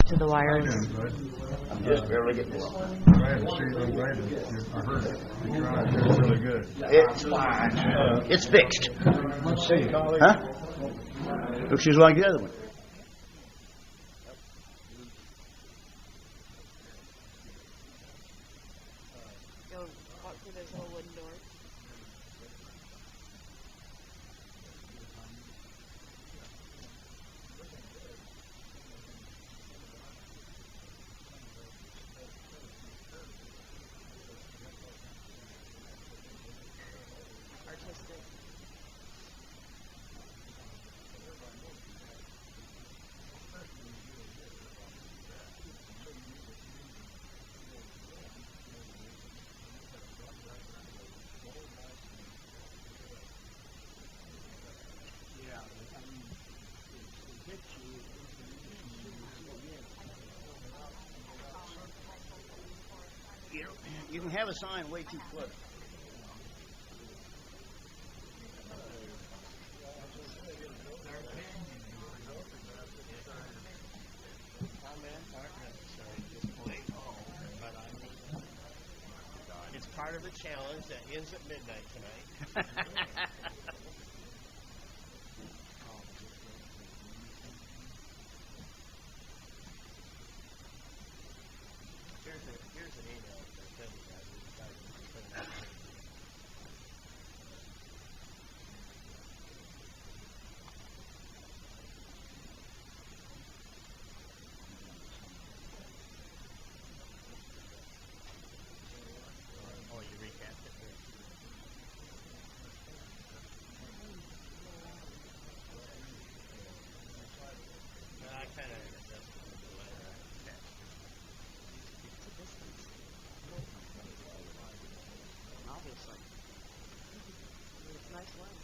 to the wireless. I'm just barely getting this. Glad to see you. I'm glad that I heard it. You tried. It was really good. It's fine. It's fixed. Let's see, colleague. Huh? Looks just like the other one. Go walk through those little wooden doors. Artistic. You can have a sign way too close. It's part of the challenge that ends at midnight tonight. Here's an email that I sent you guys. We decided to put it out there. Oh, you recapped it here. No, I kind of adjusted the letter I attached. It's a distance. Obviously. It's nice one.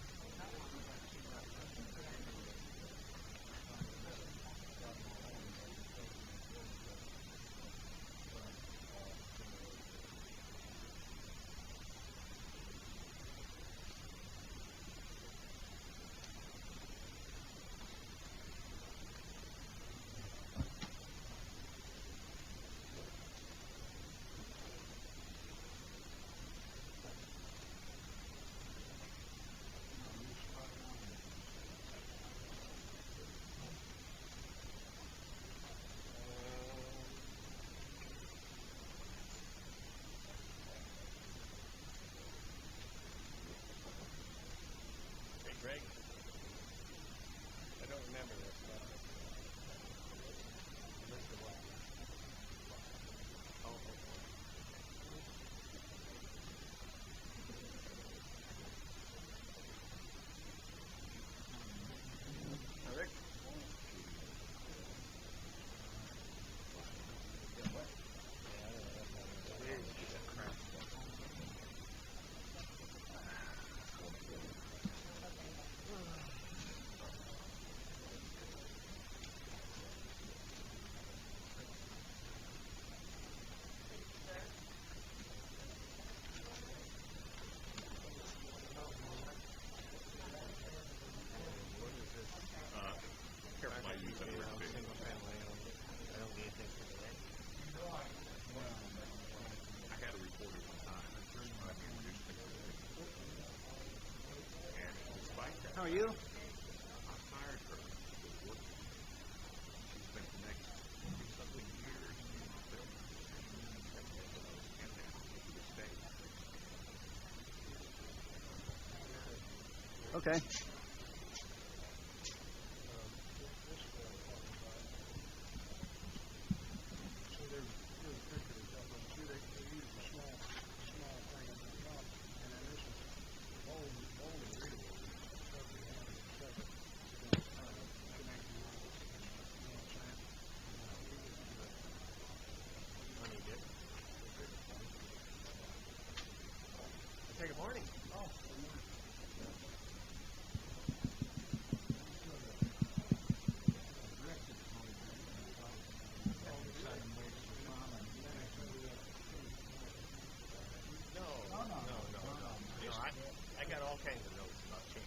Hey, Greg. I don't remember this. List of what? Oh. Rick? Careful, I use it around single family. I don't need anything for today. I had a reporter one time. And despite that, How are you? I hired her to work. She spent the next 20-something years in the film and now to this day. Okay. Say good morning. No, I got all kinds of notes about change.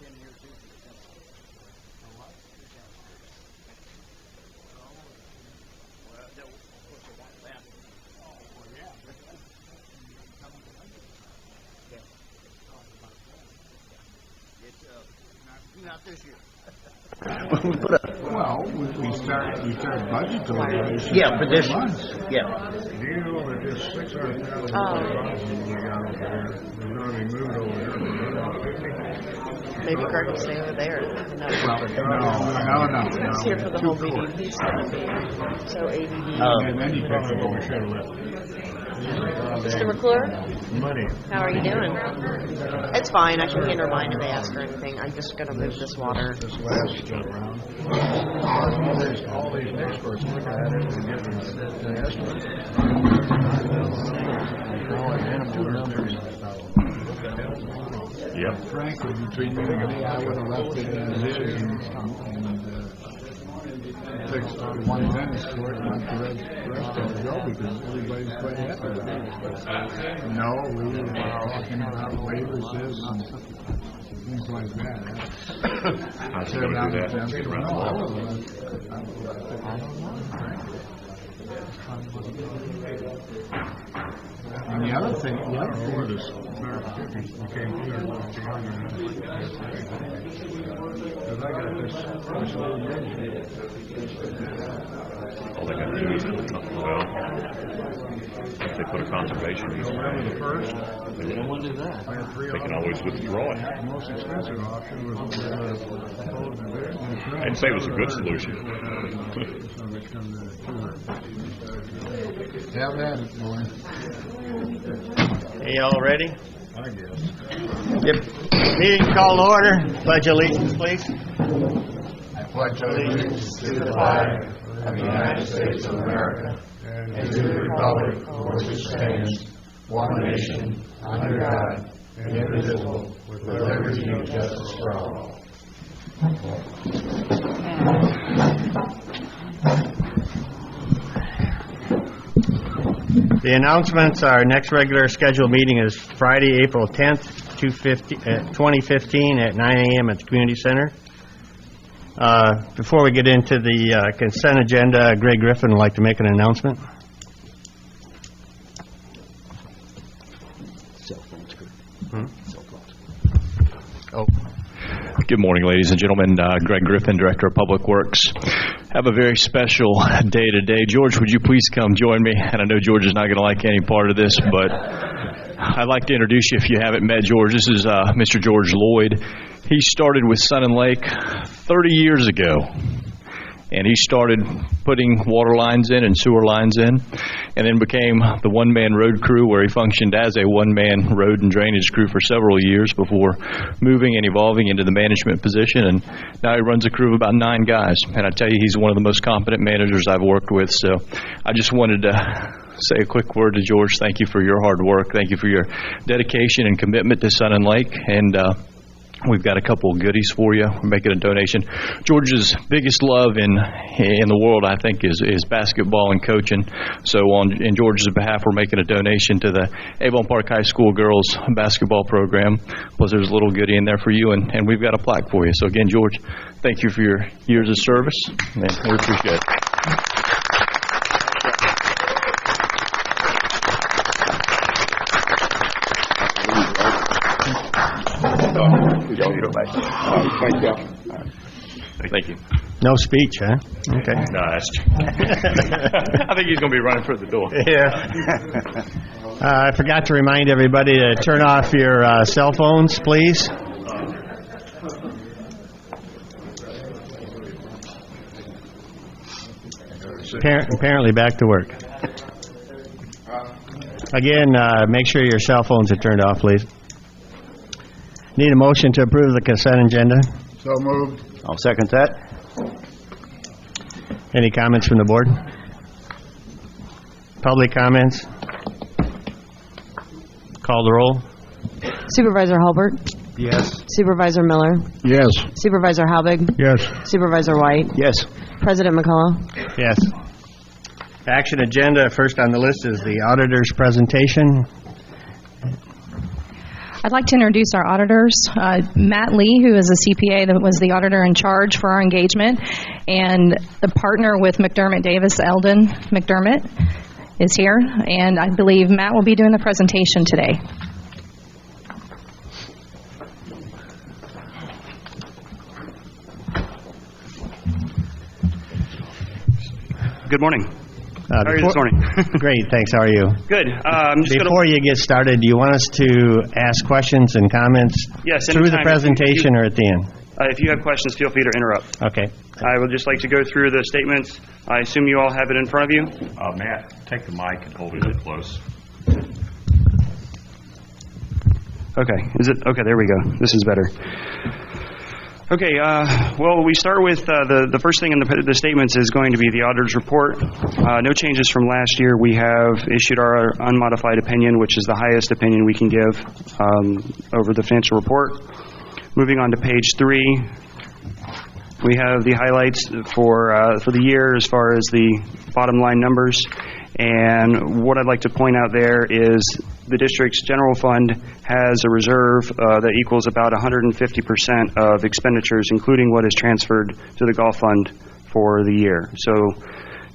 in here too for the fence. Well, of course, they want that. Well, yeah. It's not this year. Well, we start budgetary. Yeah, for this. Yeah. Do you know that there's $600,000 we got over there? We're going to be moved over there. Maybe Greg will stay over there. No. No. He's here for the whole meeting. He's going to be so ADD. And then you take it over, should have left. Mr. McClure, Money. how are you doing? It's fine. I can handle mine if they ask for anything. I'm just going to move this water. This last go around. All these experts look at it and give them an estimate. Yep. Frankly, between you and me, I would have left it as is and fixed one tennis court and let the rest of it go because everybody's quite happy with it. No, we were talking about waivers and things like that. How's he going to do that? Get around the wall? And the other thing is clarification became clear what you are going to do. Because I got this little All they got to do is, well, if they put a conservation easement November in, the 1st. they can always withdraw it. The most expensive option was proposed I'd say it was a good solution. Have at it, boy. Hey, y'all ready? I guess. Yep. Meeting called to order. Pledge allegiance, please. I pledge allegiance to the flag of the United States of America and to the republic for which it stands, one nation, under God, indivisible, with liberty and justice for all. The announcements, our next regular scheduled meeting is Friday, April 10th, 2015 at 9 a.m. at the Community Center. Before we get into the consent agenda, Greg Griffin would like to make an announcement. Cell phones, Kurt. Cell phones. Oh. Good morning, ladies and gentlemen. Greg Griffin, Director of Public Works. Have a very special day today. George, would you please come join me? And I know George is not going to like any part of this, but I'd like to introduce you if you haven't met George. This is Mr. George Lloyd. He started with Sun and Lake 30 years ago. And he started putting water lines in and sewer lines in, and then became the one-man road crew where he functioned as a one-man road and drainage crew for several years before moving and evolving into the management position. And now he runs a crew of about 9 guys. And I tell you, he's one of the most competent managers I've worked with. So I just wanted to say a quick word to George. Thank you for your hard work. Thank you for your dedication and commitment to Sun and Lake. And we've got a couple of goodies for you. We're making a donation. George's biggest love in the world, I think, is basketball and coaching. So in George's behalf, we're making a donation to the Avon Park High School girls basketball program. Plus, there's a little goodie in there for you, and we've got a plaque for you. So again, George, thank you for your years of service, and we appreciate it. Thank you. No speech, huh? Okay. No, that's I think he's going to be running for the door. Yeah. I forgot to remind everybody to turn off your cell phones, please. Apparently back to work. Again, make sure your cell phones are turned off, please. Need a motion to approve the consent agenda. So moved. I'll second that. Any comments from the board? Public comments? Call the roll. Supervisor Hulbert? Yes. Supervisor Miller? Yes. Supervisor Halbig? Yes. Supervisor White? Yes. President McCullough? Yes. Action agenda, first on the list is the auditor's presentation. I'd like to introduce our auditors. Matt Lee, who is a CPA that was the auditor in charge for our engagement, and the partner with McDermott Davis, Eldon McDermott, is here, and I believe Matt will be doing the presentation today. Good morning. How are you this morning? Great, thanks. How are you? Good. Before you get started, do you want us to ask questions and comments Yes, through the anytime. presentation or at the end? If you have questions, feel free to interrupt. Okay. I would just like to go through the statements. I assume you all have it in front of you. Matt, take the mic and hold it up close. Okay. Is it? Okay, there we go. This is better. Okay, well, we start with the first thing in the statements is going to be the auditor's report. No changes from last year. We have issued our unmodified opinion, which is the highest opinion we can give over the financial report. Moving on to page 3, we have the highlights for the year as far as the bottom line numbers. And what I'd like to point out there is the district's general fund has a reserve that equals about 150% of expenditures, including what is transferred to the golf fund for the year. So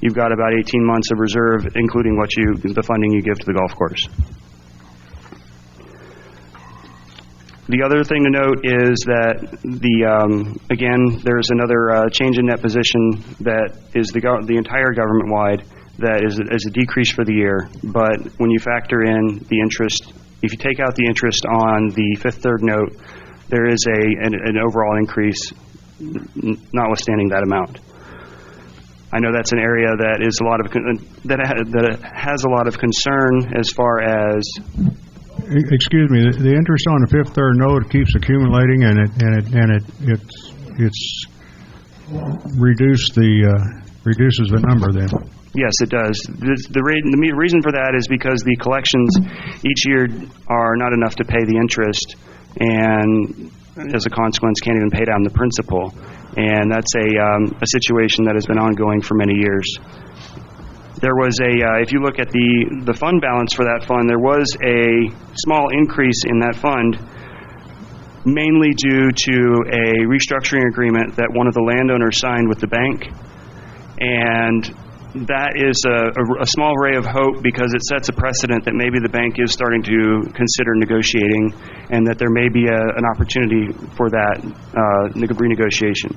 you've got about 18 months of reserve, including the funding you give to the golf course. The other thing to note is that again, there's another change in net position that is the entire government-wide. That is a decrease for the year, but when you factor in the interest, if you take out the interest on the Fifth Third note, there is an overall increase, notwithstanding that amount. I know that's an area that is that has a lot of concern as far as. Excuse me. The interest on the Fifth Third note keeps accumulating, and it's reduces the number then. Yes, it does. The reason for that is because the collections each year are not enough to pay the interest, and as a consequence, can't even pay down the principal. And that's a situation that has been ongoing for many years. There was if you look at the fund balance for that fund, there was a small increase in that fund, mainly due to a restructuring agreement that one of the landowners signed with the bank, and that is a small ray of hope because it sets a precedent that maybe the bank is starting to consider negotiating, and that there may be an opportunity for that renegotiation.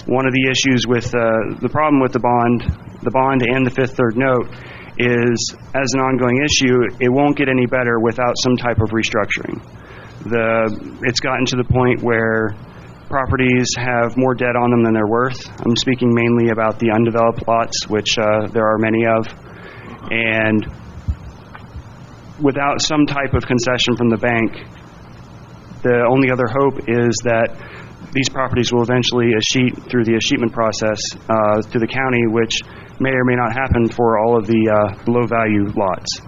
One of the issues with the problem with the bond and the Fifth Third note is, as an ongoing issue, it won't get any better without some type of restructuring. It's gotten to the point where properties have more debt on them than they're worth. I'm speaking mainly about the undeveloped lots, which there are many of. And without some type of concession from the bank, the only other hope is that these properties will eventually escheat through the escheatment process to the county, which may or may not happen for all of the low-value lots.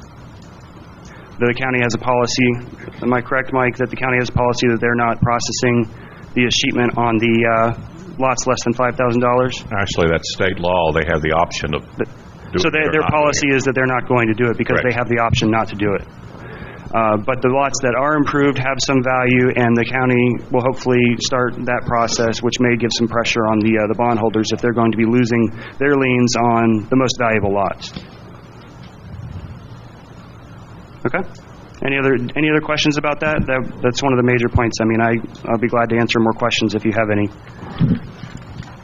The county has a policy, am I correct, Mike, that the county has a policy that they're not processing the escheatment on the lots less than $5,000? Actually, that's state law. They have the option of doing it. So their policy is that they're not going to do it because Correct. they have the option not to do it. But the lots that are improved have some value, and the county will hopefully start that process, which may give some pressure on the bondholders if they're going to be losing their liens on the most valuable lots. Okay. Any other questions about that? That's one of the major points. I mean, I'll be glad to answer more questions if you have any.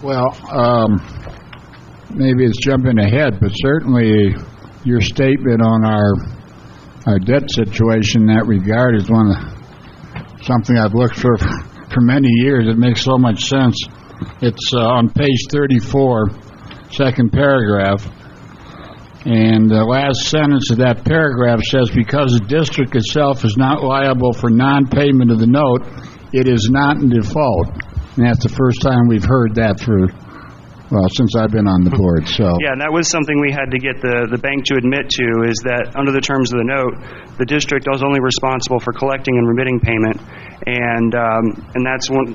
Well, maybe it's jumping ahead, but certainly your statement on our debt situation in that regard is something I've looked for many years. It makes so much sense. It's on page 34, second paragraph. And the last sentence of that paragraph says, because the district itself is not liable for non-payment of the note, it is not in default. And that's the first time we've heard that since I've been on the board. So yeah, and that was something we had to get the bank to admit to, is that under the terms of the note, the district was only responsible for collecting and remitting payment. And that's one,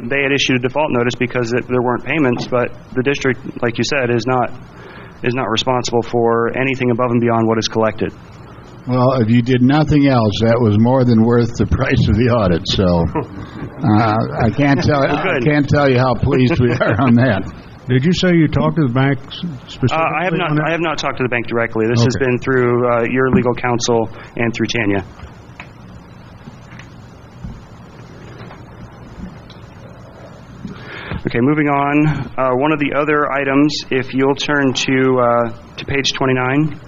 they had issued a default notice because there weren't payments, but the district, like you said, is not responsible for anything above and beyond what is collected. Well, if you did nothing else, that was more than worth the price of the audit. So I can't tell. I can't tell you how pleased we are on that. Did you say you talked to the bank specifically? I have not. on that? I have not talked to the bank directly. This has been through your legal counsel and through Tanya. Okay, moving on. One of the other items, if you'll turn to page 29.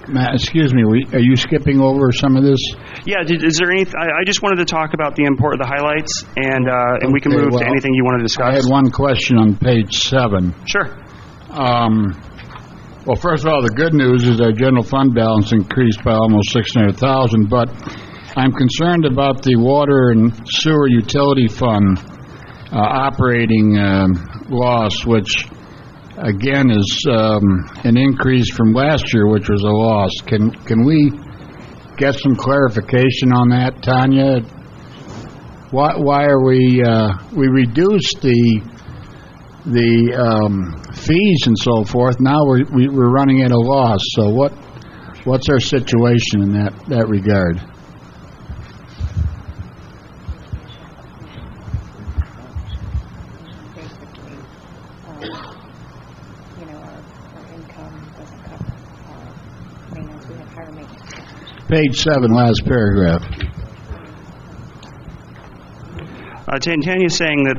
Matt, excuse me. Are you skipping over some of this? Yeah. Is there any? I just wanted to talk about the highlights, and we can Okay, move well, to anything you want to discuss. I had one question on page 7. Sure. Well, first of all, the good news is our general fund balance increased by almost $600,000, but I'm concerned about the water and sewer utility fund operating loss, which again is an increase from last year, which was a loss. Can we get some clarification on that, Tanya? Why are we reduced the fees and so forth? Now we're running at a loss. So what's our situation in that regard? Page 7, last paragraph. Tanya's saying that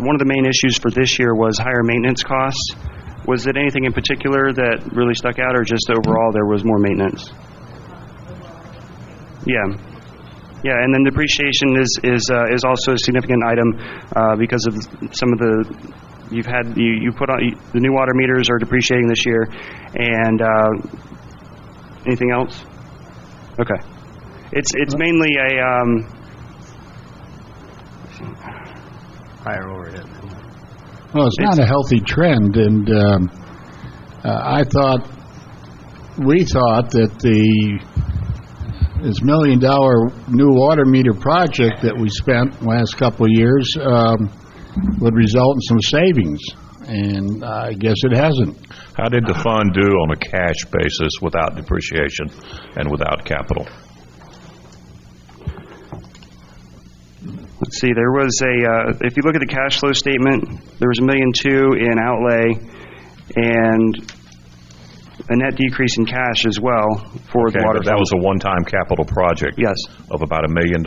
one of the main issues for this year was higher maintenance costs. Was it anything in particular that really stuck out, or just overall there was more maintenance? Yeah. Yeah, and then depreciation is also a significant item because of some of you put on the new water meters are depreciating this year, and anything else? Okay, it's mainly a higher overhead. Well, it's not a healthy trend, and we thought that this $1 million new water meter project that we spent the last couple of years would result in some savings, and I guess it hasn't. How did the fund do on a cash basis without depreciation and without capital? Let's see, there was if you look at the cash flow statement, there was $1.2 million in outlay and a net decrease in cash as well for the water. But that was a one-time capital project. Yes. Of about $1 million.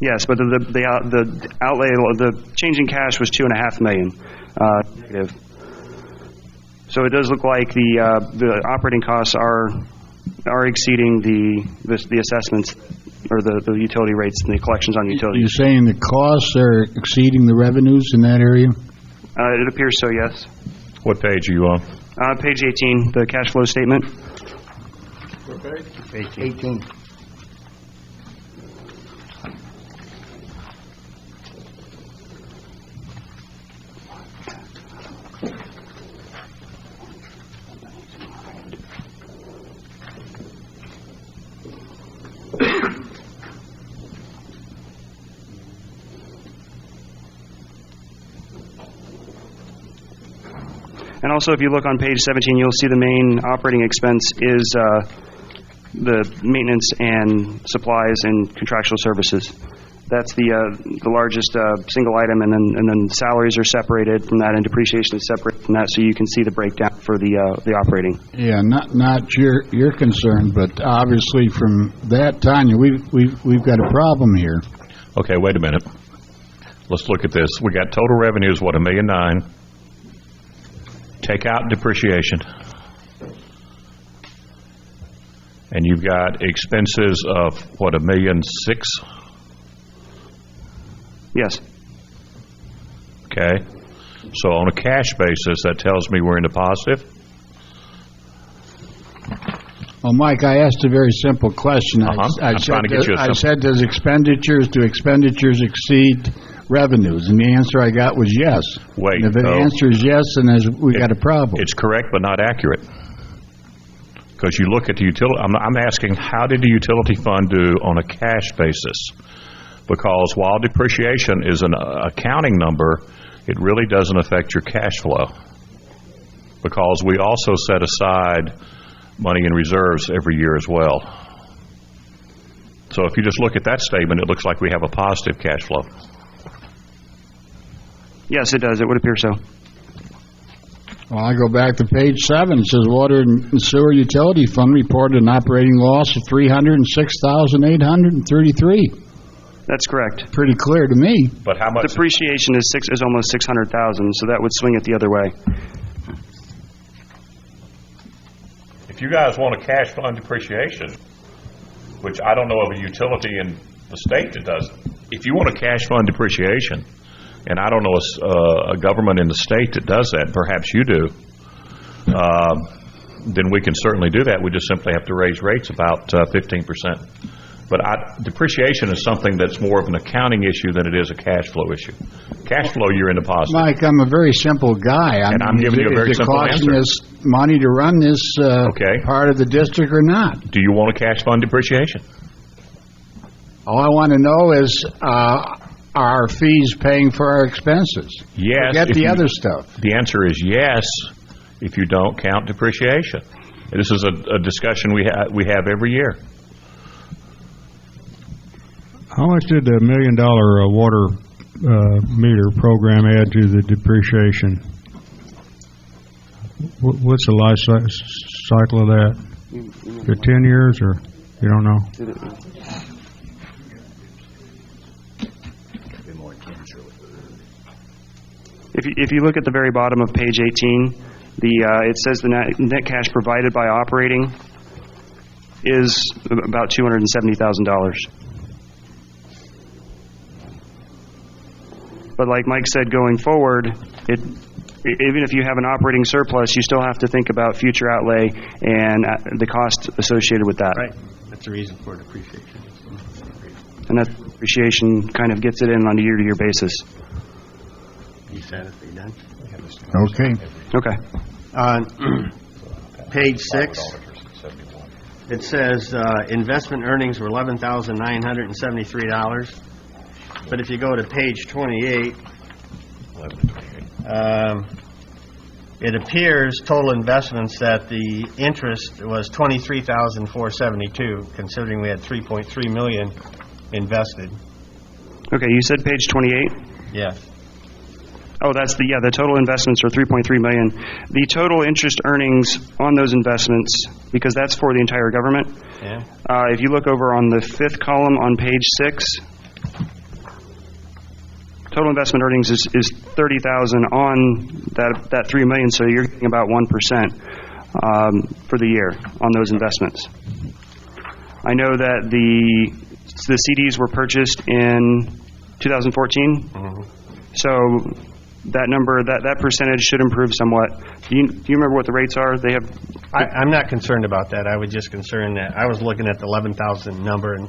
Yes, but the outlay, the change in cash was $2.5 million negative. So it does look like the operating costs are exceeding the assessments or the utility rates and the collections on utilities. You're saying the costs are exceeding the revenues in that area? It appears so, yes. What page are you on? Page 18, the cash flow statement. What page? 18. And also, if you look on page 17, you'll see the main operating expense is the maintenance and supplies and contractual services. That's the largest single item, and then salaries are separated from that, and depreciation is separate from that, so you can see the breakdown for the operating. Yeah, not your concern, but obviously from that, Tanya, we've got a problem here. Okay, wait a minute. Let's look at this. We got total revenues, what, $1.9 million? Take out depreciation. And you've got expenses of, what, $1.6 million? Yes. Okay. So on a cash basis, that tells me we're in the positive? Well, Mike, I asked a very simple question. I'm trying to get you a simple. I said, do expenditures exceed revenues? And the answer I got was yes. Wait. And if the answer is yes, then we got a problem. It's correct, but not accurate. Because you look at the utility, I'm asking, how did the utility fund do on a cash basis? Because while depreciation is an accounting number, it really doesn't affect your cash flow. Because we also set aside money in reserves every year as well. So if you just look at that statement, it looks like we have a positive cash flow. Yes, it does. It would appear so. Well, I go back to page 7. It says Water and Sewer Utility Fund reported an operating loss of $306,833. That's correct. Pretty clear to me. But how much? Depreciation is almost 600,000, so that would swing it the other way. If you guys want a cash fund depreciation, which I don't know of a utility in the state that does it. If you want a cash fund depreciation, and I don't know a government in the state that does that, perhaps you do, then we can certainly do that. We just simply have to raise rates about 15%. But depreciation is something that's more of an accounting issue than it is a cash flow issue. Cash flow, you're in the positive. Mike, I'm a very simple guy. And I'm giving you a very simple answer. Is it costing us money to run this part of the district or not? Do you want a cash fund depreciation? All I want to know is, are fees paying for our expenses? Yes. Forget the other stuff. The answer is yes, if you don't count depreciation. This is a discussion we have every year. How much did the $1 million water meter program add to the depreciation? What's the life cycle of that? For 10 years, or you don't know? If you look at the very bottom of page 18, it says the net cash provided by operating is about $270,000. But like Mike said, going forward, even if you have an operating surplus, you still have to think about future outlay and the cost associated with that. Right. That's the reason for depreciation. And that depreciation kind of gets it in on a year-to-year basis. You said it, are you done? Okay. Okay. On page 6, it says investment earnings were $11,973. But if you go to page 28, it appears total investments that the interest was $23,472, considering we had $3.3 million invested. Okay, you said page 28? Yes. Oh, that's the total investments are $3.3 million. The total interest earnings on those investments, because that's for the entire government. Yeah. If you look over on the 5th column on page 6, total investment earnings is $30,000 on that $3 million, so you're getting about 1% for the year on those investments. I know that the CDs were purchased in 2014, so that number, that percentage should improve somewhat. Do you remember what the rates are? They have. I'm not concerned about that. I was just concerned that I was looking at the 11,000 number and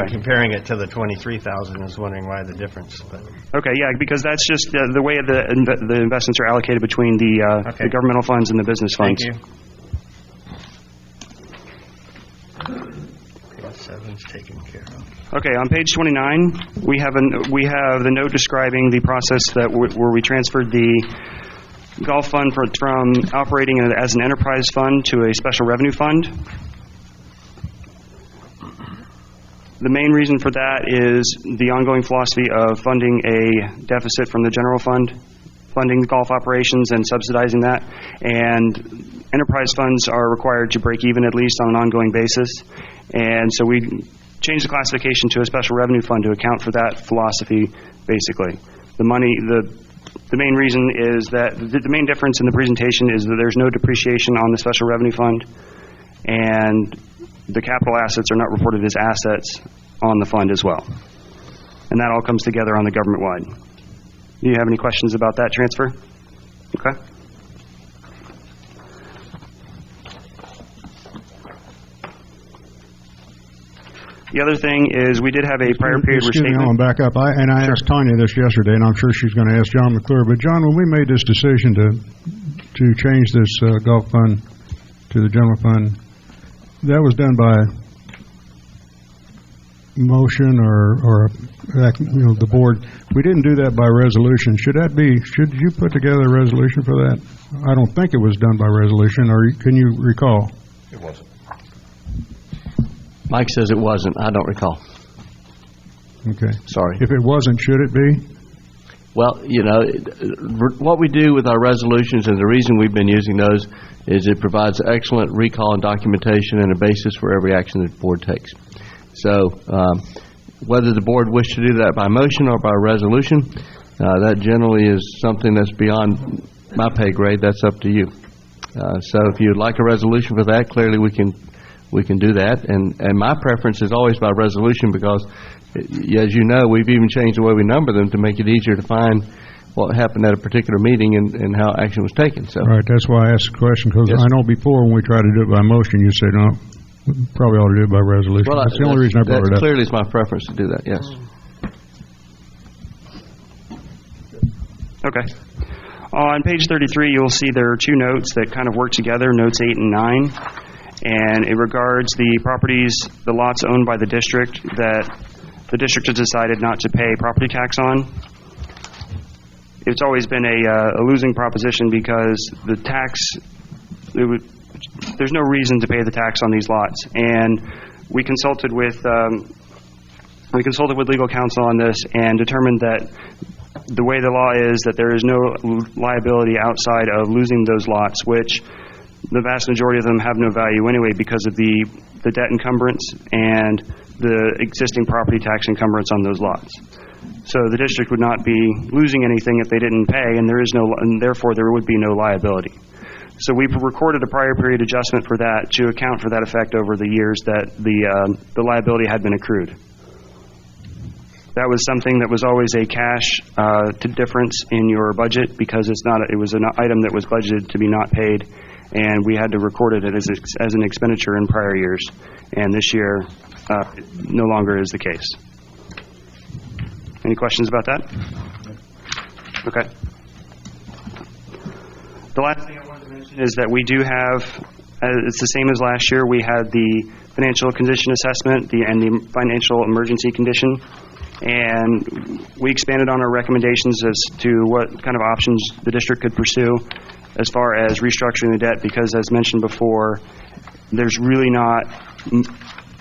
comparing it to the 23,000 and was wondering why the difference. But. Okay, yeah, because that's just the way the investments are allocated between the governmental funds and the business funds. Thank you. Page 7's taken care of. Okay, on page 29, we have the note describing the process where we transferred the golf fund from operating as an enterprise fund to a special revenue fund. The main reason for that is the ongoing philosophy of funding a deficit from the general fund, funding golf operations and subsidizing that. And enterprise funds are required to break even at least on an ongoing basis. And so we changed the classification to a special revenue fund to account for that philosophy, basically. The main reason is that the main difference in the presentation is that there's no depreciation on the special revenue fund, and the capital assets are not reported as assets on the fund as well. And that all comes together on the government-wide. Do you have any questions about that transfer? Okay. The other thing is we did have a prior period restatement. I want to back up. I asked Tanya this yesterday, and I'm sure she's going to ask John McClure. But, John, when we made this decision to change this golf fund to the general fund, that was done by motion or the board. We didn't do that by resolution. Should you put together a resolution for that? I don't think it was done by resolution, or can you recall? It wasn't. Mike says it wasn't. I don't recall. Okay. Sorry. If it wasn't, should it be? Well, what we do with our resolutions, and the reason we've been using those, is it provides excellent recall and documentation and a basis for every action that the board takes. So whether the board wishes to do that by motion or by resolution, that generally is something that's beyond my pay grade. That's up to you. So if you'd like a resolution for that, clearly we can do that. And my preference is always by resolution because, as you know, we've even changed the way we number them to make it easier to find what happened at a particular meeting and how action was taken. So, right, that's why I asked the question, because yes. I know before when we tried to do it by motion, you said, no, we probably ought to do it by resolution. Well, that's the only reason I brought it up. Clearly is my preference to do that, yes. Okay. On page 33, you'll see there are two notes that kind of work together, notes 8 and 9. And it regards the properties, the lots owned by the district that the district has decided not to pay property tax on. It's always been a losing proposition because the tax, there's no reason to pay the tax on these lots. And we consulted with legal counsel on this and determined that the way the law is that there is no liability outside of losing those lots, which the vast majority of them have no value anyway because of the debt encumbrance and the existing property tax encumbrance on those lots. So the district would not be losing anything if they didn't pay, and therefore there would be no liability. So we recorded a prior period adjustment for that to account for that effect over the years that the liability had been accrued. That was something that was always a cash difference in your budget because it was an item that was budgeted to be not paid, and we had to record it as an expenditure in prior years. And this year, it no longer is the case. Any questions about that? Okay. The last thing I wanted to mention is that we do have, it's the same as last year, we had the financial condition assessment and the financial emergency condition. And we expanded on our recommendations as to what kind of options the district could pursue as far as restructuring the debt, because as mentioned before, there's really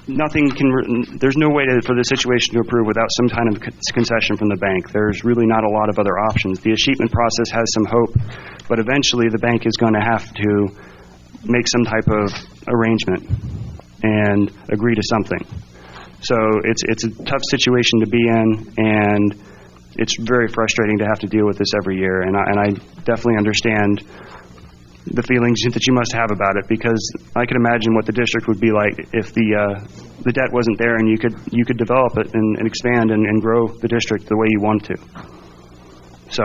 there's no way for the situation to improve without some kind of concession from the bank. There's really not a lot of other options. The achievement process has some hope, but eventually the bank is going to have to make some type of arrangement and agree to something. So it's a tough situation to be in, and it's very frustrating to have to deal with this every year. And I definitely understand the feelings that you must have about it, because I can imagine what the district would be like if the debt wasn't there and you could develop it and expand and grow the district the way you want to. So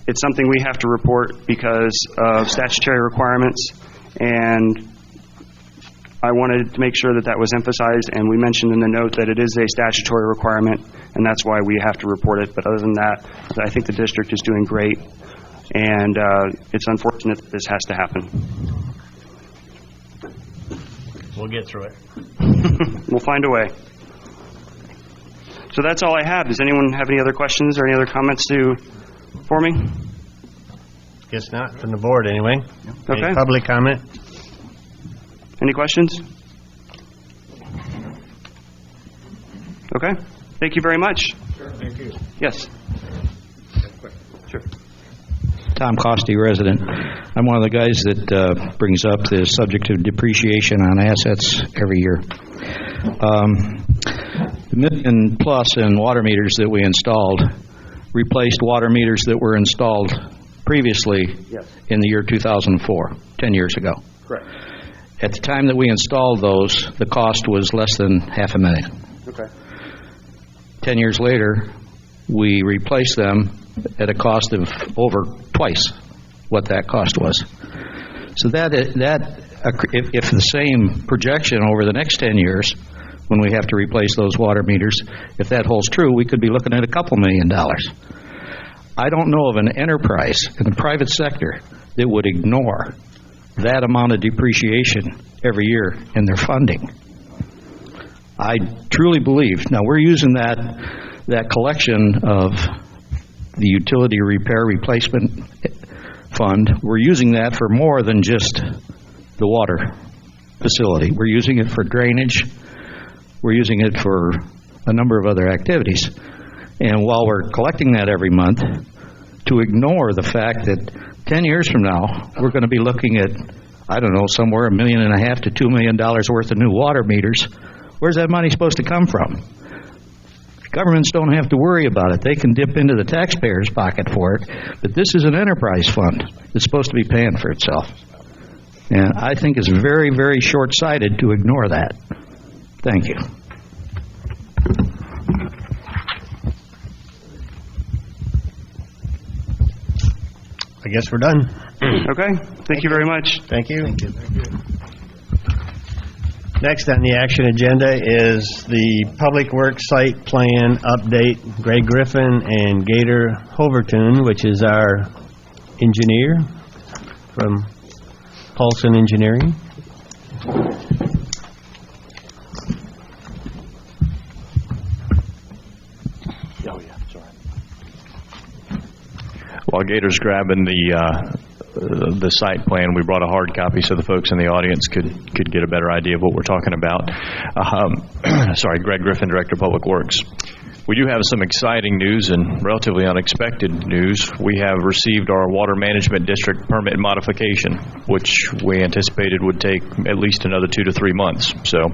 it's something we have to report because of statutory requirements, and I wanted to make sure that was emphasized, and we mentioned in the note that it is a statutory requirement, and that's why we have to report it. But other than that, I think the district is doing great, and it's unfortunate that this has to happen. We'll get through it. We'll find a way. So that's all I have. Does anyone have any other questions or any other comments for me? Guess not, from the board anyway. Okay. Any public comment? Any questions? Okay. Thank you very much. Sure, thank you. Yes. Sure. Tom Costy, resident. I'm one of the guys that brings up the subject of depreciation on assets every year. The $1 million plus in water meters that we installed replaced water meters that were installed previously in the year 2004, 10 years ago. Correct. At the time that we installed those, the cost was less than $500,000. Okay. 10 years later, we replaced them at a cost of over twice what that cost was. So that if the same projection over the next 10 years, when we have to replace those water meters, if that holds true, we could be looking at a couple $1 million. I don't know of an enterprise in the private sector that would ignore that amount of depreciation every year in their funding. I truly believe. Now, we're using that collection of the utility repair replacement fund. We're using that for more than just the water facility. We're using it for drainage. We're using it for a number of other activities. And while we're collecting that every month, to ignore the fact that 10 years from now, we're going to be looking at, I don't know, somewhere $1.5 million to $2 million worth of new water meters, where's that money supposed to come from? Governments don't have to worry about it. They can dip into the taxpayer's pocket for it, but this is an enterprise fund. It's supposed to be paying for itself. And I think it's very, very short-sighted to ignore that. Thank you. I guess we're done. Okay. Thank you very much. Thank you. Thank you. Next on the action agenda is the Public Works Site Plan Update. Greg Griffin and Gator Hoverton, which is our engineer from Paulson Engineering. While Gator's grabbing the site plan, we brought a hard copy so the folks in the audience could get a better idea of what we're talking about. Sorry, Greg Griffin, Director of Public Works. We do have some exciting news and relatively unexpected news. We have received our Water Management District permit modification, which we anticipated would take at least another 2 to 3 months. So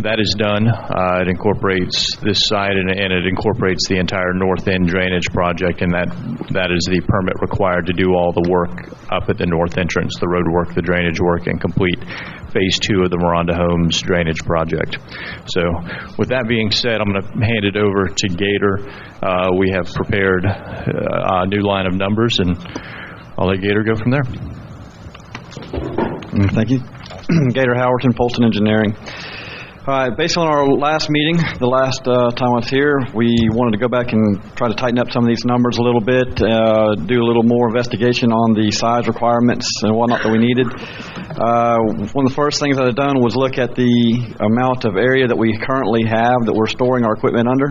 that is done. It incorporates this site and it incorporates the entire north end drainage project, and that is the permit required to do all the work up at the north entrance, the road work, the drainage work, and complete phase 2 of the Miranda Homes drainage project. So with that being said, I'm going to hand it over to Gator. We have prepared a new line of numbers, and I'll let Gator go from there. Thank you. Gator Howerton, Polson Engineering. All right, based on our last meeting, the last time I was here, we wanted to go back and try to tighten up some of these numbers a little bit, do a little more investigation on the size requirements and whatnot that we needed. One of the first things that I've done was look at the amount of area that we currently have that we're storing our equipment under.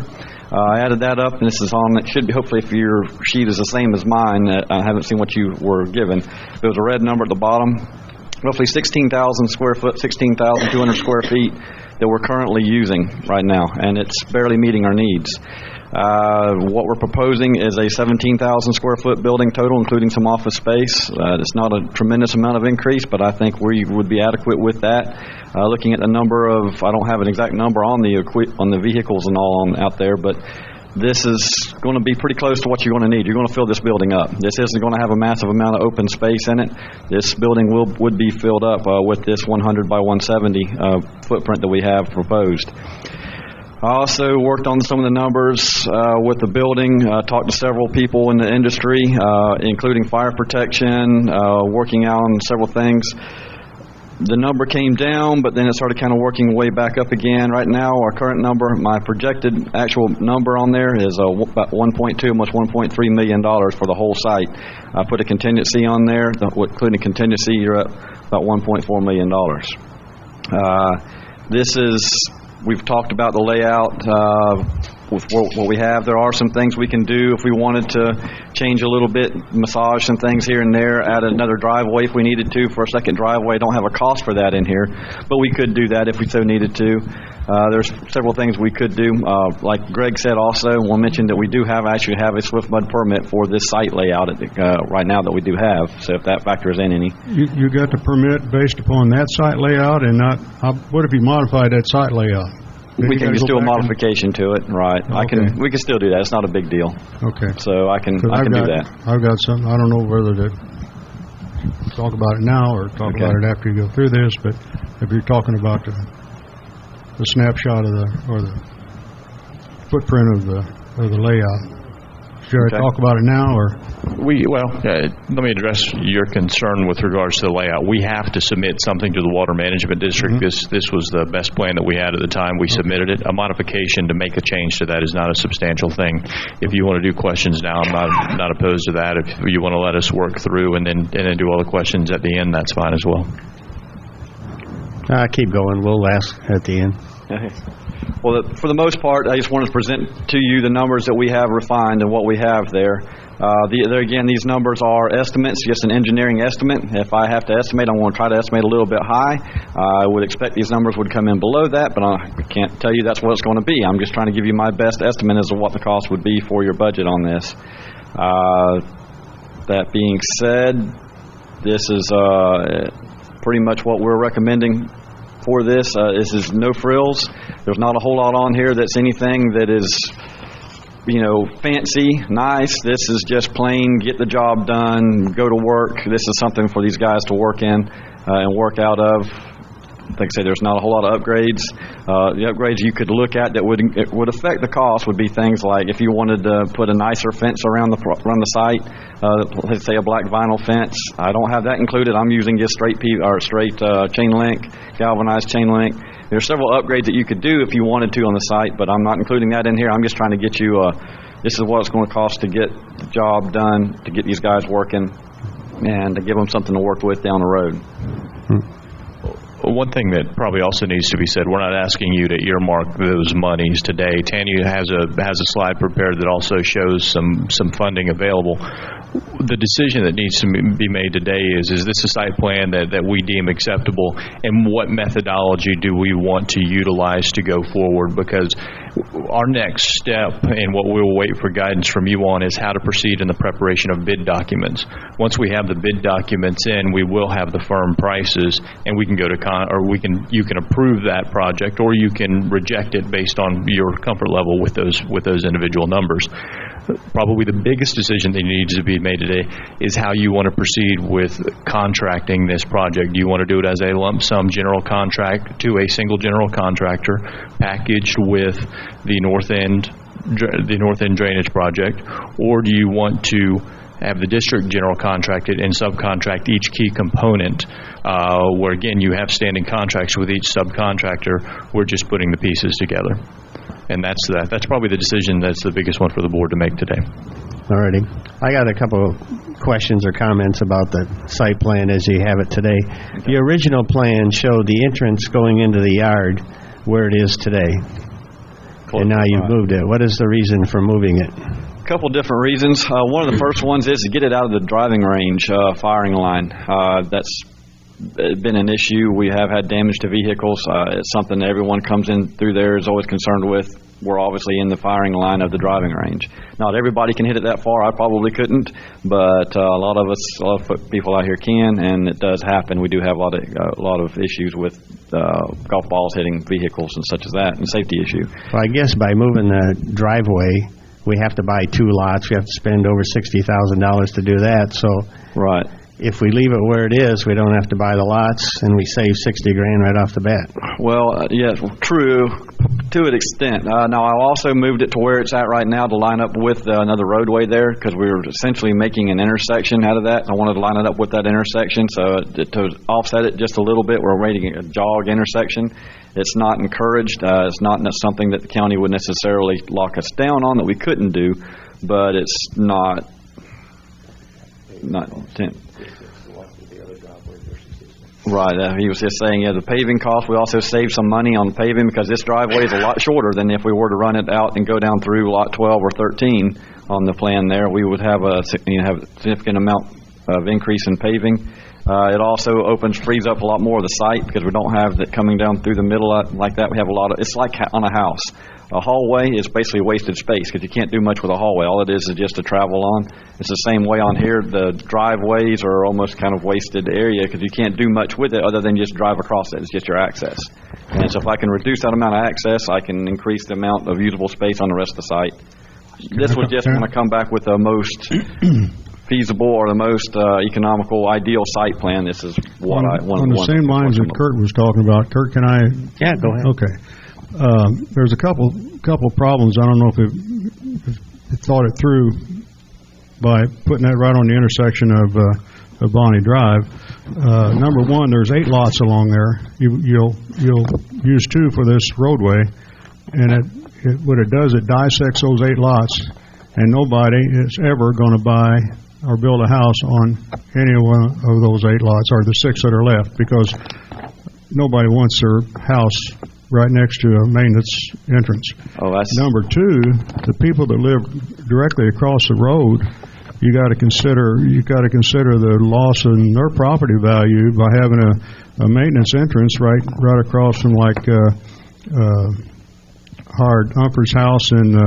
I added that up, and this is on, it should be, hopefully if your sheet is the same as mine, I haven't seen what you were given. There was a red number at the bottom, roughly 16,000 square foot, 16,200 square feet that we're currently using right now, and it's barely meeting our needs. What we're proposing is a 17,000 square foot building total, including some office space. It's not a tremendous amount of increase, but I think we would be adequate with that. Looking at the number of, I don't have an exact number on the vehicles and all out there, but this is going to be pretty close to what you're going to need. You're going to fill this building up. This isn't going to have a massive amount of open space in it. This building would be filled up with this 100 by 170 footprint that we have proposed. I also worked on some of the numbers with the building, talked to several people in the industry, including fire protection, working out on several things. The number came down, but then it started kind of working way back up again. Right now, our current number, my projected actual number on there is about 1.2, almost $1.3 million for the whole site. I put a contingency on there, including contingency, you're at about $1.4 million. We've talked about the layout with what we have. There are some things we can do if we wanted to change a little bit, massage some things here and there, add another driveway if we needed to for a second driveway. Don't have a cost for that in here, but we could do that if we so needed to. There's several things we could do. Like Greg said also, we'll mention that we do actually have a Swift Mud permit for this site layout right now that we do have, so if that factors in any. You got the permit based upon that site layout and not, what if you modified that site layout? We can just do a modification to it, right? Okay. We can still do that. It's not a big deal. Okay. So I can do that. I've got something. I don't know whether to talk about it now or talk about it after you go through this, but if you're talking about the snapshot of the footprint of the layout, should I talk about it now or? Let me address your concern with regards to the layout. We have to submit something to the Water Management District. Mm-hmm. This was the best plan that we had at the time. We submitted it. A modification to make a change to that is not a substantial thing. If you want to do questions now, I'm not opposed to that. If you want to let us work through and then do all the questions at the end, that's fine as well. Keep going. We'll ask at the end. Okay. Well, for the most part, I just wanted to present to you the numbers that we have refined and what we have there. There again, these numbers are estimates, just an engineering estimate. If I have to estimate, I'm going to try to estimate a little bit high. I would expect these numbers would come in below that, but I can't tell you that's what it's going to be. I'm just trying to give you my best estimate as to what the cost would be for your budget on this. That being said, this is pretty much what we're recommending for this. This is no frills. There's not a whole lot on here that's anything that is, fancy, nice. This is just plain, get the job done, go to work. This is something for these guys to work in and work out of. Like I say, there's not a whole lot of upgrades. The upgrades you could look at that would affect the cost would be things like if you wanted to put a nicer fence around the site, let's say a black vinyl fence. I don't have that included. I'm using just straight chain link, galvanized chain link. There's several upgrades that you could do if you wanted to on the site, but I'm not including that in here. I'm just trying to get you, this is what it's going to cost to get the job done, to get these guys working, and to give them something to work with down the road. One thing that probably also needs to be said, we're not asking you to earmark those monies today. Tanya has a slide prepared that also shows some funding available. The decision that needs to be made today is this a site plan that we deem acceptable, and what methodology do we want to utilize to go forward? Because our next step and what we'll wait for guidance from you on is how to proceed in the preparation of bid documents. Once we have the bid documents in, we will have the firm prices, and we can go to you can approve that project, or you can reject it based on your comfort level with those individual numbers. Probably the biggest decision that needs to be made today is how you want to proceed with contracting this project. Do you want to do it as a lump sum general contract to a single general contractor packaged with the north end drainage project, or do you want to have the district general contracted and subcontract each key component, where again you have standing contracts with each subcontractor? We're just putting the pieces together. And that's probably the decision that's the biggest one for the board to make today. All righty. I got a couple of questions or comments about the site plan as you have it today. The original plan showed the entrance going into the yard where it is today. And now you've moved it. What is the reason for moving it? A couple different reasons. One of the first ones is to get it out of the driving range firing line. That's been an issue. We have had damage to vehicles. It's something that everyone comes in through there is always concerned with. We're obviously in the firing line of the driving range. Not everybody can hit it that far. I probably couldn't, but a lot of people out here can, and it does happen. We do have a lot of issues with golf balls hitting vehicles and such as that, and safety issue. Well, I guess by moving the driveway, we have to buy 2 lots. We have to spend over $60,000 to do that. So right. If we leave it where it is, we don't have to buy the lots, and we save $60,000 right off the bat. Well, yes, true, to an extent. Now, I also moved it to where it's at right now to line up with another roadway there, because we were essentially making an intersection out of that. I wanted to line it up with that intersection, so to offset it just a little bit, we're making a jog intersection. It's not encouraged. It's not something that the county would necessarily lock us down on that we couldn't do, but it's not right. He was just saying, the paving cost, we also saved some money on paving because this driveway is a lot shorter than if we were to run it out and go down through lot 12 or 13 on the plan there. We would have a significant amount of increase in paving. It also frees up a lot more of the site because we don't have that coming down through the middle like that. We have it's like on a house. A hallway is basically wasted space because you can't do much with a hallway. All it is just to travel on. It's the same way on here. The driveways are almost kind of wasted area because you can't do much with it other than just drive across it. It's just your access. And so if I can reduce that amount of access, I can increase the amount of usable space on the rest of the site. This was just going to come back with the most feasible or the most economical, ideal site plan. This is what on the same lines that Kurt was talking about. Kurt, can I? Yeah, go ahead. Okay. There's a couple problems. I don't know if they thought it through by putting that right on the intersection of Bonnie Drive. Number one, there's 8 lots along there. You'll use 2 for this roadway, and what it does, it dissects those 8 lots, and nobody is ever going to buy or build a house on any one of those 8 lots, or the 6 that are left, because nobody wants their house right next to a maintenance entrance. Oh, that's Number two, the people that live directly across the road, you got to consider the loss in their property value by having a maintenance entrance right across from Hard Humphreys' house and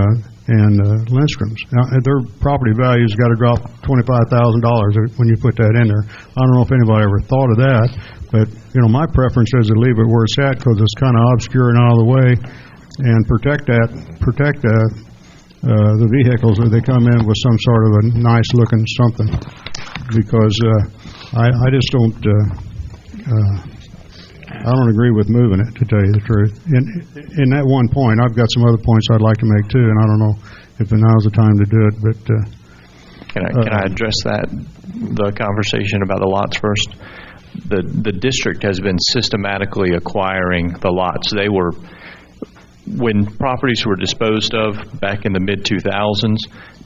Lindstrom's. Now, their property value's got to drop $25,000 when you put that in there. I don't know if anybody ever thought of that, but my preference is to leave it where it's at because it's kind of obscure and out of the way, and protect the vehicles that they come in with some sort of a nice looking something. Because I just don't. I don't agree with moving it, to tell you the truth. In that one point, I've got some other points I'd like to make too, and I don't know if now's the time to do it. But can I address the conversation about the lots first? The district has been systematically acquiring the lots. When properties were disposed of back in the mid-2000s,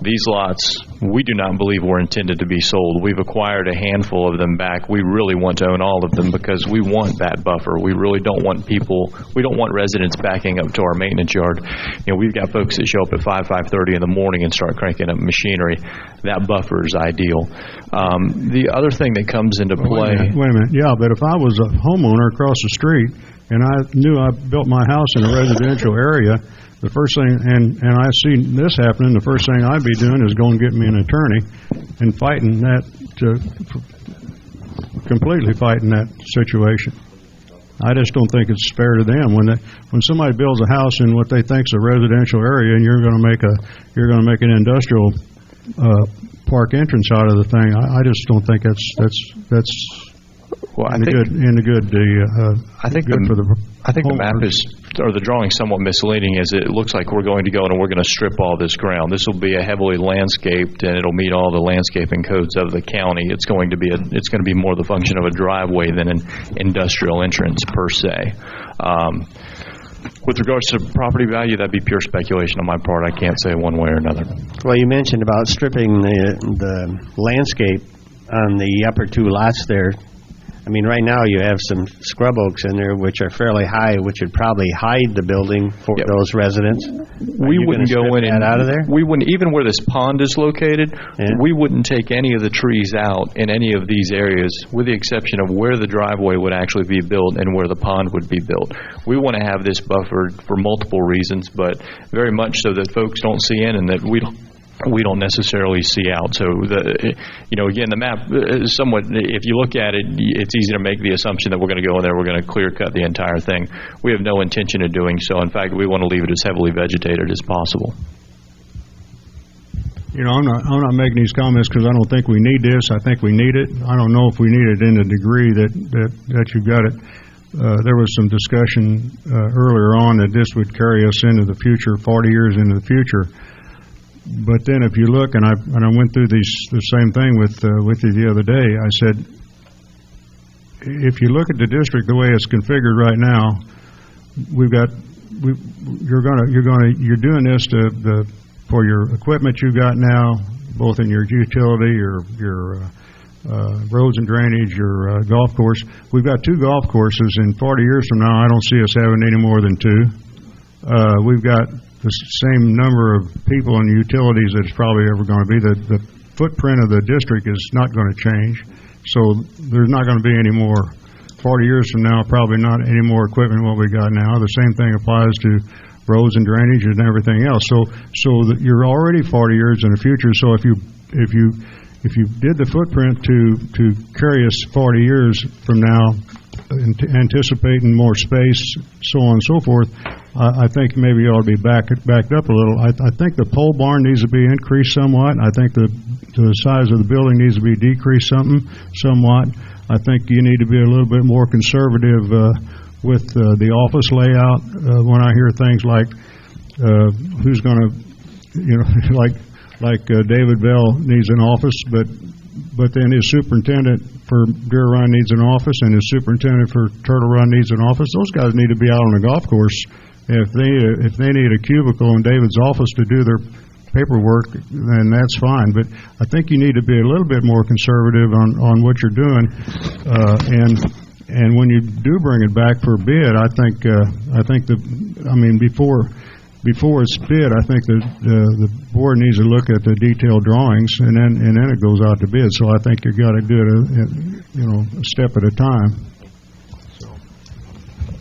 these lots, we do not believe were intended to be sold. We've acquired a handful of them back. We really want to own all of them because we want that buffer. We really don't want residents backing up to our maintenance yard. We've got folks that show up at 5:30 in the morning and start cranking up machinery. That buffer is ideal. The other thing that comes into play... Wait a minute. Yeah, but if I was a homeowner across the street and I knew I built my house in a residential area, the first thing, and I see this happening, the first thing I'd be doing is going to get me an attorney and completely fighting that situation. I just don't think it's fair to them when somebody builds a house in what they think's a residential area, and you're going to make an industrial park entrance out of the thing. I just don't think that's. Well, I think the map the drawing somewhat misleading, as it looks like we're going to go in and we're going to strip all this ground. This will be a heavily landscaped, and it'll meet all the landscaping codes of the county. It's going to be more the function of a driveway than an industrial entrance per se. With regards to property value, that'd be pure speculation on my part. I can't say one way or another. Well, you mentioned about stripping the landscape on the upper two lots there. I mean, right now you have some scrub oaks in there which are fairly high, which would probably hide the building for those residents. We wouldn't go in and out of there. We wouldn't, even where this pond is located. Yeah. We wouldn't take any of the trees out in any of these areas, with the exception of where the driveway would actually be built and where the pond would be built. We want to have this buffered for multiple reasons, but very much so that folks don't see in and that we don't necessarily see out. So, again, the map somewhat, if you look at it, it's easy to make the assumption that we're going to go in there, we're going to clear cut the entire thing. We have no intention of doing so. In fact, we want to leave it as heavily vegetated as possible. I'm not making these comments because I don't think we need this. I think we need it. I don't know if we need it in the degree that you've got it. There was some discussion earlier on that this would carry us into the future, 40 years into the future. But then if you look, and I went through the same thing with you the other day, I said, if you look at the district the way it's configured right now, you're doing this for your equipment you got now, both in your utility, your roads and drainage, your golf course. We've got 2 golf courses. In 40 years from now, I don't see us having any more than 2. We've got the same number of people and utilities that it's probably ever going to be. The footprint of the district is not going to change, so there's not going to be any more. 40 years from now, probably not any more equipment than what we got now. The same thing applies to roads and drainage and everything else. So that you're already 40 years in the future. So if you did the footprint to carry us 40 years from now, anticipating more space, so on and so forth, I think maybe you ought to be backed up a little. I think the pole barn needs to be increased somewhat. I think the size of the building needs to be decreased somewhat. I think you need to be a little bit more conservative with the office layout. When I hear things like who's going to, like David Bell needs an office, but then his superintendent for Deer Run needs an office, and his superintendent for Turtle Run needs an office. Those guys need to be out on the golf course. If they need a cubicle in David's office to do their paperwork, then that's fine. But I think you need to be a little bit more conservative on what you're doing. And And when you do bring it back for bid, I think before it's bid, I think the board needs to look at the detailed drawings, and then it goes out to bid. So I think you've got to do it, a step at a time.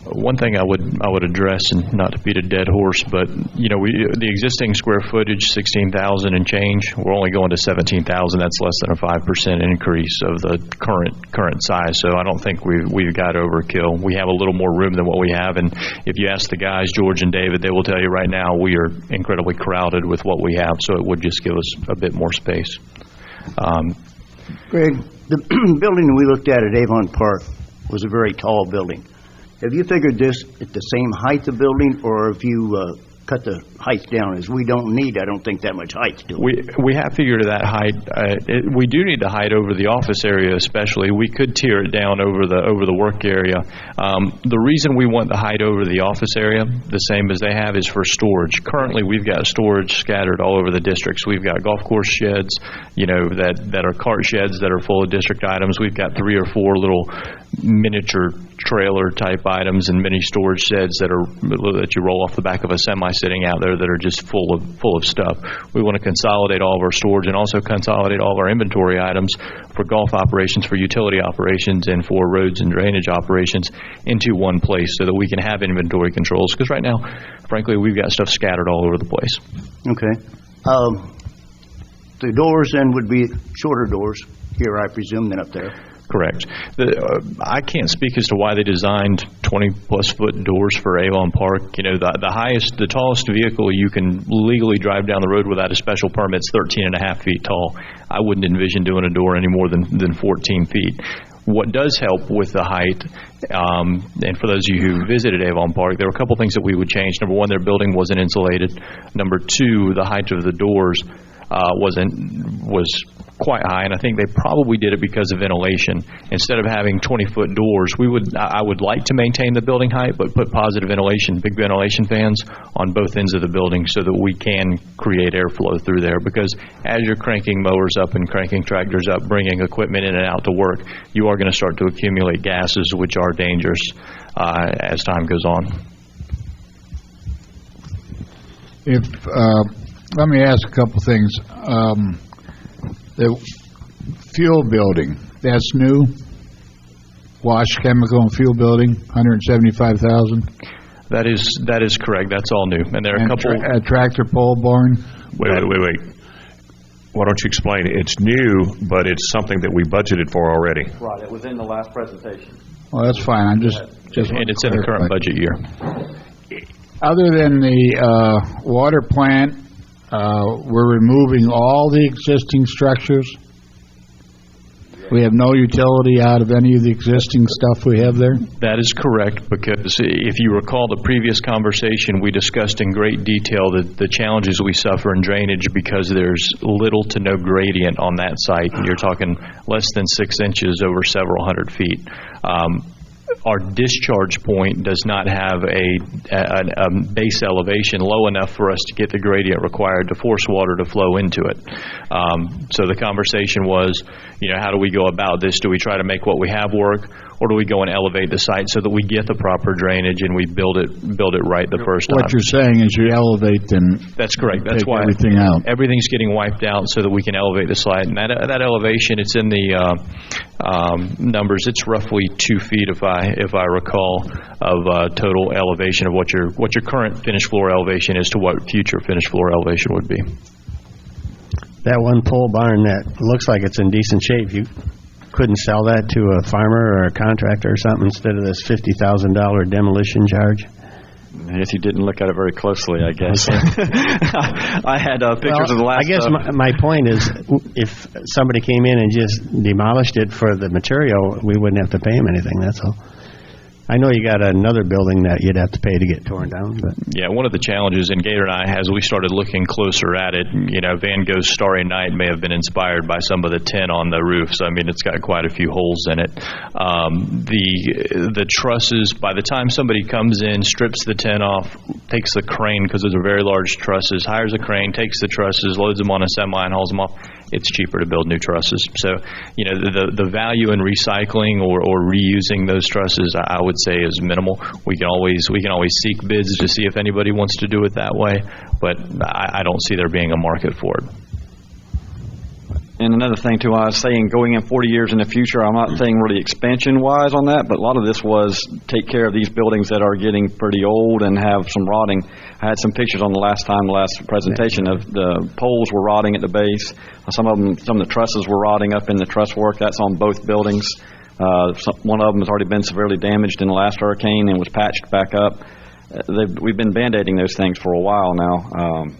One thing I would address, and not to beat a dead horse, but the existing square footage, 16,000 and change, we're only going to 17,000. That's less than a 5% increase of the current size. So I don't think we've got overkill. We have a little more room than what we have, and if you ask the guys, George and David, they will tell you right now we are incredibly crowded with what we have. So it would just give us a bit more space. Greg, the building we looked at Avon Park was a very tall building. Have you figured this at the same height of building, or if you cut the height down, as we don't need, I don't think, that much height, do we? We have figured that height. We do need the height over the office area, especially. We could tear it down over the work area. The reason we want the height over the office area, the same as they have, is for storage. Currently, we've got storage scattered all over the districts. We've got golf course sheds, that are cart sheds that are full of district items. We've got 3 or 4 little miniature trailer type items and mini storage sheds that you roll off the back of a semi sitting out there that are just full of stuff. We want to consolidate all of our storage and also consolidate all of our inventory items for golf operations, for utility operations, and for roads and drainage operations into one place so that we can have inventory controls. Because right now, frankly, we've got stuff scattered all over the place. Okay. The doors then would be shorter doors here, I presume, than up there. Correct. I can't speak as to why they designed 20-plus foot doors for Avon Park. The tallest vehicle you can legally drive down the road without a special permit is 13.5 feet tall. I wouldn't envision doing a door any more than 14 feet. What does help with the height, and for those of you who visited Avon Park, there were a couple things that we would change. Number one, their building wasn't insulated. Number two, the height of the doors was quite high, and I think they probably did it because of ventilation. Instead of having 20-foot doors, I would like to maintain the building height, but put positive ventilation, big ventilation fans on both ends of the building so that we can create airflow through there. Because as you're cranking mowers up and cranking tractors up, bringing equipment in and out to work, you are going to start to accumulate gases, which are dangerous as time goes on. Let me ask a couple things. The fuel building, that's new? Wash, chemical, and fuel building, $175,000? That is correct. That's all new. And there are a couple... A tractor pole barn? Wait. Why don't you explain? It's new, but it's something that we budgeted for already. Right, it was in the last presentation. Well, that's fine. I'm just and it's in the current budget year. Other than the water plant, we're removing all the existing structures. We have no utility out of any of the existing stuff we have there? That is correct, because if you recall the previous conversation, we discussed in great detail the challenges we suffer in drainage because there's little to no gradient on that site. You're talking less than 6 inches over several hundred feet. Our discharge point does not have a base elevation low enough for us to get the gradient required to force water to flow into it. So the conversation was, how do we go about this? Do we try to make what we have work, or do we go and elevate the site so that we get the proper drainage and we build it right the first time? What you're saying is you elevate and that's correct. That's why everything out. Everything's getting wiped out so that we can elevate the site. And that elevation, it's in the numbers. It's roughly 2 feet, if I recall, of total elevation of what your current finished floor elevation is to what future finished floor elevation would be. That one pole barn that looks like it's in decent shape, you couldn't sell that to a farmer or a contractor or something instead of this $50,000 demolition charge? I guess you didn't look at it very closely, I guess. I had pictures of the last... I guess my point is, if somebody came in and just demolished it for the material, we wouldn't have to pay them anything, that's all. I know you got another building that you'd have to pay to get torn down. But yeah, one of the challenges, and Gator and I, as we started looking closer at it, Van Gogh's Starry Night may have been inspired by some of the tin on the roof. So, it's got quite a few holes in it. The trusses, by the time somebody comes in, strips the tin off, takes the crane, because those are very large trusses, hires a crane, takes the trusses, loads them on a semi and hauls them off, it's cheaper to build new trusses. So, the value in recycling or reusing those trusses, I would say, is minimal. We can always seek bids to see if anybody wants to do it that way, but I don't see there being a market for it. And another thing, too, I was saying going in 40 years in the future, I'm not saying really expansion-wise on that, but a lot of this was take care of these buildings that are getting pretty old and have some rotting. I had some pictures on the last presentation of the poles were rotting at the base. Some of the trusses were rotting up in the truss work. That's on both buildings. One of them has already been severely damaged in the last hurricane and was patched back up. We've been Band-Aiding those things for a while now.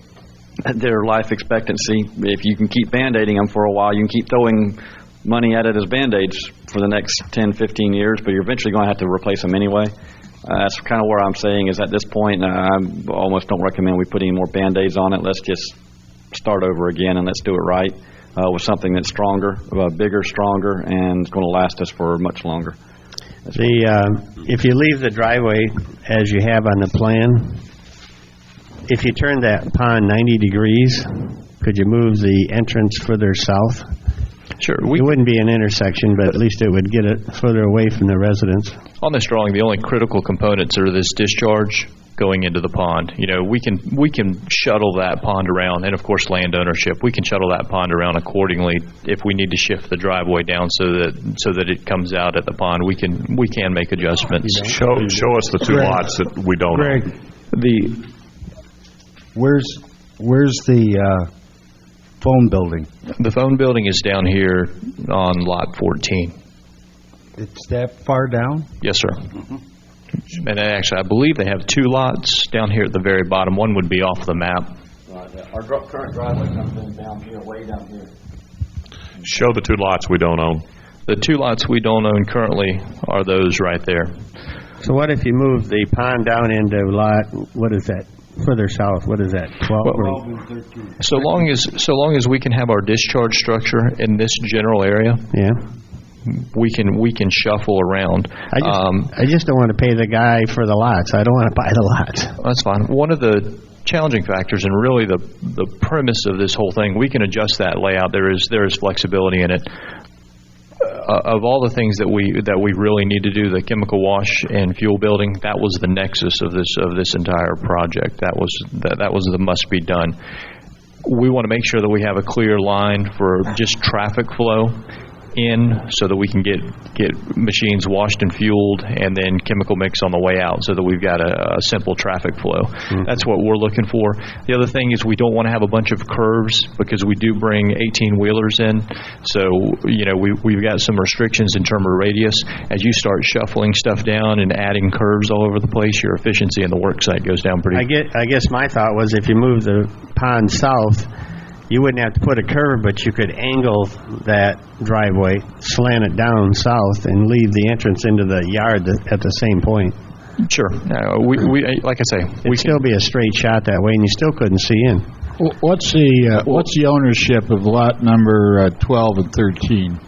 Their life expectancy, if you can keep Band-Aiding them for a while, you can keep throwing money at it as Band-Aids for the next 10, 15 years, but you're eventually going to have to replace them anyway. That's kind of where I'm saying is at this point, I almost don't recommend we put any more Band-Aids on it. Let's just start over again and let's do it right with something that's stronger, bigger, stronger, and it's going to last us for much longer. If you leave the driveway as you have on the plan, if you turn that pond 90 degrees, could you move the entrance further south? Sure. It wouldn't be an intersection, but at least it would get it further away from the residents. On this drawing, the only critical components are this discharge going into the pond. We can shuttle that pond around, and of course land ownership. We can shuttle that pond around accordingly if we need to shift the driveway down so that it comes out at the pond. We can make adjustments. Show us the two lots that we don't own. Where's the phone building? The phone building is down here on lot 14. It's that far down? Yes, sir. Mm-hmm. And actually, I believe they have two lots down here at the very bottom. One would be off the map. Our current driveway comes in down here, way down here. Show the two lots we don't own. The two lots we don't own currently are those right there. So what if you move the pond down into lot, what is that? Further south, what is that, 12 and 13? So long as we can have our discharge structure in this general area, we can shuffle around. I just don't want to pay the guy for the lots. I don't want to buy the lots. That's fine. One of the challenging factors, and really the premise of this whole thing, we can adjust that layout. There is flexibility in it. Of all the things that we really need to do, the chemical wash and fuel building, that was the nexus of this entire project. That was the must be done. We want to make sure that we have a clear line for just traffic flow in, so that we can get machines washed and fueled, and then chemical mix on the way out, so that we've got a simple traffic flow. Mm-hmm. That's what we're looking for. The other thing is we don't want to have a bunch of curves, because we do bring 18-wheelers in. So we've got some restrictions in terms of radius. As you start shuffling stuff down and adding curves all over the place, your efficiency in the work site goes down pretty. I guess my thought was if you move the pond south, you wouldn't have to put a curve, but you could angle that driveway, slant it down south, and leave the entrance into the yard at the same point. Sure. We like I say, it'd still be a straight shot that way, and you still couldn't see in. What's the ownership of lot number 12 and 13?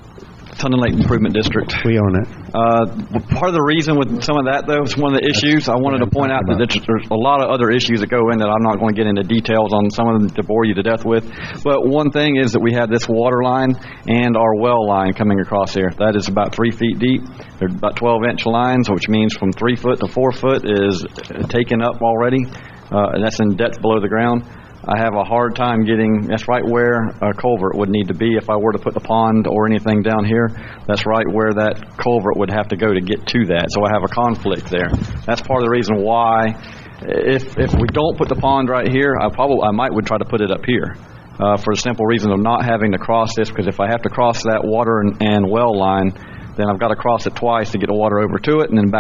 Tunnel Lake Improvement District. We own it. Part of the reason with some of that, though, is one of the issues. I wanted to point out that there's a lot of other issues that go in that I'm not going to get into details on, some of them to bore you to death with. But one thing is that we have this water line and our well line coming across here. That is about 3 feet deep. They're about 12-inch lines, which means from 3 foot to 4 foot is taken up already. And that's in depth below the ground. I have a hard time getting, that's right where a culvert would need to be if I were to put the pond or anything down here. That's right where that culvert would have to go to get to that. So I have a conflict there. That's part of the reason why, if we don't put the pond right here, I would try to put it up here. For the simple reason of not having to cross this, because if I have to cross that water and well line, then I've got to cross it twice to get the water over to it, and then get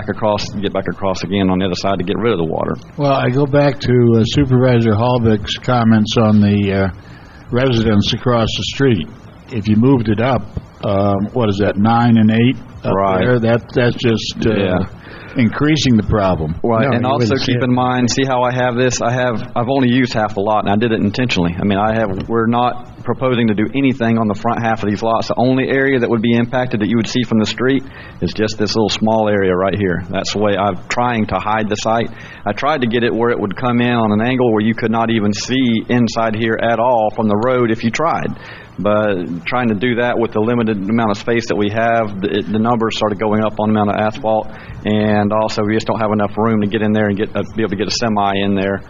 back across again on the other side to get rid of the water. Well, I go back to Supervisor Hallbeck's comments on the residents across the street. If you moved it up, what is that, 9 and 8 up there? That's just increasing the problem. Right, and also keep in mind, see how I have this? I've only used half the lot, and I did it intentionally. I mean, we're not proposing to do anything on the front half of these lots. The only area that would be impacted that you would see from the street is just this little small area right here. That's the way I'm trying to hide the site. I tried to get it where it would come in on an angle where you could not even see inside here at all from the road if you tried. But trying to do that with the limited amount of space that we have, the numbers started going up on the amount of asphalt, and also we just don't have enough room to get in there and be able to get a semi in there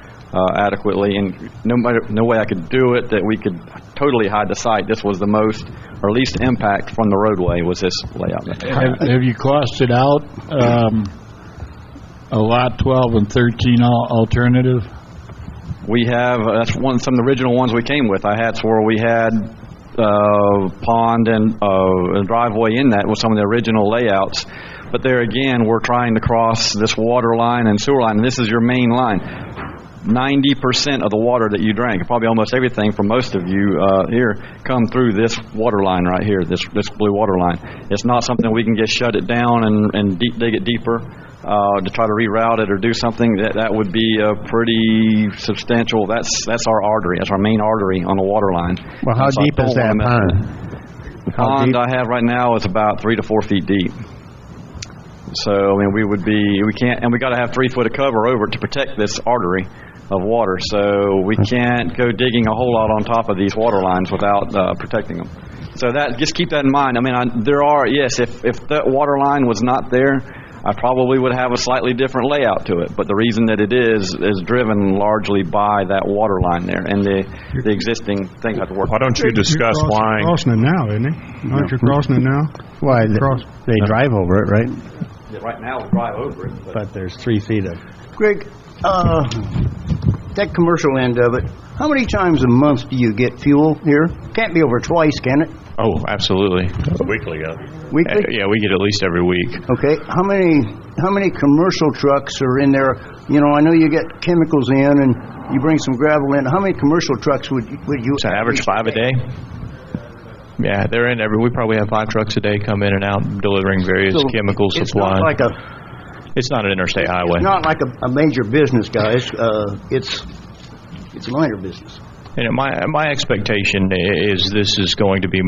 adequately. And no way I could do it that we could totally hide the site. This was the most or least impact from the roadway was this layout. Have you costed out a lot 12 and 13 alternative? We have, that's some of the original ones we came with. I had where we had pond and a driveway in that with some of the original layouts. But there again, we're trying to cross this water line and sewer line, and this is your main line. 90% of the water that you drank, probably almost everything from most of you here, come through this water line right here, this blue water line. It's not something we can just shut it down and dig it deeper to try to reroute it or do something. That would be a pretty substantial. That's our artery. That's our main artery on the water line. Well, how deep is that pond? The pond I have right now is about 3 to 4 feet deep. So I mean, we can't, and we got to have 3 foot of cover over it to protect this artery of water. So we can't go digging a whole lot on top of these water lines without protecting them. So that, just keep that in mind. I mean, there are, yes, if that water line was not there, I probably would have a slightly different layout to it. But the reason that it is driven largely by that water line there and the existing thing I have to work. Why don't you discuss why? You're crossing it now, isn't he? Aren't you crossing it now? Why? They drive over it, right? Yeah, right now we drive over it. But there's 3 feet of. Greg, that commercial end of it, how many times a month do you get fuel here? Can't be over twice, can it? Oh, absolutely. Weekly, Weekly? Yeah, we get at least every week. Okay. How many commercial trucks are in there? You know, I know you get chemicals in and you bring some gravel in. How many commercial trucks would you? It's an average 5 a day. Yeah, they're in we probably have 5 trucks a day come in and out delivering various chemical supplies. It's not an interstate highway. It's not like a major business, guys. It's a minor business. And my expectation is this is going to be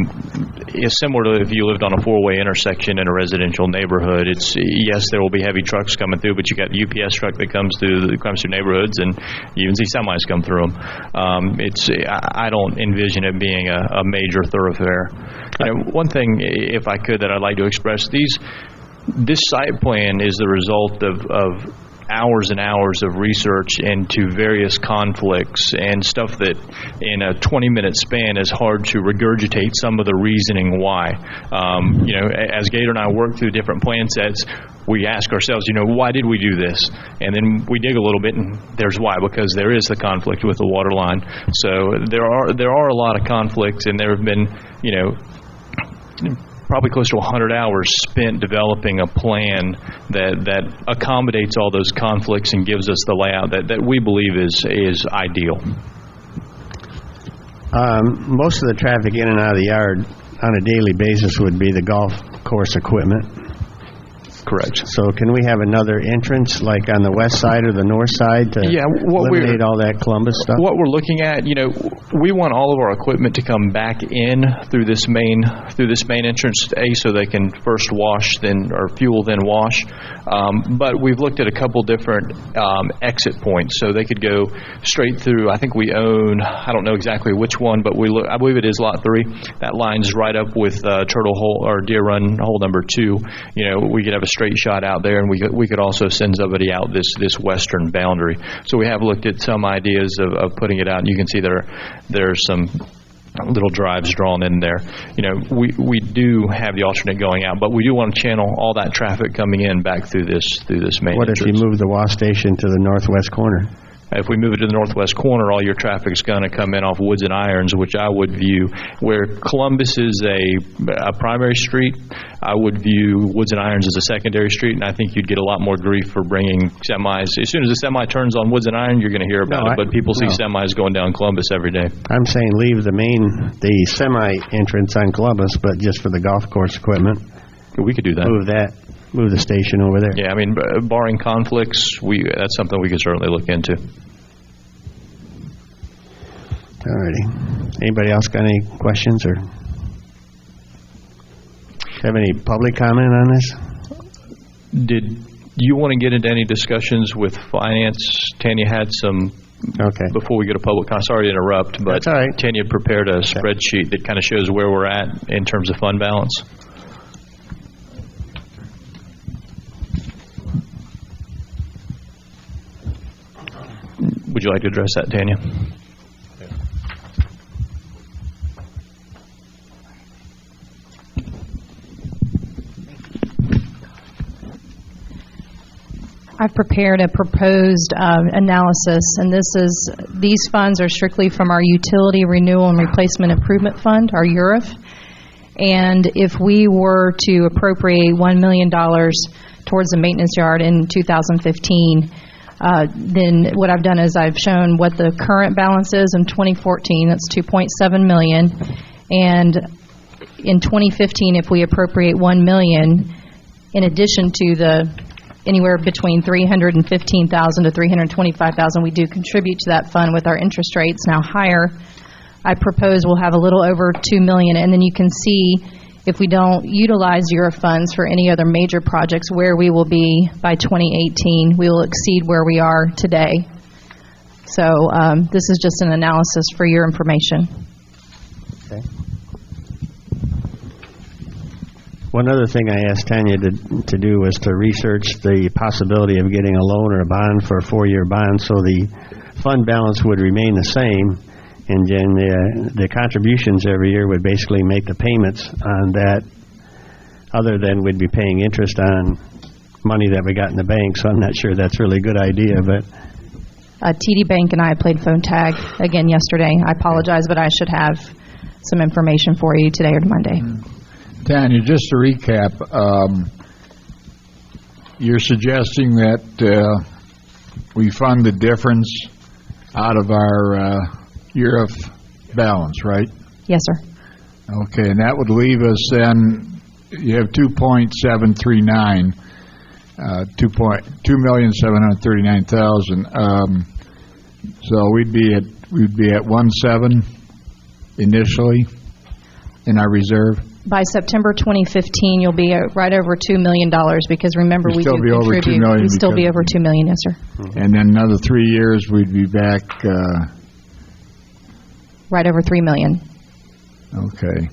similar to if you lived on a 4-way intersection in a residential neighborhood. It's yes, there will be heavy trucks coming through, but you got the UPS truck that comes through neighborhoods, and you even see semis come through them. I don't envision it being a major thoroughfare. You know, one thing, if I could, that I'd like to express: this site plan is the result of hours and hours of research into various conflicts and stuff that in a 20-minute span is hard to regurgitate some of the reasoning why. You know, as Gator and I work through different plan sets, we ask ourselves, you know, why did we do this? And then we dig a little bit, and there's why, because there is the conflict with the water line. So there are a lot of conflicts, and there have been, you know, probably close to 100 hours spent developing a plan that accommodates all those conflicts and gives us the layout that we believe is ideal. Most of the traffic in and out of the yard on a daily basis would be the golf course equipment. Correct. So can we have another entrance, like on the west side or the north side, to eliminate all that Columbus stuff? What we're looking at, you know, we want all of our equipment to come back in through this main entrance, so they can first wash, or fuel, then wash. But we've looked at a couple different exit points, so they could go straight through. I think we own, I don't know exactly which one, but I believe it is Lot 3. That lines right up with Turtle Hole or Deer Run Hole number 2. You know, we could have a straight shot out there, and we could also send somebody out this western boundary. So we have looked at some ideas of putting it out, and you can see there's some little drives drawn in there. You know, we do have the alternate going out, but we do want to channel all that traffic coming in back through this main What entrance. if you move the wash station to the northwest corner? If we move it to the northwest corner, all your traffic's going to come in off Woods and Irons, which I would view, where Columbus is a primary street, I would view Woods and Irons as a secondary street, and I think you'd get a lot more grief for bringing semis. As soon as the semi turns on Woods and Irons, you're going to hear about it, but people see semis going down Columbus every day. I'm saying leave the semi entrance on Columbus, but just for the golf course equipment. We could do that. Move the station over there. Yeah, I mean, barring conflicts, that's something we could certainly look into. All righty. Anybody else got any questions or have any public comment on this? Did you want to get into any discussions with finance? Tanya had some, before we go to public comment, sorry to interrupt, but that's all right. Tanya prepared a spreadsheet that kind of shows where we're at in terms of fund balance. Would you like to address that, Tanya? I've prepared a proposed analysis, and these funds are strictly from our Utility Renewal and Replacement Improvement Fund, our URIF. And if we were to appropriate $1 million towards the maintenance yard in 2015, then what I've done is I've shown what the current balance is in 2014. That's $2.7 million. And in 2015, if we appropriate $1 million, in addition to the anywhere between $315,000 to $325,000 we do contribute to that fund with our interest rates now higher, I propose we'll have a little over $2 million. And then you can see if we don't utilize your funds for any other major projects where we will be by 2018. We will exceed where we are today. So this is just an analysis for your information. Okay. One other thing I asked Tanya to do was to research the possibility of getting a loan or a bond for a 4-year bond so the fund balance would remain the same, and then the contributions every year would basically make the payments on that, other than we'd be paying interest on money that we got in the bank, so I'm not sure that's really a good idea. But TD Bank and I played phone tag again yesterday. I apologize, but I should have some information for you today or Monday. Tanya, just to recap, you're suggesting that we fund the difference out of our URIF balance, right? Yes, sir. Okay, and that would leave us then, you have 2.739, $2,739,000. So we'd be at 1.7 initially in our reserve. By September 2015, you'll be at right over $2 million because remember we do still be over contribute. $2 million. We'd still be over $2 million, yes, sir. And then another 3 years, we'd be back. Right over $3 million. Okay.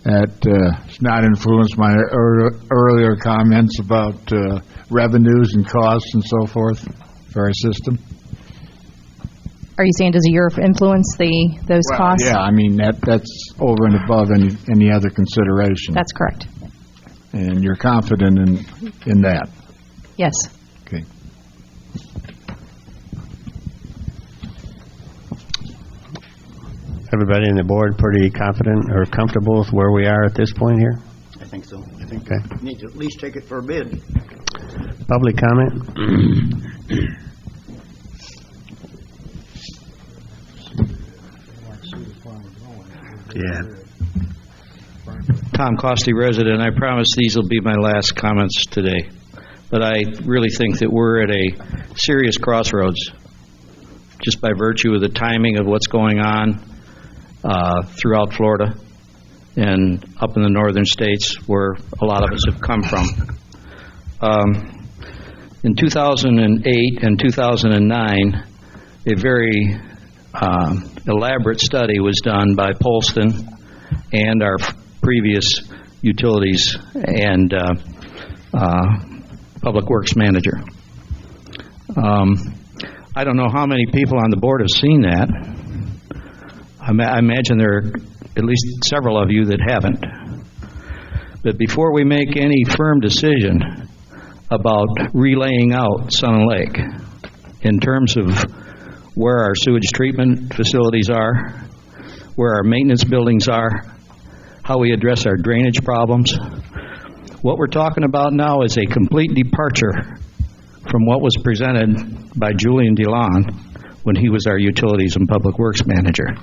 That does not influence my earlier comments about revenues and costs and so forth for our system. Are you saying does Europe influence those costs? Yeah, I mean that's over and above any other consideration. That's correct. And you're confident in that? Yes. Okay. Everybody in the board pretty confident or comfortable with where we are at this point here? I think so. I think we need to at least take it for a bid. Public comment? Yeah. Tom Costy, resident. I promise these will be my last comments today. But I really think that we're at a serious crossroads just by virtue of the timing of what's going on throughout Florida and up in the northern states where a lot of us have come from. In 2008 and 2009, a very elaborate study was done by Polston and our previous utilities and public works manager. I don't know how many people on the board have seen that. I imagine there are at least several of you that haven't. But before we make any firm decision about relaying out Sun Lake in terms of where our sewage treatment facilities are, where our maintenance buildings are, how we address our drainage problems, what we're talking about now is a complete departure from what was presented by Julian DeLon when he was our utilities and public works manager.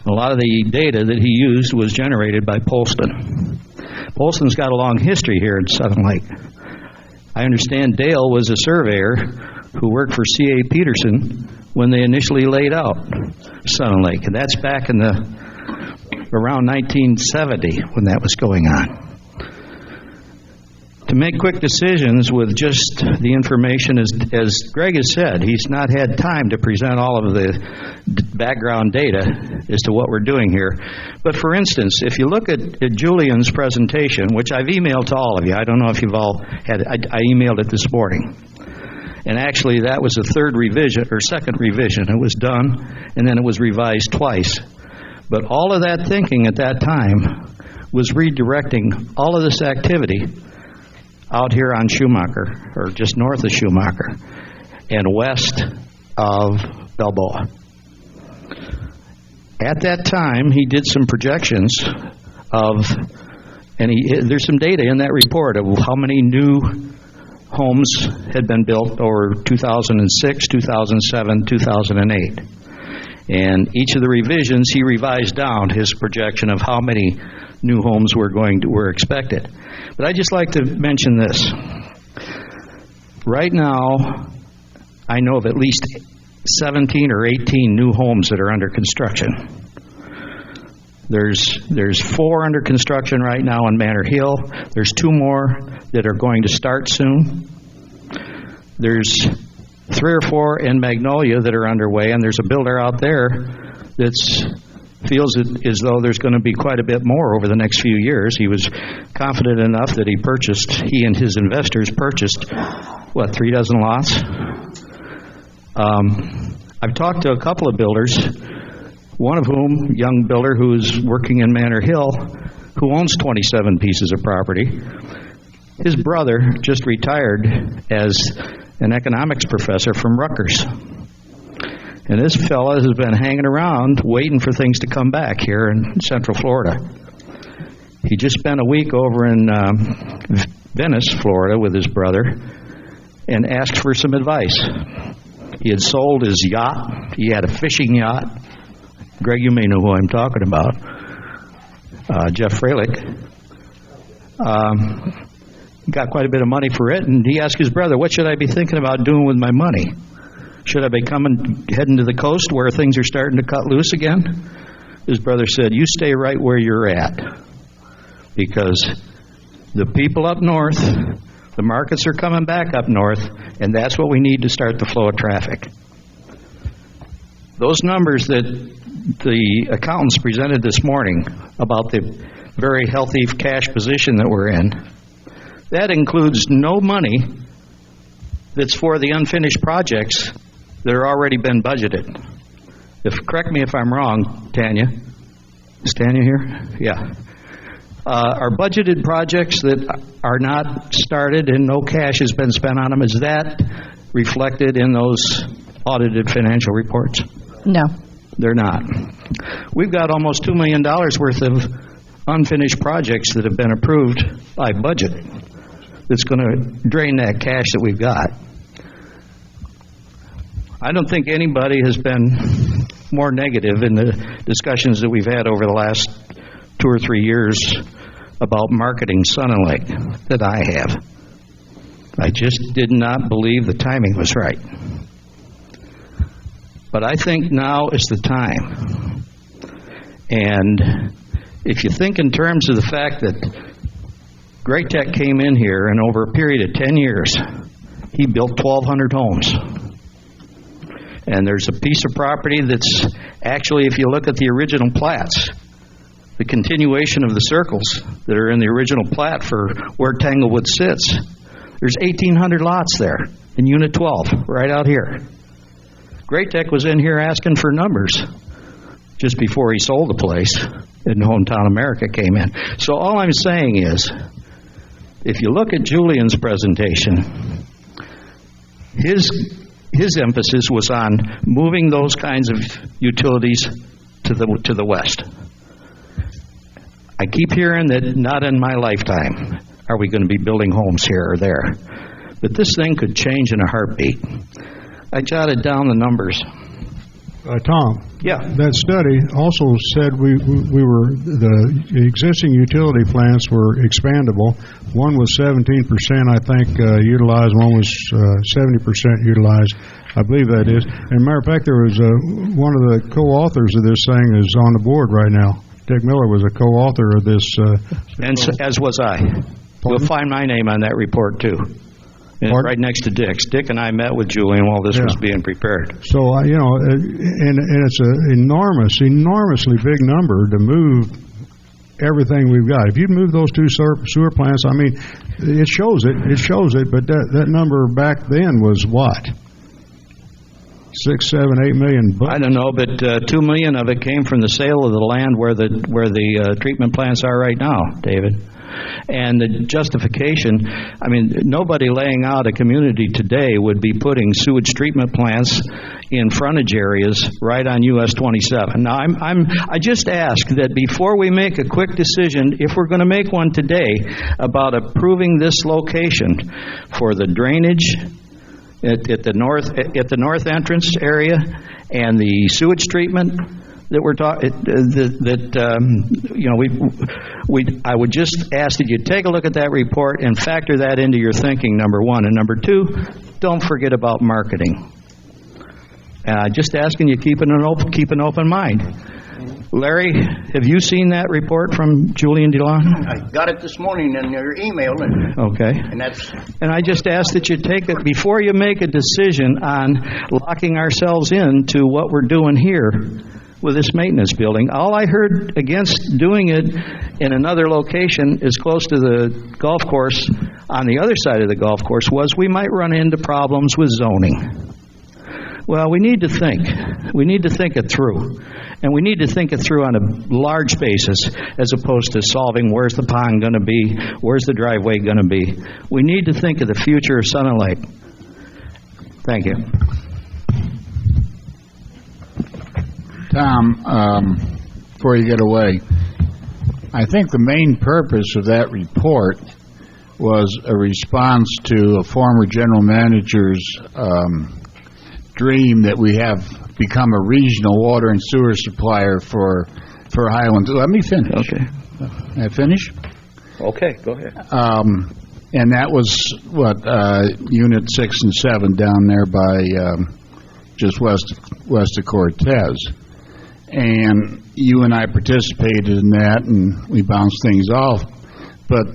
A lot of the data that he used was generated by Polston. Polston's got a long history here in Southern Lake. I understand Dale was a surveyor who worked for C.A. Peterson when they initially laid out Sun Lake, and that's back in around 1970 when that was going on. To make quick decisions with just the information, as Greg has said, he's not had time to present all of the background data as to what we're doing here. But for instance, if you look at Julian's presentation, which I've emailed to all of you, I don't know if you've all had it, I emailed it this morning. And actually that was a second revision. It was done, and then it was revised twice. But all of that thinking at that time was redirecting all of this activity out here on Schumacher, or just north of Schumacher, and west of Balboa. At that time, he did some projections there's some data in that report of how many new homes had been built over 2006, 2007, 2008. And each of the revisions, he revised down his projection of how many new homes were expected. But I'd just like to mention this. Right now, I know of at least 17 or 18 new homes that are under construction. There's 4 under construction right now in Manor Hill. There's 2 more that are going to start soon. There's 3 or 4 in Magnolia that are underway, and there's a builder out there that feels as though there's going to be quite a bit more over the next few years. He was confident enough that he and his investors purchased, 3 dozen lots? I've talked to a couple of builders, one of whom, young builder who's working in Manor Hill, who owns 27 pieces of property. His brother just retired as an economics professor from Rutgers. And this fella has been hanging around waiting for things to come back here in Central Florida. He just spent a week over in Venice, Florida with his brother and asked for some advice. He had sold his yacht. He had a fishing yacht. Greg, you may know who I'm talking about. Jeff Freilich. Got quite a bit of money for it, and he asked his brother, what should I be thinking about doing with my money? Should I be heading to the coast where things are starting to cut loose again? His brother said, you stay right where you're at, because the people up north, the markets are coming back up north, and that's what we need to start the flow of traffic. Those numbers that the accountants presented this morning about the very healthy cash position that we're in, that includes no money that's for the unfinished projects that are already been budgeted. Correct me if I'm wrong, Tanya. Is Tanya here? Yeah. Our budgeted projects that are not started and no cash has been spent on them, is that reflected in those audited financial reports? No. They're not. We've got almost $2 million worth of unfinished projects that have been approved by budget that's going to drain that cash that we've got. I don't think anybody has been more negative in the discussions that we've had over the last 2 or 3 years about marketing Sun and Lake that I have. I just did not believe the timing was right. But I think now is the time. And if you think in terms of the fact that Great Tech came in here and over a period of 10 years, he built 1,200 homes. And there's a piece of property that's actually, if you look at the original plats, the continuation of the circles that are in the original plat for where Tanglewood sits, there's 1,800 lots there in Unit 12, right out here. Great Tech was in here asking for numbers just before he sold the place, and Hometown America came in. So all I'm saying is, if you look at Julian's presentation, his emphasis was on moving those kinds of utilities to the west. I keep hearing that not in my lifetime are we going to be building homes here or there. But this thing could change in a heartbeat. I jotted down the numbers. Tom. Yeah. That study also said the existing utility plants were expandable. One was 17%, I think, utilized. One was 70% utilized. I believe that is. And matter of fact, there was one of the co-authors of this thing is on the board right now. Dick Miller was a co-author of this. And as was I. You'll find my name on that report, too. And it's right next to Dick's. Dick and I met with Julian while this was being prepared. So, and it's an enormously big number to move everything we've got. If you move those two sewer plants, I mean, it shows it, but that number back then was what? 6, 7, 8 million bucks? I don't know, but $2 million of it came from the sale of the land where the treatment plants are right now, David. And the justification, I mean, nobody laying out a community today would be putting sewage treatment plants in frontage areas right on US 27. Now, I just ask that before we make a quick decision, if we're going to make one today about approving this location for the drainage at the north entrance area and the sewage treatment that we're talking, I would just ask that you take a look at that report and factor that into your thinking, number one. And number two, don't forget about marketing. Just asking you keep an open mind. Larry, have you seen that report from Julian DeLon? I got it this morning in your email. Okay. And I just ask that you take it before you make a decision on locking ourselves into what we're doing here with this maintenance building. All I heard against doing it in another location as close to the golf course on the other side of the golf course was we might run into problems with zoning. Well, we need to think. We need to think it through. And we need to think it through on a large basis as opposed to solving where's the pond going to be, where's the driveway going to be. We need to think of the future of Sun and Lake. Thank you. Tom, before you get away, I think the main purpose of that report was a response to a former general manager's dream that we have become a regional water and sewer supplier for Highlands. Let me finish. Okay. I finish? Okay, go ahead. And that was Unit 6 and 7 down there by just west of Cortez. And you and I participated in that, and we bounced things off. But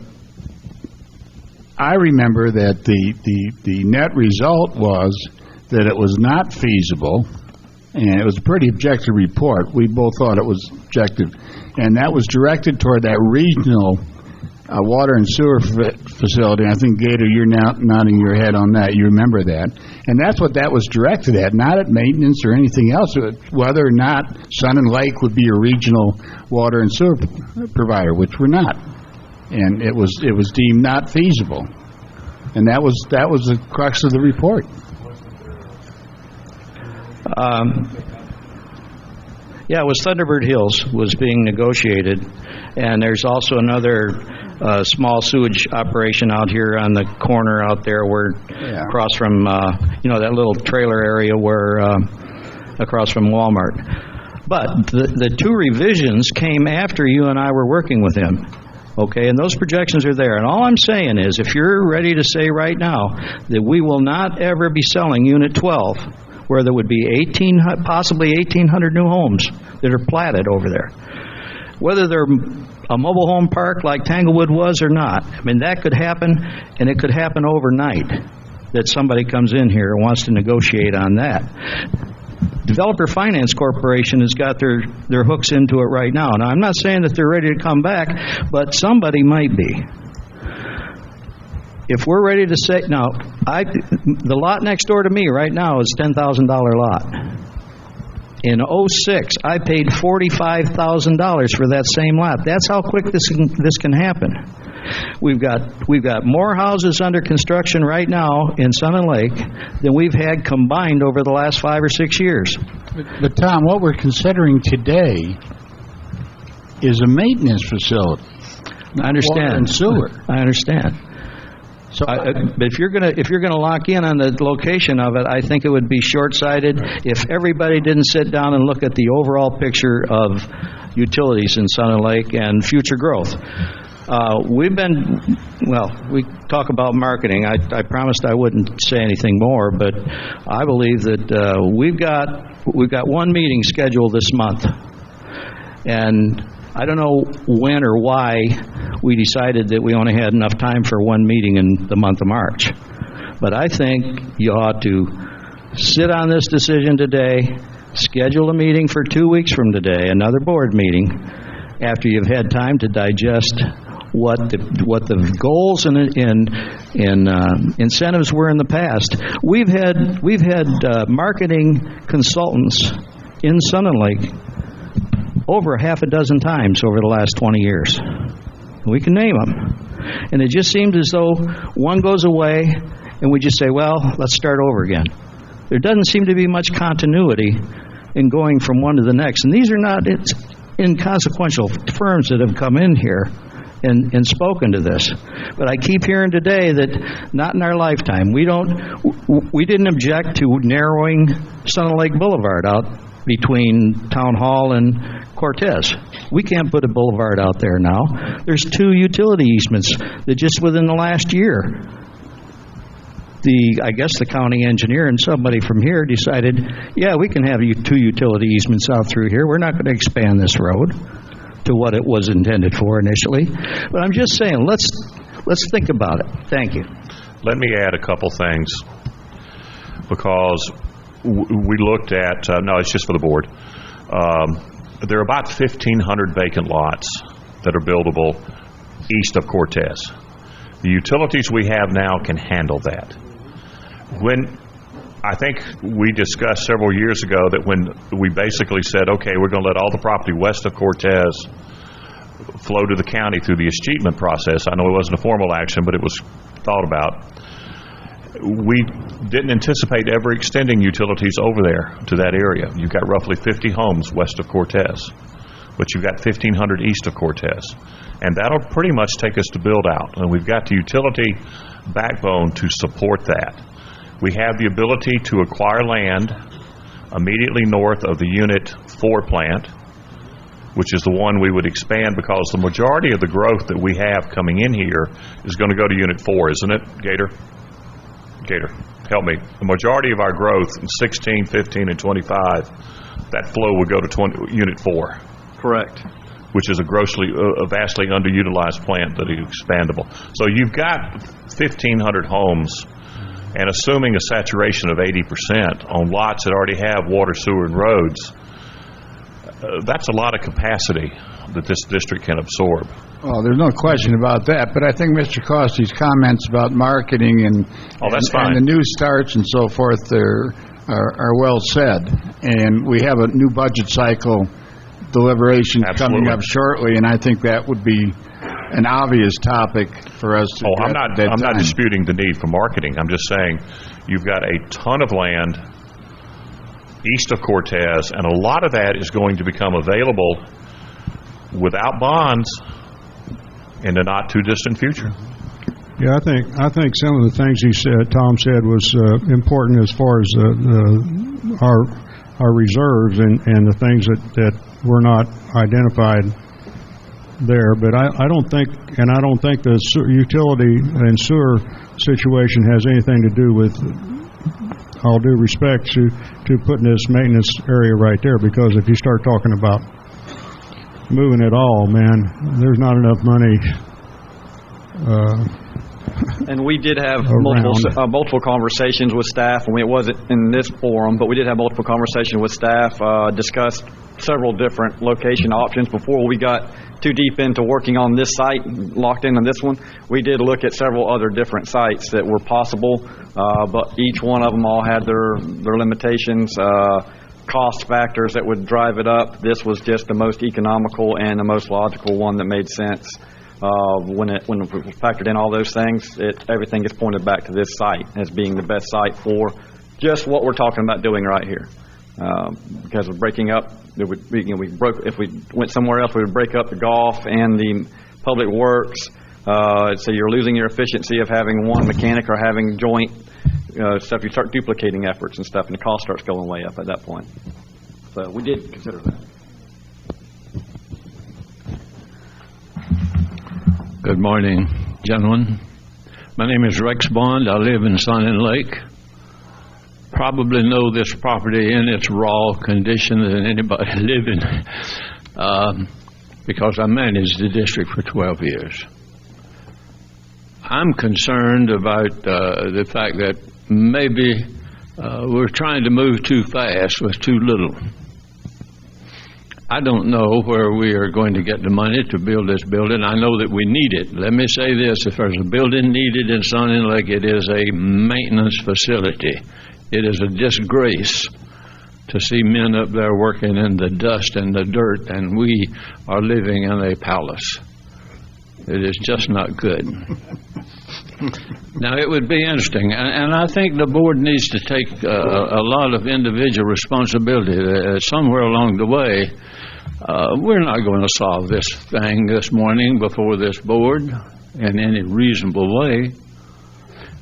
I remember that the net result was that it was not feasible, and it was a pretty objective report. We both thought it was objective. And that was directed toward that regional water and sewer facility. I think, Gator, you're now nodding your head on that. You remember that. And that's what that was directed at, not at maintenance or anything else, whether or not Sun and Lake would be a regional water and sewer provider, which we're not. And it was deemed not feasible. And that was the crux of the report. Yeah, it was Thunderbird Hills was being negotiated, and there's also another small sewage operation out here on the corner out there where across from that little trailer area where across from Walmart. But the two revisions came after you and I were working with him. Okay, and those projections are there. And all I'm saying is, if you're ready to say right now that we will not ever be selling Unit 12, where there would be possibly 1,800 new homes that are platted over there, whether they're a mobile home park like Tanglewood was or not, I mean, that could happen, and it could happen overnight that somebody comes in here and wants to negotiate on that. Developer Finance Corporation has got their hooks into it right now. Now, I'm not saying that they're ready to come back, but somebody might be. If we're ready to say, now, the lot next door to me right now is $10,000 lot. In 2006, I paid $45,000 for that same lot. That's how quick this can happen. We've got more houses under construction right now in Sun and Lake than we've had combined over the last 5 or 6 years. But Tom, what we're considering today is a maintenance facility. I understand. Water and sewer. I understand. But if you're gonna lock in on the location of it, I think it would be short-sighted if everybody didn't sit down and look at the overall picture of utilities in Sun and Lake and future growth. We talk about marketing. I promised I wouldn't say anything more, but I believe that we've got one meeting scheduled this month, and I don't know when or why we decided that we only had enough time for one meeting in the month of March. But I think you ought to sit on this decision today, schedule a meeting for 2 weeks from today, another board meeting, after you've had time to digest what the goals and incentives were in the past. We've had marketing consultants in Sun and Lake over half a dozen times over the last 20 years. We can name them. And it just seems as though one goes away and we just say, well, let's start over again. There doesn't seem to be much continuity in going from one to the next. And these are not inconsequential firms that have come in here and spoken to this. But I keep hearing today that not in our lifetime. We didn't object to narrowing Sun and Lake Boulevard out between Town Hall and Cortez. We can't put a boulevard out there now. There's 2 utility easements that just within the last year, I guess the county engineer and somebody from here decided, yeah, we can have 2 utility easements out through here. We're not going to expand this road to what it was intended for initially. But I'm just saying, let's think about it. Thank you. Let me add a couple things, because we looked at, no, it's just for the board. There are about 1,500 vacant lots that are buildable east of Cortez. The utilities we have now can handle that. I think we discussed several years ago that when we basically said, okay, we're going to let all the property west of Cortez flow to the county through the escheatment process. I know it wasn't a formal action, but it was thought about. We didn't anticipate ever extending utilities over there to that area. You've got roughly 50 homes west of Cortez, but you've got 1,500 east of Cortez. And that'll pretty much take us to build out. And we've got the utility backbone to support that. We have the ability to acquire land immediately north of the Unit 4 plant, which is the one we would expand, because the majority of the growth that we have coming in here is going to go to Unit 4, isn't it, Gator, help me. The majority of our growth in 16, 15, and 25, that flow would go to Unit 4. Correct. Which is a vastly underutilized plant that is expandable. So you've got 1,500 homes, and assuming a saturation of 80% on lots that already have water, sewer, and roads, that's a lot of capacity that this district can absorb. Oh, there's no question about that, but I think Mr. Costy's comments about marketing and the new starts and so forth are well said. And we have a new budget cycle deliberation coming up shortly, and I think that would be an obvious topic for us to I'm not disputing the need for marketing. I'm just saying you've got a ton of land east of Cortez, and a lot of that is going to become available without bonds in the not too distant future. Yeah, I think some of the things Tom said was important as far as our reserves and the things that were not identified there. But I don't think the utility and sewer situation has anything to do with, all due respect, to putting this maintenance area right there, because if you start talking about moving it all, man, there's not enough money. And we did have multiple conversations with staff. I mean, it wasn't in this forum, but we did have multiple conversations with staff, discussed several different location options before we got too deep into working on this site, locked in on this one. We did look at several other different sites that were possible, but each one of them all had their limitations, cost factors that would drive it up. This was just the most economical and the most logical one that made sense. When we factored in all those things, everything gets pointed back to this site as being the best site for just what we're talking about doing right here. Because of breaking up, if we went somewhere else, we would break up the golf and the public works. So you're losing your efficiency of having one mechanic or having joint stuff. You start duplicating efforts and stuff, and the cost starts going way up at that point. So we did consider that. Good morning, gentlemen. My name is Rex Bond. I live in Sun and Lake. Probably know this property in its raw condition than anybody living because I managed the district for 12 years. I'm concerned about the fact that maybe we're trying to move too fast with too little. I don't know where we are going to get the money to build this building. I know that we need it. Let me say this, if there's a building needed in Sun and Lake, it is a maintenance facility. It is a disgrace to see men up there working in the dust and the dirt, and we are living in a palace. It is just not good. Now, it would be interesting, and I think the board needs to take a lot of individual responsibility. Somewhere along the way, we're not going to solve this thing this morning before this board in any reasonable way.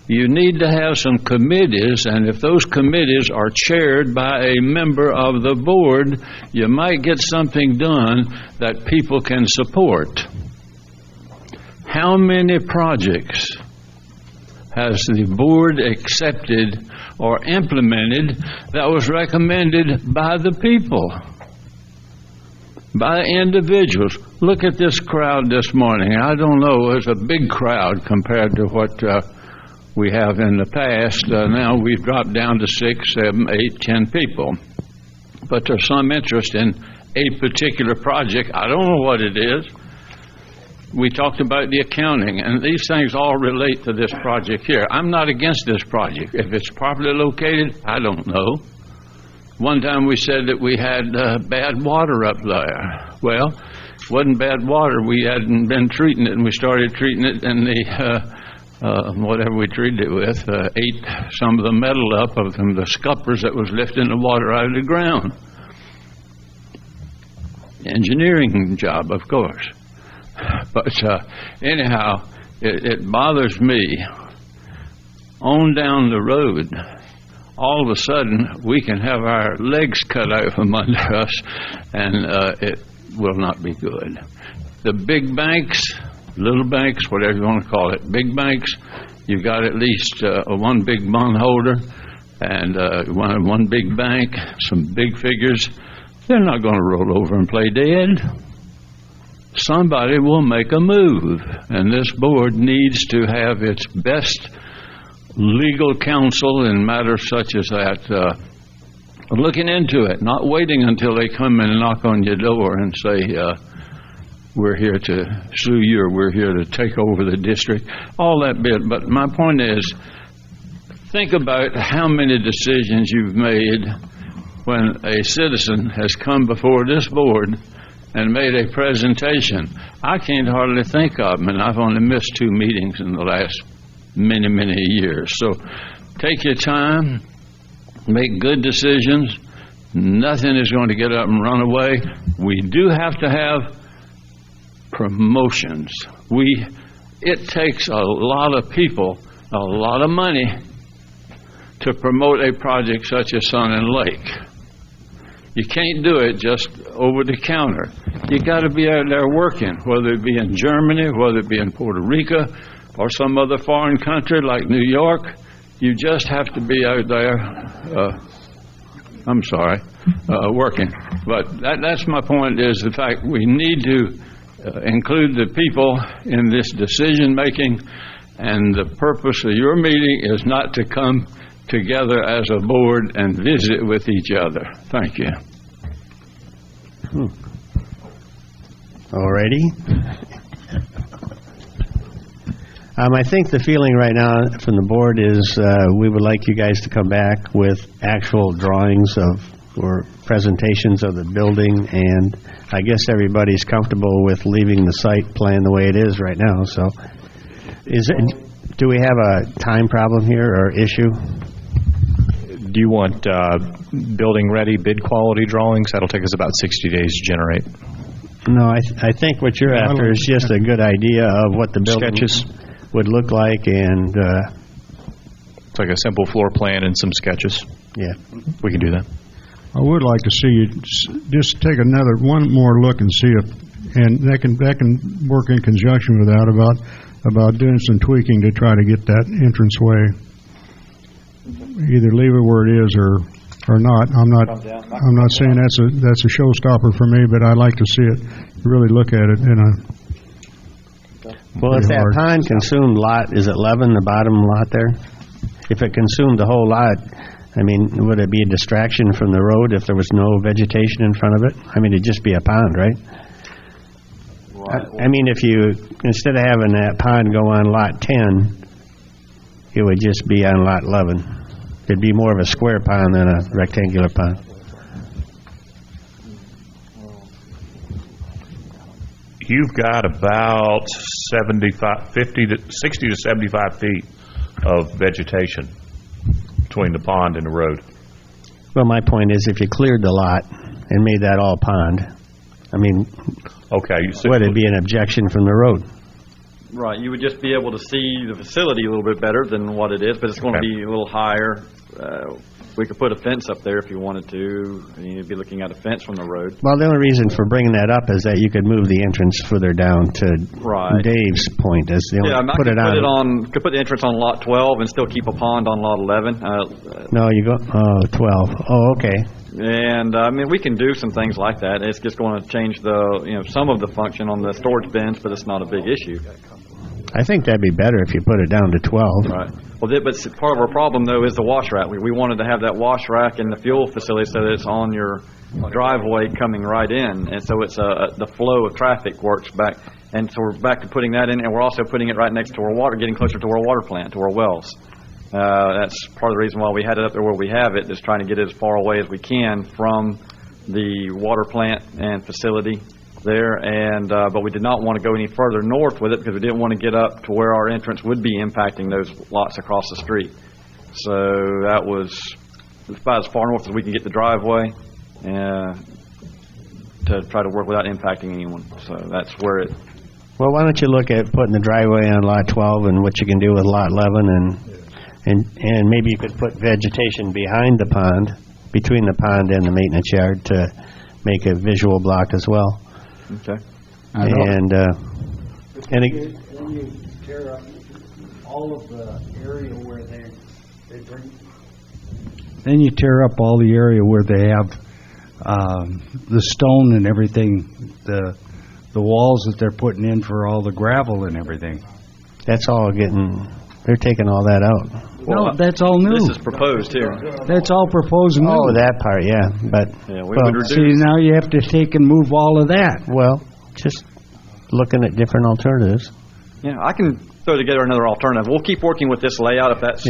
You need to have some committees, and if those committees are chaired by a member of the board, you might get something done that people can support. How many projects has the board accepted or implemented that was recommended by the people, by individuals? Look at this crowd this morning. I don't know, it's a big crowd compared to what we have in the past. Now we've dropped down to 6, 7, 8, 10 people. But there's some interest in a particular project. I don't know what it is. We talked about the accounting, and these things all relate to this project here. I'm not against this project. If it's properly located, I don't know. One time we said that we had bad water up there. Well, it wasn't bad water. We hadn't been treating it, and we started treating it, and the whatever we treated it with ate some of the metal up of them, the scuppers that was lifting the water out of the ground. Engineering job, of course. But anyhow, it bothers me. On down the road, all of a sudden, we can have our legs cut out from under us, and it will not be good. The big banks, little banks, whatever you want to call it, big banks, you've got at least one big bondholder and one big bank, some big figures. They're not going to roll over and play dead. Somebody will make a move, and this board needs to have its best legal counsel in matters such as that looking into it, not waiting until they come and knock on your door and say, we're here to sue you, or we're here to take over the district, all that bit. But my point is, think about how many decisions you've made when a citizen has come before this board and made a presentation. I can't hardly think of them, and I've only missed 2 meetings in the last many, many years. So take your time, make good decisions. Nothing is going to get up and run away. We do have to have promotions. It takes a lot of people, a lot of money to promote a project such as Sun and Lake. You can't do it just over the counter. You got to be out there working, whether it be in Germany, whether it be in Puerto Rico, or some other foreign country like New York. You just have to be out there, working. But that's my point, is the fact we need to include the people in this decision making, and the purpose of your meeting is not to come together as a board and visit with each other. Thank you. Alrighty. I think the feeling right now from the board is we would like you guys to come back with actual drawings or presentations of the building, and I guess everybody's comfortable with leaving the site plan the way it is right now. So, do we have a time problem here or issue? Do you want building-ready bid quality drawings? That'll take us about 60 days to generate. No, I think what you're after is just a good idea of what the building Sketches. would look like, and, It's like a simple floor plan and some sketches. yeah. We can do that. I would like to see you just take one more look and see if, and that can work in conjunction with that about doing some tweaking to try to get that entranceway. Either leave it where it is or not. I'm not saying that's a showstopper for me, but I'd like to see it, really look at it in a. Well, if that pond consumed lot, is it 11, the bottom lot there? If it consumed the whole lot, I mean, would it be a distraction from the road if there was no vegetation in front of it? I mean, it'd just be a pond, right? I mean, if you, instead of having that pond go on lot 10, it would just be on lot 11. It'd be more of a square pond than a rectangular pond. You've got about 60 to 75 feet of vegetation between the pond and the road. Well, my point is, if you cleared the lot and made that all pond, I mean, would it be an objection from the road? Right, you would just be able to see the facility a little bit better than what it is, but it's going to be a little higher. We could put a fence up there if you wanted to. You'd be looking at a fence from the road. Well, the only reason for bringing that up is that you could move the entrance further down to Dave's point. Is the only, could put the entrance on lot 12 and still keep a pond on lot 11. No, you go 12. Oh, okay. And I mean, we can do some things like that. It's just going to change some of the function on the storage bins, but it's not a big issue. I think that'd be better if you put it down to 12. Right. Well, but part of our problem, though, is the wash rack. We wanted to have that wash rack in the fuel facility so that it's on your driveway coming right in. And so it's the flow of traffic works back. And so we're back to putting that in, and we're also putting it right next to our water, getting closer to our water plant, to our wells. That's part of the reason why we had it up there where we have it, is trying to get it as far away as we can from the water plant and facility there, and but we did not want to go any further north with it because we didn't want to get up to where our entrance would be impacting those lots across the street. So that was about as far north as we can get the driveway to try to work without impacting anyone. So that's where it. Well, why don't you look at putting the driveway on lot 12 and what you can do with lot 11, and maybe you could put vegetation behind the pond, between the pond and the maintenance yard, to make a visual block as well. Okay. And then you tear up all of the area where they bring. Then you tear up all the area where they have the stone and everything, the walls that they're putting in for all the gravel and everything. That's all they're taking all that out. No, that's all new. This is proposed here. That's all proposed new. Oh, that part, yeah. But would reduce. See, now you have to take and move all of that. Well, just looking at different alternatives. Yeah, I can throw together another alternative. We'll keep working with this layout if that's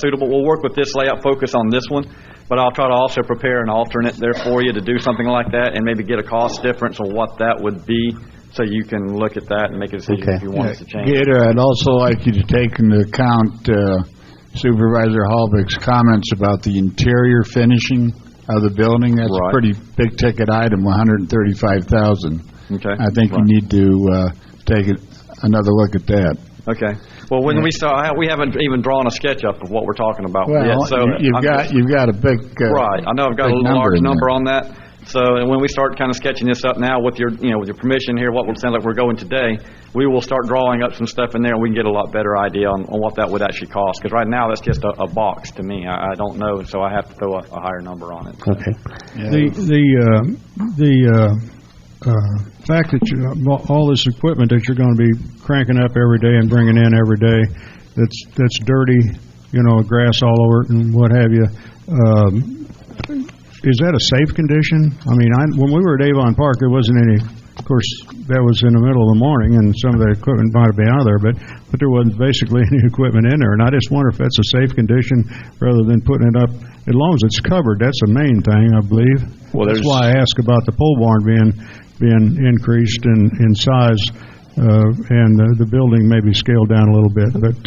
suitable. We'll work with this layout, focus on this one, but I'll try to also prepare an alternate there for you to do something like that and maybe get a cost difference of what that would be, so you can look at that and make a decision if you want us to change. Gator, I'd also like you to take into account Supervisor Halbig's comments about the interior finishing of the building. That's a pretty big ticket item, $135,000. Okay. I think you need to take another look at that. Okay. Well, when we start, we haven't even drawn a sketch up of what we're talking about well, yet. So you've got a big right. I know I've got a large number on that. So when we start kind of sketching this up now, with your permission here, what would sound like we're going today, we will start drawing up some stuff in there, and we can get a lot better idea on what that would actually cost. Because right now that's just a box to me. I don't know, so I have to throw a higher number on it. Okay. Yeah. The fact that all this equipment that you're going to be cranking up every day and bringing in every day, that's dirty, grass all over it and what have you. Is that a safe condition? I mean, when we were at Avon Park, there wasn't any. Of course, that was in the middle of the morning, and some of the equipment might have been out of there, but there wasn't basically any equipment in there. And I just wonder if that's a safe condition rather than putting it up. As long as it's covered, that's the main thing, I believe. Well, that's why I asked about the pole barn being increased in size and the building may be scaled down a little bit, but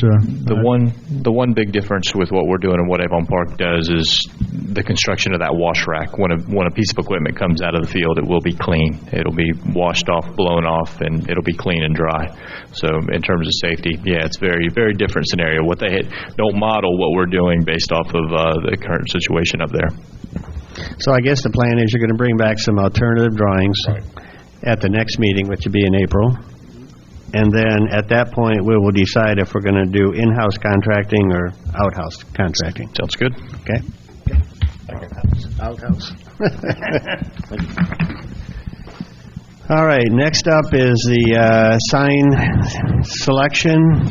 The one big difference with what we're doing and what Avon Park does is the construction of that wash rack. When a piece of equipment comes out of the field, it will be clean. It'll be washed off, blown off, and it'll be clean and dry. So in terms of safety, yeah, it's very, very different scenario. What they don't model what we're doing based off of the current situation up there. So I guess the plan is you're going to bring back some alternative drawings at the next meeting, which will be in April. And then at that point, we will decide if we're going to do in-house contracting or out-house contracting. Sounds good. Okay. Outhouse. All right, next up is the sign selection.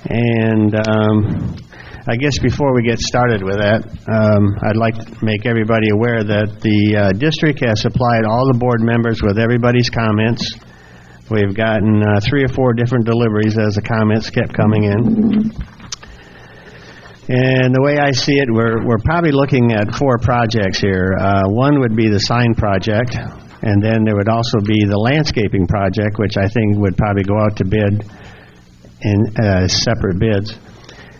And I guess before we get started with that, I'd like to make everybody aware that the district has supplied all the board members with everybody's comments. We've gotten 3 or 4 different deliveries as the comments kept coming in. And the way I see it, we're probably looking at 4 projects here. One would be the sign project, and then there would also be the landscaping project, which I think would probably go out to bid in separate bids.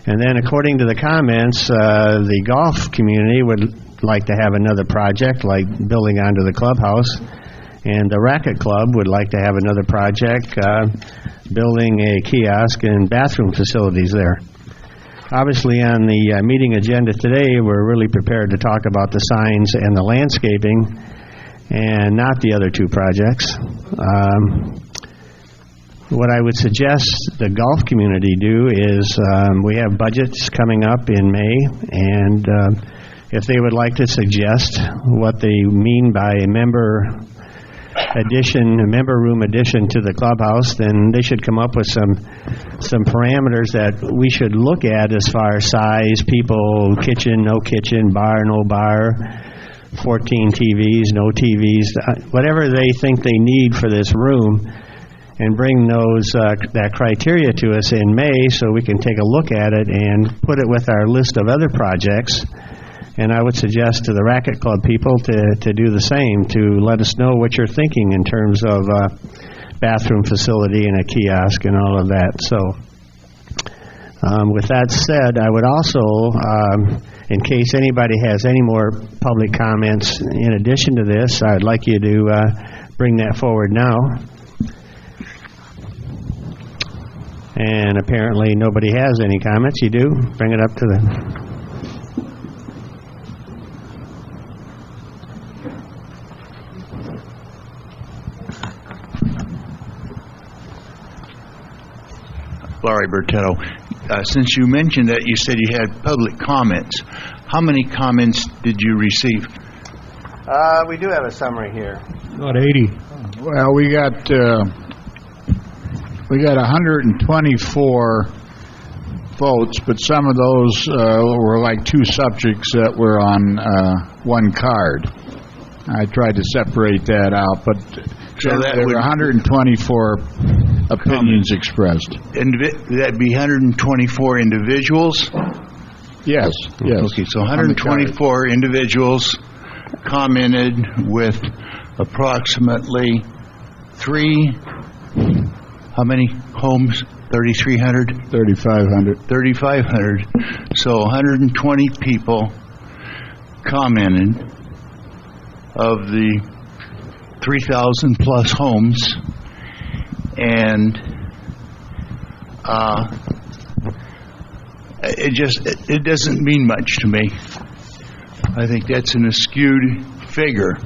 And then according to the comments, the golf community would like to have another project, like building onto the clubhouse. And the Racket Club would like to have another project, building a kiosk and bathroom facilities there. Obviously, on the meeting agenda today, we're really prepared to talk about the signs and the landscaping, and not the other 2 projects. What I would suggest the golf community do is we have budgets coming up in May, and if they would like to suggest what they mean by a member room addition to the clubhouse, then they should come up with some parameters that we should look at as far as size, people, kitchen, no kitchen, bar, no bar, 14 TVs, no TVs, whatever they think they need for this room, and bring that criteria to us in May so we can take a look at it and put it with our list of other projects. And I would suggest to the Racket Club people to do the same, to let us know what you're thinking in terms of bathroom facility and a kiosk and all of that. So with that said, I would also, in case anybody has any more public comments in addition to this, I'd like you to bring that forward now. And apparently nobody has any comments. You do? Bring it up to the... Larry Bertetto. Since you mentioned that you said you had public comments, how many comments did you receive? We do have a summary here. About 80. Well, we got 124 votes, but some of those were like 2 subjects that were on one card. I tried to separate that out, but so there were 124 opinions expressed. And that'd be 124 individuals? Yes. Okay, so 124 individuals commented with approximately how many homes? 3,300? 3,500. 3,500. So 120 people commented of the 3,000 plus homes, and it doesn't mean much to me. I think that's an skewed figure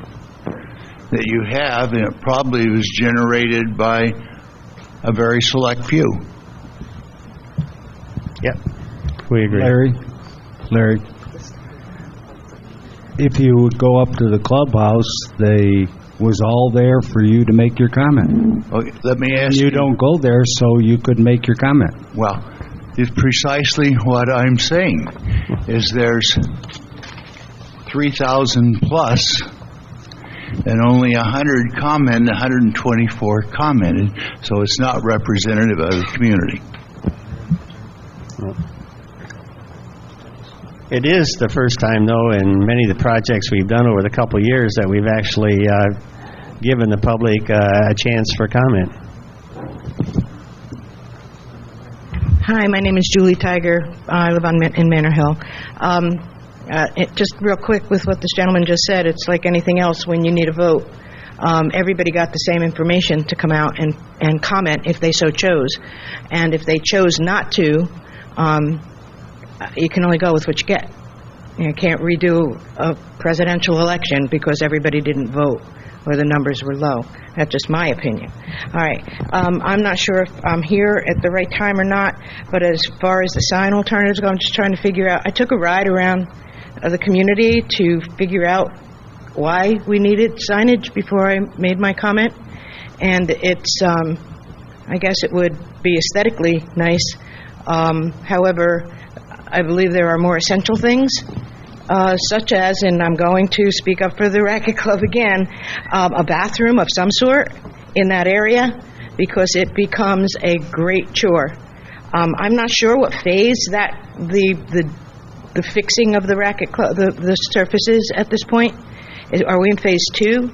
that you have, and it probably was generated by a very select few. Yep, we agree. Larry, if you would go up to the clubhouse, they was all there for you to make your comment. Okay, let me ask you. You don't go there so you could make your comment. Well, it's precisely what I'm saying, is there's 3,000 plus, and only 100 commented, 124 commented, so it's not representative of the community. It is the first time, though, in many of the projects we've done over the couple of years that we've actually given the public a chance for comment. Hi, my name is Julie Tiger. I live in Manor Hill. Just real quick with what this gentleman just said, it's like anything else when you need a vote. Everybody got the same information to come out and comment if they so chose. And if they chose not to, you can only go with what you get. You can't redo a presidential election because everybody didn't vote or the numbers were low. That's just my opinion. All right. I'm not sure if I'm here at the right time or not, but as far as the sign alternatives go, I'm just trying to figure out. I took a ride around the community to figure out why we needed signage before I made my comment. And it's, I guess it would be aesthetically nice. However, I believe there are more essential things. Such as, and I'm going to speak up for the Racket Club again, a bathroom of some sort in that area, because it becomes a great chore. I'm not sure what phase that the fixing of the Racket Club, the surfaces at this point. Are we in phase 2?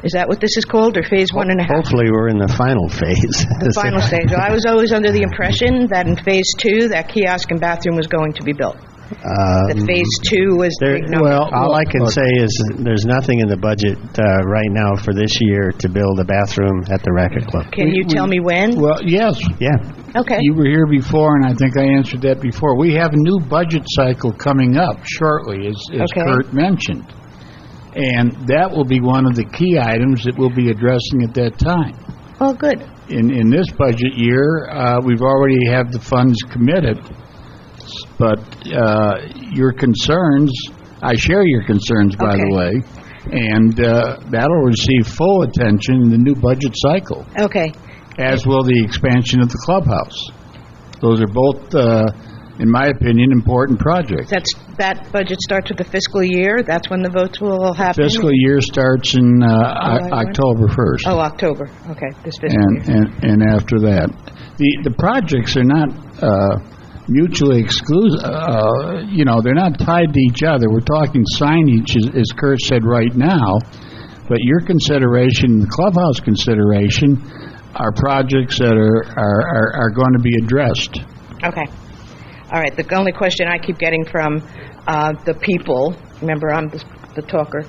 Is that what this is called, or phase 1.5? Hopefully we're in the final phase. The final stage. I was always under the impression that in phase 2, that kiosk and bathroom was going to be built. That phase 2 was the big number. Well, all I can say is there's nothing in the budget right now for this year to build a bathroom at the Racket Club. Can you tell me when? Well, yes. Yeah. Okay. You were here before, and I think I answered that before. We have a new budget cycle coming up shortly, as Okay. Kurt mentioned. And that will be one of the key items that we'll be addressing at that time. Oh, good. In this budget year, we've already have the funds committed, but your concerns, I share your concerns, by the way, and that'll receive full attention in the new budget cycle. Okay. As will the expansion of the clubhouse. Those are both, in my opinion, important projects. That budget starts with the fiscal year. That's when the votes will happen. Fiscal year starts in October 1st. Oh, October. Okay, this fiscal year. And after that, the projects are not mutually exclusive. They're not tied to each other. We're talking signage, as Kurt said right now, but your consideration, the clubhouse consideration, are projects that are going to be addressed. Okay. All right. The only question I keep getting from the people, remember I'm the talker,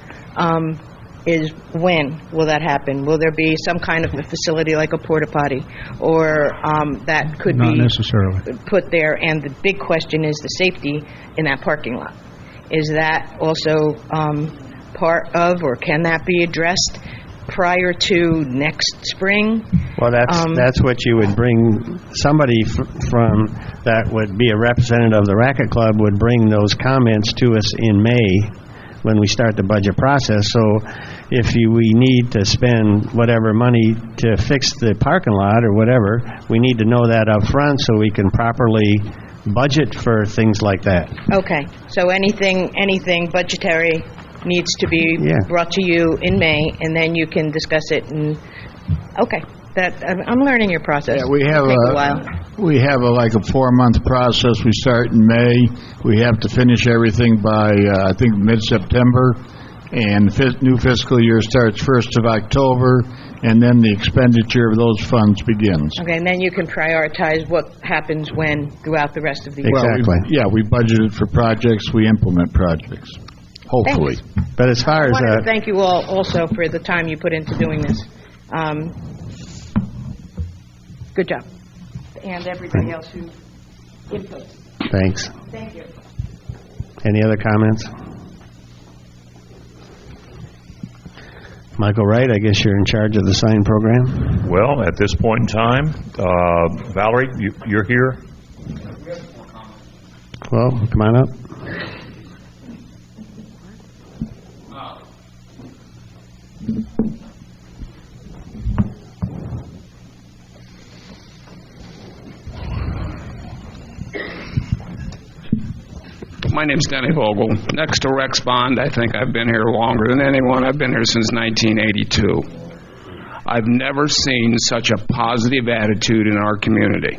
is when will that happen? Will there be some kind of a facility like a porta potty, or that could Not be necessarily. put there? And the big question is the safety in that parking lot. Is that also part of, or can that be addressed prior to next spring? Well, that's what you would bring. Somebody from that would be a representative of the Racket Club would bring those comments to us in May when we start the budget process. So if we need to spend whatever money to fix the parking lot or whatever, we need to know that up front so we can properly budget for things like that. Okay. So anything budgetary needs to be brought to you in May, and then you can discuss it. And okay, I'm learning your process. Yeah, we have It'll take a while. We have like a 4-month process. We start in May. We have to finish everything by I think mid-September, and new fiscal year starts 1st of October, and then the expenditure of those funds begins. Okay, and then you can prioritize what happens when throughout the rest of the year. Exactly. We budgeted for projects. We implement projects. Hopefully. Thanks. But as far I as wanted to thank you all also for the time you put into doing this. Good job. And everybody else who input. Thanks. Thank you. Any other comments? Michael Wright, I guess you're in charge of the sign program. Well, at this point in time, Valerie, you're here. Well, come on up. My name's Denny Vogel. Next to Rex Bond, I think I've been here longer than anyone. I've been here since 1982. I've never seen such a positive attitude in our community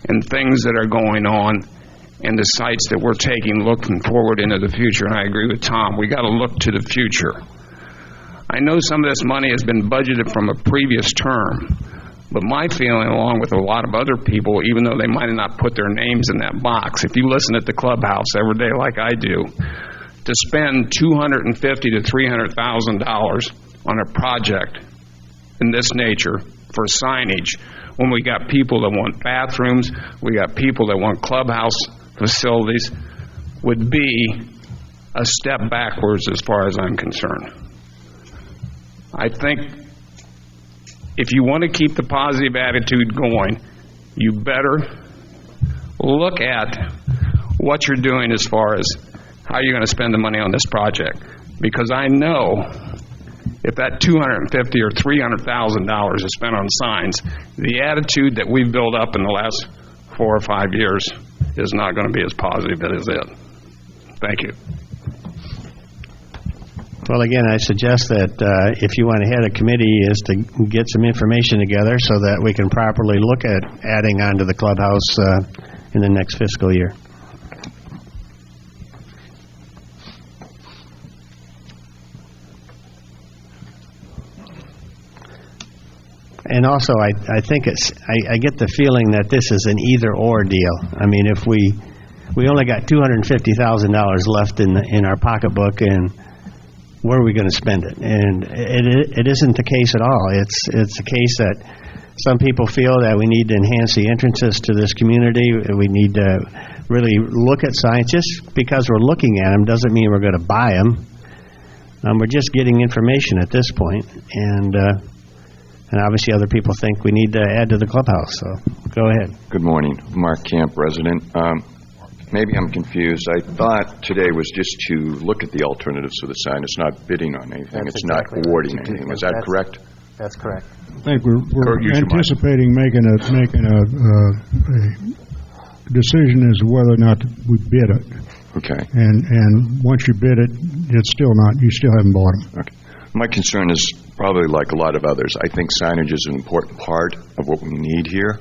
and things that are going on and the sites that we're taking looking forward into the future. And I agree with Tom. We got to look to the future. I know some of this money has been budgeted from a previous term, But my feeling, along with a lot of other people, even though they might have not put their names in that box, if you listen at the clubhouse every day like I do, to spend $250,000 to $300,000 on a project in this nature for signage, when we got people that want bathrooms, we got people that want clubhouse facilities, would be a step backwards as far as I'm concerned. I think if you want to keep the positive attitude going, you better look at what you're doing as far as how you're going to spend the money on this project. Because I know if that $250,000 or $300,000 is spent on signs, the attitude that we've built up in the last 4 or 5 years is not going to be as positive as it is. Thank you. Well, again, I suggest that if you want to head a committee is to get some information together so that we can properly look at adding on to the clubhouse in the next fiscal year. And also, I think I get the feeling that this is an either-or deal. I mean, if we only got $250,000 left in our pocketbook, and where are we going to spend it? And it isn't the case at all. It's a case that some people feel that we need to enhance the entrances to this community. We need to really look at signs. Just because we're looking at them doesn't mean we're going to buy them. We're just getting information at this point, and obviously other people think we need to add to the clubhouse. So go ahead. Good morning, Mark Camp, resident. Maybe I'm confused. I thought today was just to look at the alternatives for the sign. It's not bidding on anything. It's not awarding anything. Is that correct? That's correct. I think we're anticipating making a decision as to whether or not we bid it. Okay. And once you bid it, it's still not. You still haven't bought them. Okay. My concern is probably like a lot of others. I think signage is an important part of what we need here.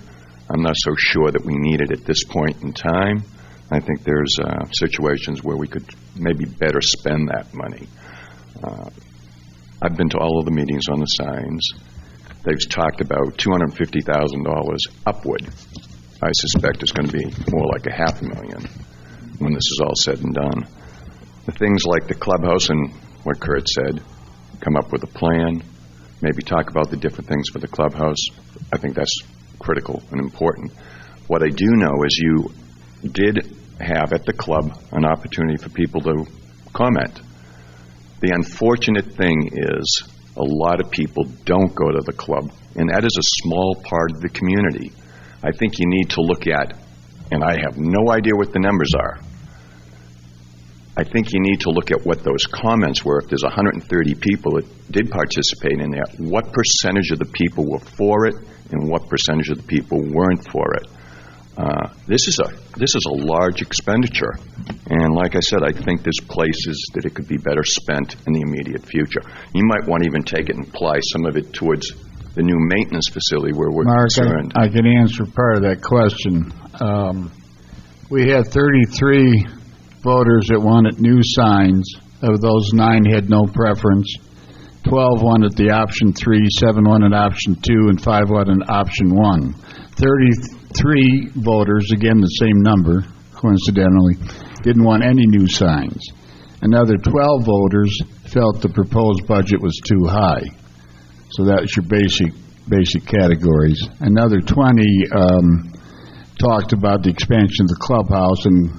I'm not so sure that we need it at this point in time. I think there's situations where we could maybe better spend that money. I've been to all of the meetings on the signs. They've talked about $250,000 upward. I suspect it's going to be more like $500,000 when this is all said and done. The things like the clubhouse and what Kurt said, come up with a plan, maybe talk about the different things for the clubhouse. I think that's critical and important. What I do know is you did have at the club an opportunity for people to comment. The unfortunate thing is a lot of people don't go to the club, and that is a small part of the community. I think you need to look at, and I have no idea what the numbers are, I think you need to look at what those comments were. If there's 130 people that did participate in that, what percentage of the people were for it and what percentage of the people weren't for it? This is a large expenditure, and like I said, I think there's places that it could be better spent in the immediate future. You might want to even take it and apply some of it towards the new maintenance facility where we're concerned. I can answer part of that question. We had 33 voters that wanted new signs. Of those, 9 had no preference. 12 wanted the option 3, 7 wanted option 2, and 5 wanted option 1. 33 voters, again the same number, coincidentally, didn't want any new signs. Another 12 voters felt the proposed budget was too high. So that's your basic categories. Another 20 talked about the expansion of the clubhouse, and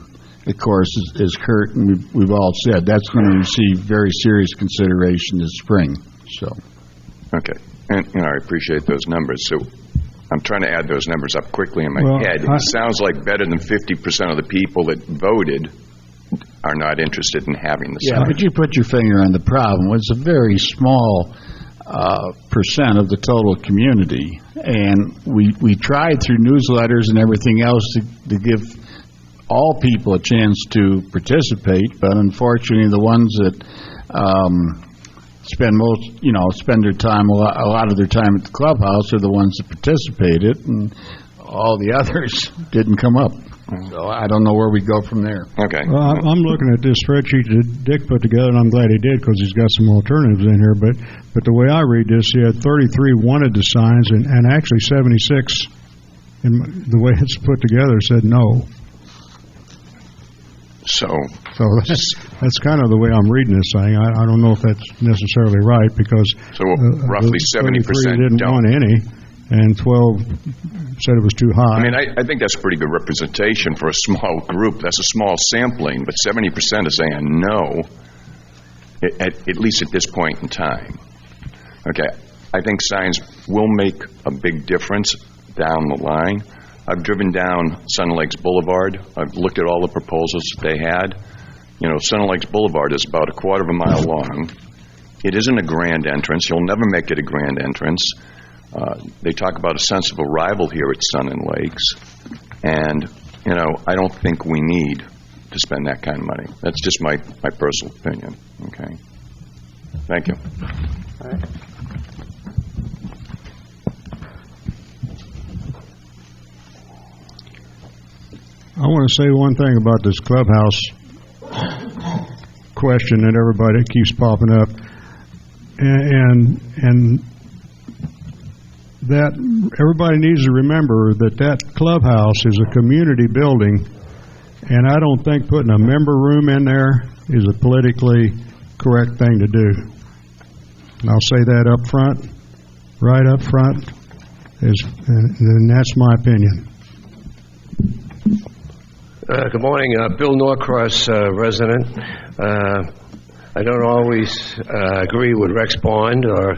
of course, as Kurt and we've all said, that's going to receive very serious consideration this spring. So, okay, and I appreciate those numbers. So, I'm trying to add those numbers up quickly in my head. It sounds like better than 50% of the people that voted are not interested in having the sign. Yeah, but you put your finger on the problem. It's a very small percent of the total community, and we tried through newsletters and everything else to give all people a chance to participate, but unfortunately the ones that spend their time, a lot of their time at the clubhouse are the ones that participated, and all the others didn't come up. So I don't know where we go from there. Okay. Well, I'm looking at this spreadsheet that Dick put together, and I'm glad he did because he's got some alternatives in here. But the way I read this, he had 33 wanted the signs, and actually 76, in the way it's put together, said no. So that's kind of the way I'm reading this thing. I don't know if that's necessarily right because roughly 70% didn't don't. want any, and 12 said it was too high. I mean, I think that's pretty good representation for a small group. That's a small sampling, but 70% is saying no, at least at this point in time. Okay, I think signs will make a big difference down the line. I've driven down Sun Lakes Boulevard. I've looked at all the proposals that they had. You know, Sun Lakes Boulevard is about a quarter of a mile long. It isn't a grand entrance. You'll never make it a grand entrance. They talk about a sense of arrival here at Sun and Lakes. And, you know, I don't think we need to spend that kind of money. That's just my personal opinion. Okay. Thank you. All right. I want to say one thing about this clubhouse question that everybody keeps popping up, and that everybody needs to remember that clubhouse is a community building, and I don't think putting a member room in there is a politically correct thing to do. And I'll say that up front, right up front, and that's my opinion. Good morning. Bill Norcross, resident. I don't always agree with Rex Bond, or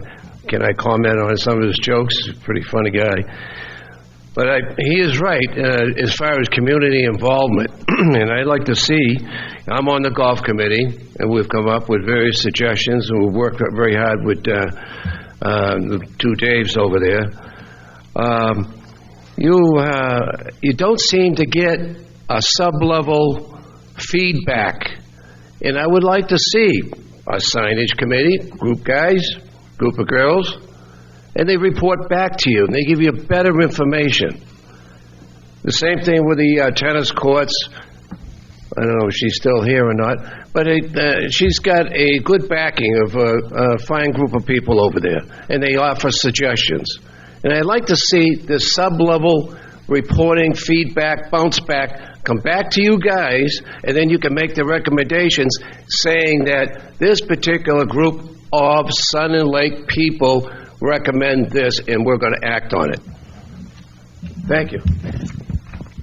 can I comment on some of his jokes? Pretty funny guy. But he is right as far as community involvement. And I'd like to see, I'm on the golf committee, and we've come up with various suggestions, and we've worked very hard with the two Daves over there. You don't seem to get a sub-level feedback. And I would like to see a signage committee, group guys, group of girls, and they report back to you, and they give you better information. The same thing with the tennis courts. I don't know if she's still here or not, but she's got a good backing of a fine group of people over there, and they offer suggestions. And I'd like to see this sub-level reporting, feedback, bounce back, come back to you guys, and then you can make the recommendations saying that this particular group of Sun and Lake people recommend this, and we're going to act on it. Thank you.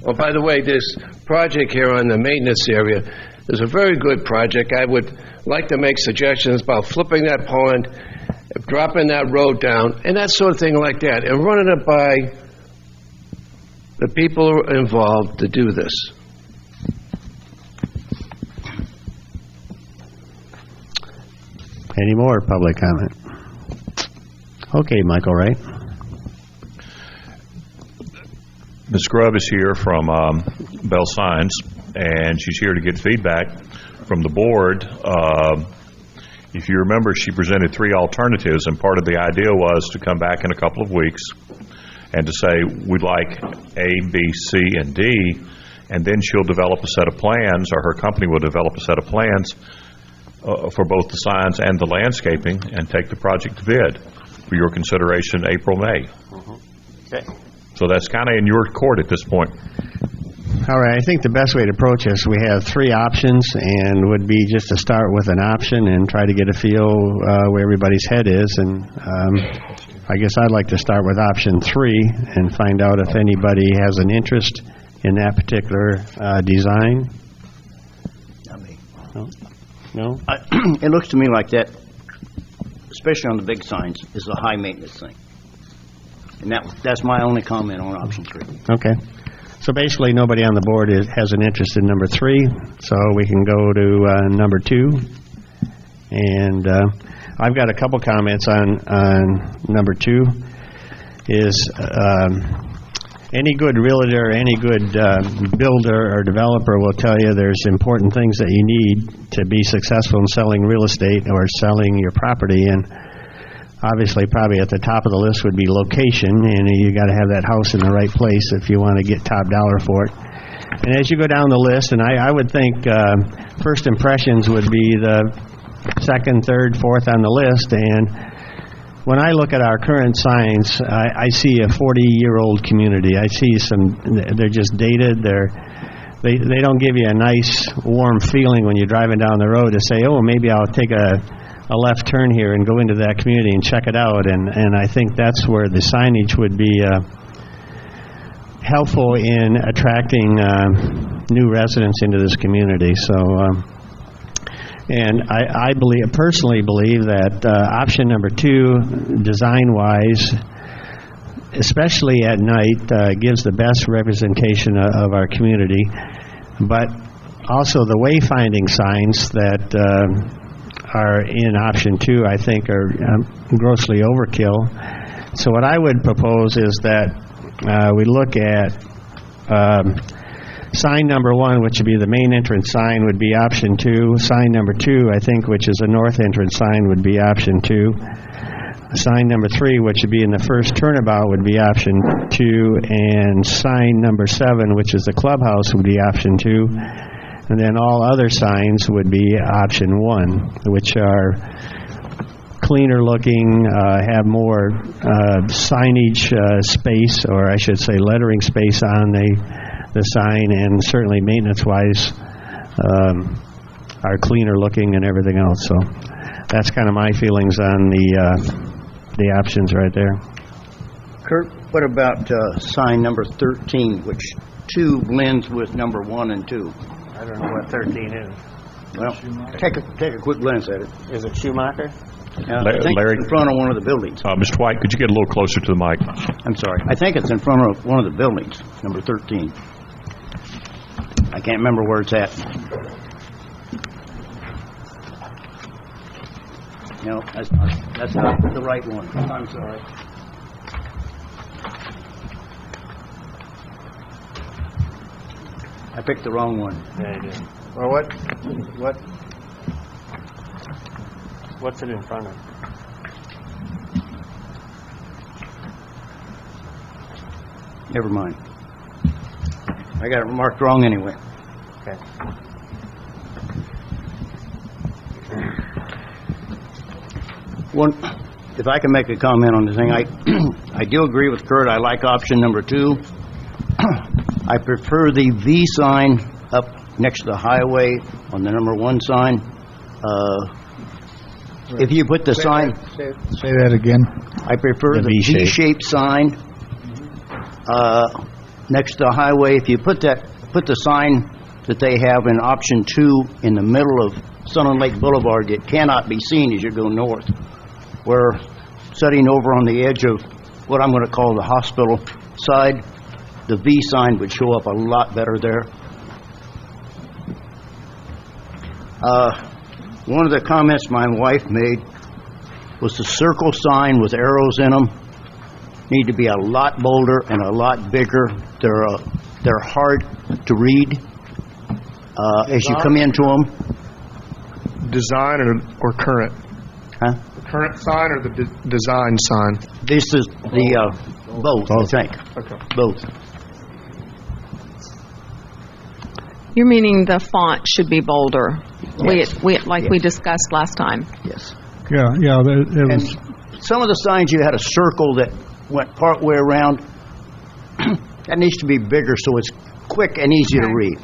Oh, by the way, this project here on the maintenance area is a very good project. I would like to make suggestions about flipping that pond, dropping that road down, and that sort of thing like that, and running it by the people involved to do this. Any more public comment? Okay, Michael Wright. Ms. Grubb is here from Bell Signs, and she's here to get feedback from the board. If you remember, she presented three alternatives, and part of the idea was to come back in a couple of weeks and to say, we'd like A, B, C, and D, and then she'll develop a set of plans, or her company will develop a set of plans for both the signs and the landscaping, and take the project to bid for your consideration April, May. Okay. So that's kind of in your court at this point. All right, I think the best way to approach this, we have three options, and would be just to start with an option and try to get a feel where everybody's head is. And I guess I'd like to start with option 3 and find out if anybody has an interest in that particular design. Not me. No? It looks to me like that, especially on the big signs, is a high maintenance thing. And that's my only comment on option 3. Okay. So basically, nobody on the board has an interest in number 3, so we can go to number 2. And I've got a couple comments on number 2. Is any good realtor, any good builder or developer will tell you there's important things that you need to be successful in selling real estate or selling your property. And obviously, probably at the top of the list would be location, and you got to have that house in the right place if you want to get top dollar for it. And as you go down the list, and I would think first impressions would be the second, third, fourth on the list. And when I look at our current signs, I see a 40-year-old community. I see they're just dated. They don't give you a nice, warm feeling when you're driving down the road to say, oh, maybe I'll take a left turn here and go into that community and check it out. And I think that's where the signage would be helpful in attracting new residents into this community. So, and I personally believe that option number 2, design-wise, especially at night, gives the best representation of our community. But also the wayfinding signs that are in option 2, I think, are grossly overkill. So what I would propose is that we look at sign number 1, which would be the main entrance sign, would be option 2. Sign number 2, I think, which is a north entrance sign, would be option 2. Sign number 3, which would be in the first turnabout, would be option 2. And sign number 7, which is the clubhouse, would be option 2. And then all other signs would be option 1, which are cleaner looking, have more signage space, or I should say lettering space on the sign, and certainly maintenance-wise are cleaner looking and everything else. So that's kind of my feelings on the options right there. Kurt, what about sign number 13, which 2 blends with number 1 and 2? I don't know what 13 is. Well, take a quick glance at it. Is it Schumacher? I think Larry, it's in front of one of the buildings. Mr. White, could you get a little closer to the mic? I'm sorry. I think it's in front of one of the buildings, number 13. I can't remember where it's at. No, that's not the right one. I'm sorry. I picked the wrong one. Yeah, you did. Well, what's it in front of? Never mind. I got it marked wrong anyway. Okay. One, if I can make a comment on the thing, I do agree with Kurt. I like option number 2. I prefer the V sign up next to the highway on the number 1 sign. If you put the sign... Say that again. I prefer the V-shaped sign next to the highway. If you put the sign that they have in option 2 in the middle of Sun and Lake Boulevard, it cannot be seen as you go north. Where sitting over on the edge of what I'm going to call the hospital side, the V sign would show up a lot better there. One of the comments my wife made was the circle sign with arrows in them need to be a lot bolder and a lot bigger. They're hard to read as you come into them. Design or current? Huh? The current sign or the design sign? This is the both, I think. Okay. Both. You're meaning the font should be bolder, Yes. we discussed last time. Yes. Yeah. It was, and some of the signs you had a circle that went part way around. That needs to be bigger so it's quick and easy to read.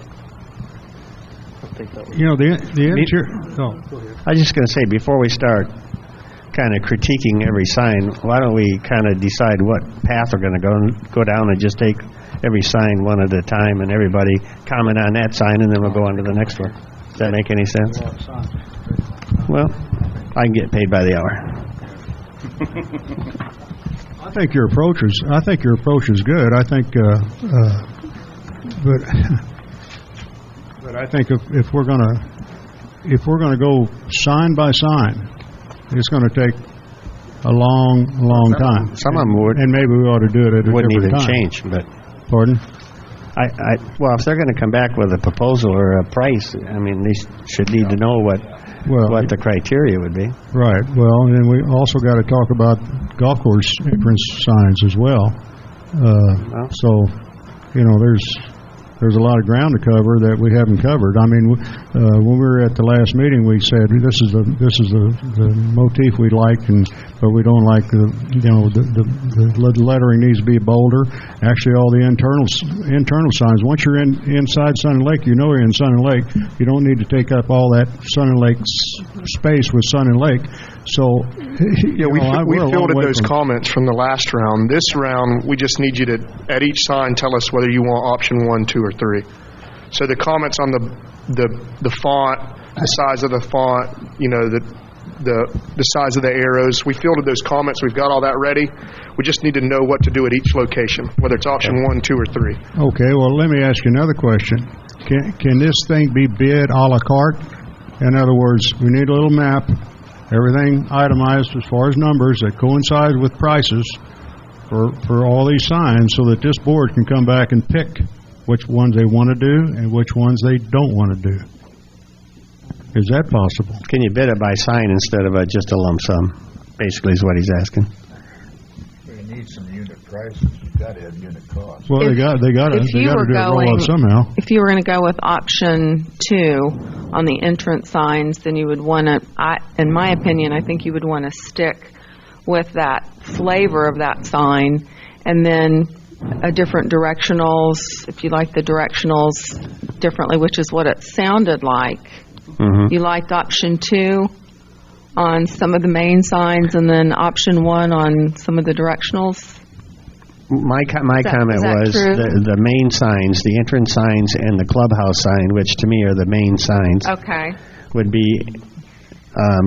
the interior... Oh, go ahead. I was just going to say, before we start kind of critiquing every sign, why don't we kind of decide what path we're going to go down and just take every sign one at a time and everybody comment on that sign, and then we'll go on to the next one. Does that make any sense? Well, I can get paid by the hour. I think your approach is good. I think, but I think if we're gonna go sign by sign, it's gonna take a long time. Some of them would, and maybe we ought to do it at a wouldn't even different time. change. But Pardon? Well, if they're going to come back with a proposal or a price, I mean, they should need to know what the criteria would be. Right. Well, and then we also got to talk about golf course entrance signs as well. So, there's a lot of ground to cover that we haven't covered. I mean, when we were at the last meeting, we said this is the motif we like, but we don't like the lettering needs to be bolder. Actually, all the internal signs. Once you're inside Sun and Lake, you know you're in Sun and Lake. You don't need to take up all that Sun and Lake space with Sun and Lake. So, we fielded those comments from the last round. This round, we just need you to, at each sign, tell us whether you want option 1, 2, or 3. So the comments on the font, the size of the font, the size of the arrows, we fielded those comments. We've got all that ready. We just need to know what to do at each location, whether it's option 1, 2, or 3. Okay, well, let me ask you another question. Can this thing be bid a la carte? In other words, we need a little map, everything itemized as far as numbers that coincide with prices for all these signs, so that this board can come back and pick which ones they want to do and which ones they don't want to do. Is that possible? Can you bid it by sign instead of just a lump sum? Basically, is what he's asking. We need some unit prices. You've got to have unit costs. Well, they got to do a roll-up somehow. If you were going to go with option 2 on the entrance signs, then you would want to, in my opinion, I think you would want to stick with that flavor of that sign, and then a different directionals, if you like the directionals differently, which is what it sounded like. You liked option 2 on some of the main signs, and then option 1 on some of the directionals? My comment was the main signs, the entrance signs and the clubhouse sign, which to me are the main signs, would be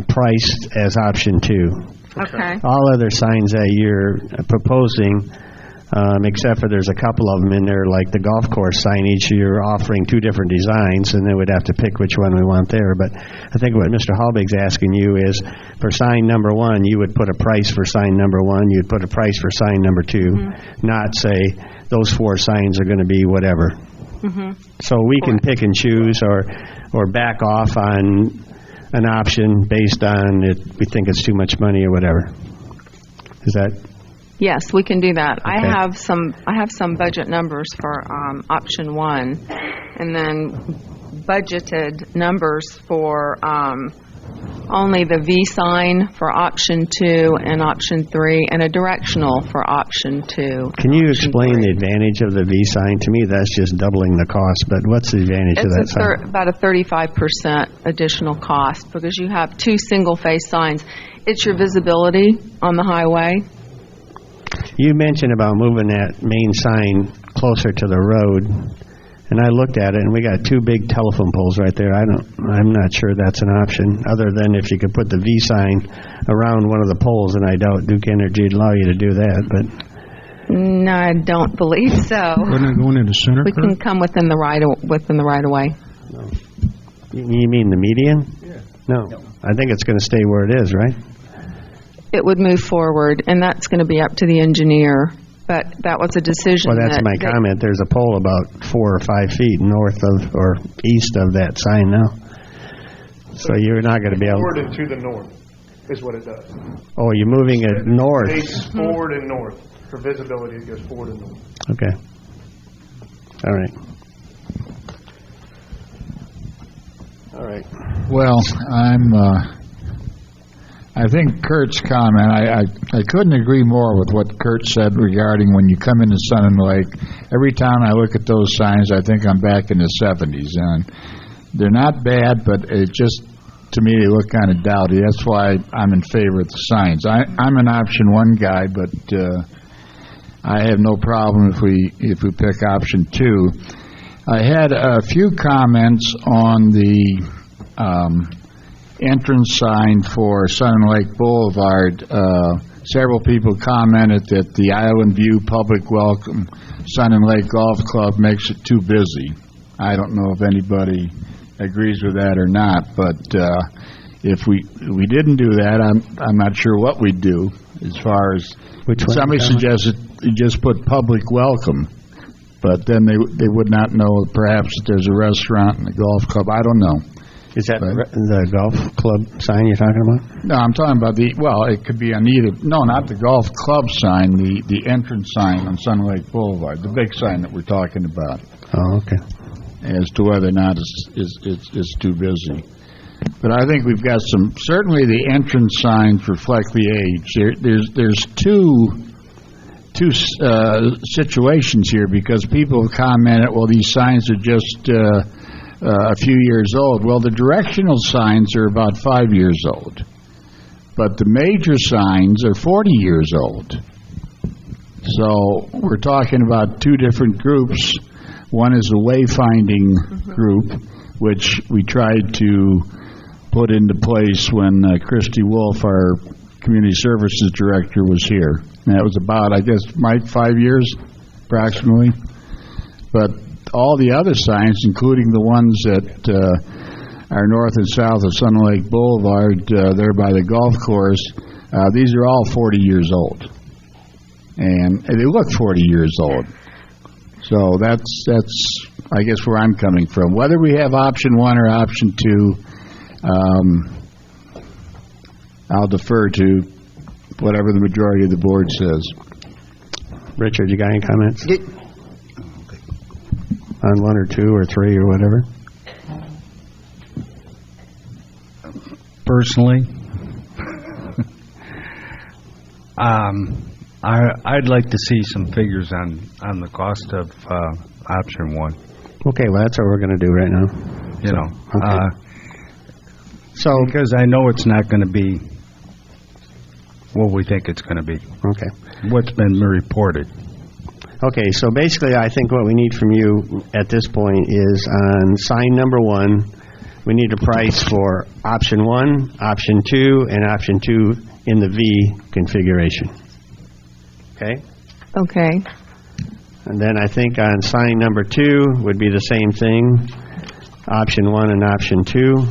priced as option 2. Okay. All other signs that you're proposing, except for there's a couple of them in there, like the golf course signage, you're offering 2 different designs, and then we'd have to pick which one we want there. But I think what Mr. Halbig's asking you is, for sign number 1, you would put a price for sign number 1, you'd put a price for sign number 2, not say those 4 signs are going to be whatever. So we can pick and choose or back off on an option based on we think it's too much money or whatever. Is that... Yes, we can do that. Okay. I have some budget numbers for option 1, and then budgeted numbers for only the V sign for option 2 and option 3, and a directional for option 2. Can you explain the advantage of the V sign? To me, that's just doubling the cost, but what's the advantage of that sign? About a 35% additional cost, because you have 2 single-face signs. It's your visibility on the highway. You mentioned about moving that main sign closer to the road, and I looked at it, and we got 2 big telephone poles right there. I'm not sure that's an option, other than if you could put the V sign around one of the poles, and I doubt Duke Energy would allow you to do that. But no, I don't believe so. Wouldn't it go into the center? We can come within the right of way. No. You mean the median? Yeah. No, I think it's going to stay where it is, right? It would move forward, and that's going to be up to the engineer. But that was a decision. Well, that's my comment. There's a pole about 4 or 5 feet north of or east of that sign now. So you're not going to be able. Forward and to the north is what it does. Oh, you're moving it north. It's forward and north. For visibility, it goes forward and north. Okay. All right. All right. Well, I think Kurt's comment, I couldn't agree more with what Kurt said regarding when you come into Sun and Lake. Every time I look at those signs, I think I'm back in the 70s. And they're not bad, but it just, to me, they look kind of dowdy. That's why I'm in favor of the signs. I'm an option 1 guy, but I have no problem if we pick option 2. I had a few comments on the entrance sign for Sun and Lake Boulevard. Several people commented that the Island View Public Welcome Sun and Lake Golf Club makes it too busy. I don't know if anybody agrees with that or not, but if we didn't do that, I'm not sure what we'd do. As far as somebody suggested, you just put public welcome, but then they would not know perhaps that there's a restaurant and a golf club. I don't know. Is that the golf club sign you're talking about? No, I'm talking about it could be on either, no, not the golf club sign, the entrance sign on Sun Lake Boulevard, the big sign that we're talking about. Oh, okay. As to whether or not it's too busy. But I think we've got certainly the entrance signs reflect the age. There's two situations here, because people have commented, well, these signs are just a few years old. Well, the directional signs are about 5 years old, but the major signs are 40 years old. So we're talking about two different groups. One is a wayfinding group, which we tried to put into place when Christy Wolf, our community services director, was here. And that was about, I guess, Mike, 5 years, approximately. But all the other signs, including the ones that are north and south of Sun Lake Boulevard, there by the golf course, these are all 40 years old. And they look 40 years old. So that's I guess where I'm coming from. Whether we have option 1 or option 2, I'll defer to whatever the majority of the board says. Richard, you got any comments? On 1 or 2 or 3 or whatever? Personally, I'd like to see some figures on the cost of option 1. Okay, well, that's what we're going to do right now. You know, okay. So because I know it's not going to be what we think it's going to be. Okay. What's been reported. Okay, so basically I think what we need from you at this point is on sign number 1, we need a price for option 1, option 2, and option 2 in the V configuration. Okay? Okay. And then I think on sign number 2 would be the same thing, option 1 and option 2.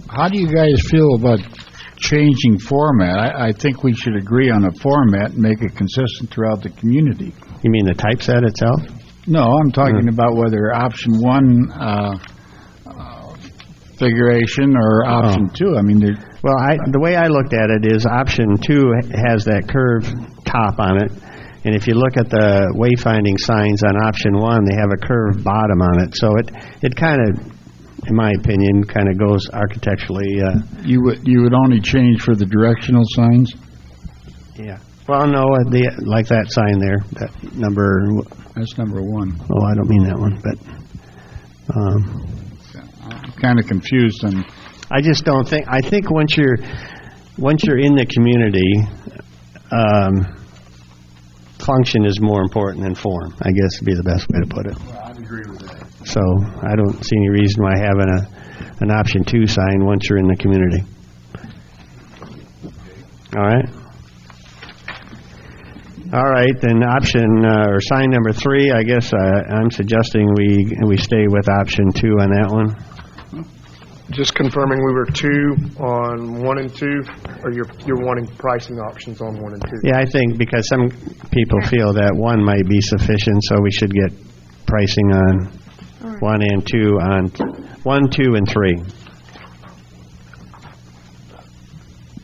How do you guys feel about changing format? I think we should agree on a format and make it consistent throughout the community. You mean the typeset itself? No, I'm talking about whether option 1 configuration or option 2. I mean, well, the way I looked at it is option 2 has that curved top on it, and if you look at the wayfinding signs on option 1, they have a curved bottom on it. So it kind of, in my opinion, kind of goes architecturally. You would only change for the directional signs? Yeah. Well, no, like that sign there, that number. That's number 1. Oh, I don't mean that one, but. I'm kind of confused on. I just don't think. I think once you're in the community, function is more important than form. I guess would be the best way to put it. Well, I'd agree with that. So I don't see any reason why having an option 2 sign once you're in the community. All right. All right, then option or sign number 3. I guess I'm suggesting we stay with option 2 on that one. Just confirming we were 2 on 1 and 2, or you're wanting pricing options on 1 and 2? Yeah, I think because some people feel that 1 might be sufficient, so we should get pricing on 1 and 2 on 1, 2, and 3.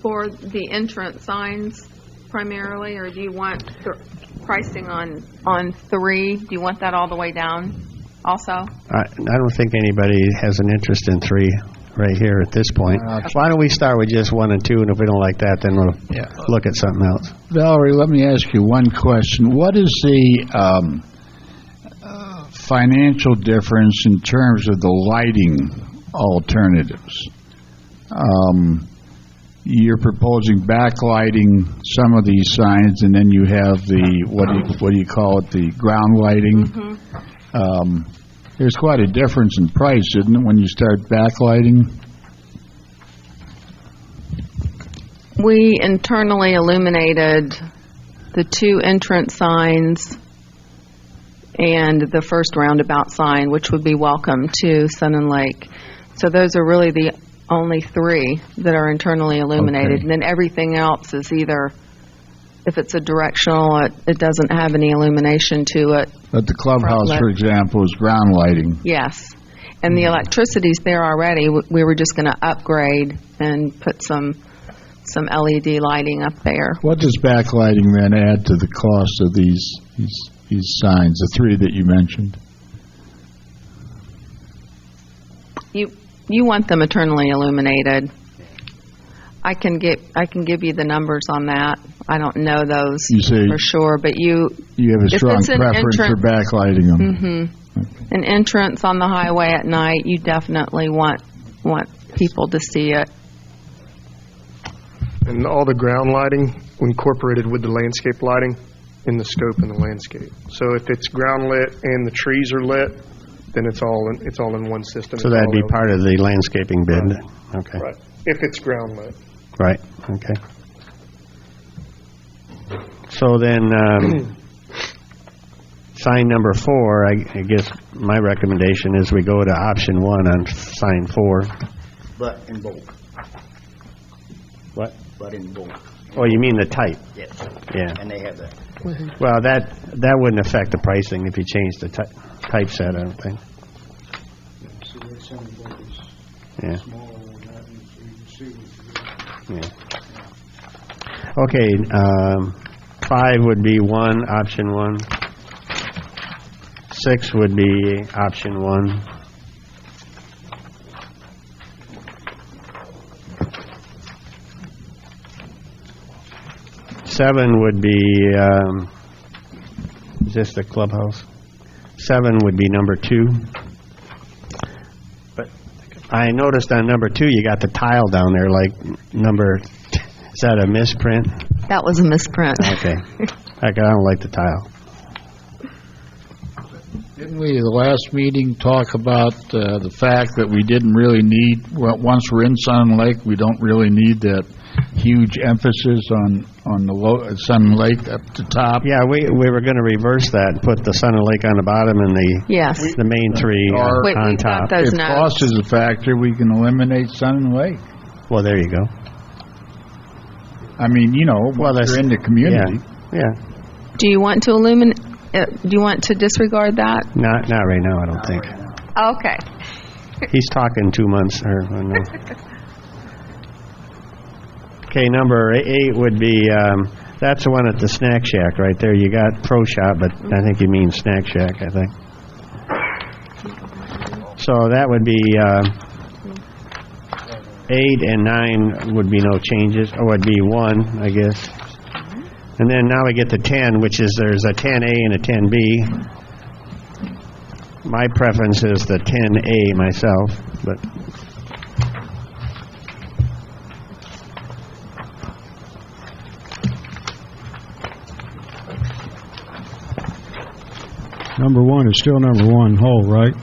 For the entrance signs primarily, or do you want the pricing on 3? Do you want that all the way down also? I don't think anybody has an interest in 3 right here at this point. Why don't we start with just 1 and 2, and if we don't like that, then we'll look at something else. Valerie, let me ask you one question. What is the financial difference in terms of the lighting alternatives? You're proposing backlighting some of these signs, and then you have the what do you call it, the ground lighting. Mm-hmm. There's quite a difference in price, isn't it, when you start backlighting? We internally illuminated the 2 entrance signs and the first roundabout sign, which would be welcome to Sun and Lake. So those are really the only 3 that are internally illuminated. Okay. And then everything else is either, if it's a directional, it doesn't have any illumination to it. But the clubhouse, for example, is ground lighting. Yes. And the electricity's there already. We were just going to upgrade and put some some LED lighting up there. What does backlighting then add to the cost of these signs, the three that you mentioned? You want them eternally illuminated. I can give you the numbers on that. I don't know those for sure, but you have a strong preference for backlighting them. Mm-hmm. An entrance on the highway at night, you definitely want people to see it. And all the ground lighting incorporated with the landscape lighting in the scope and the landscape. So if it's ground lit and the trees are lit, then it's all in one system. So that'd be part of the landscaping bid. Right. Okay. Right. If it's ground lit. Right. Okay. So then, sign number 4, I guess my recommendation is we go to option 1 on sign 4. But in bold. What? But in bold. Oh, you mean the type? Yes. Yeah. And they have that. Well, that wouldn't affect the pricing if you change the typeset, I don't think. Yeah. Yeah. Okay, 5 would be 1, option 1. 6 would be option 1. 7 would be, is this the clubhouse? 7 would be number 2. But I noticed on number 2 you got the tile down there like number, is that a misprint? That was a misprint. Okay. I don't like the tile. Didn't we, the last meeting, talk about the fact that we didn't really need, once we're in Sun Lake, we don't really need that huge emphasis on the Sun Lake up the top? Yeah, we were going to reverse that and put the Sun and Lake on the bottom and the main 3 on top. If cost is a factor, we can eliminate Sun and Lake. Well, there you go. I mean, they're in the community. Yeah. Do you want to illuminate? Do you want to disregard that? Not right now, I don't think. Okay. He's talking 2 months. No. Okay, number 8 would be, that's the one at the Snack Shack right there. You got Pro Shop, but I think you mean Snack Shack, I think. So that would be 8 and 9 would be no changes, or would be 1, I guess. And then now we get to 10, which is there's a 10A and a 10B. My preference is the 10A myself, but... Number 1 is still number 1 whole, right?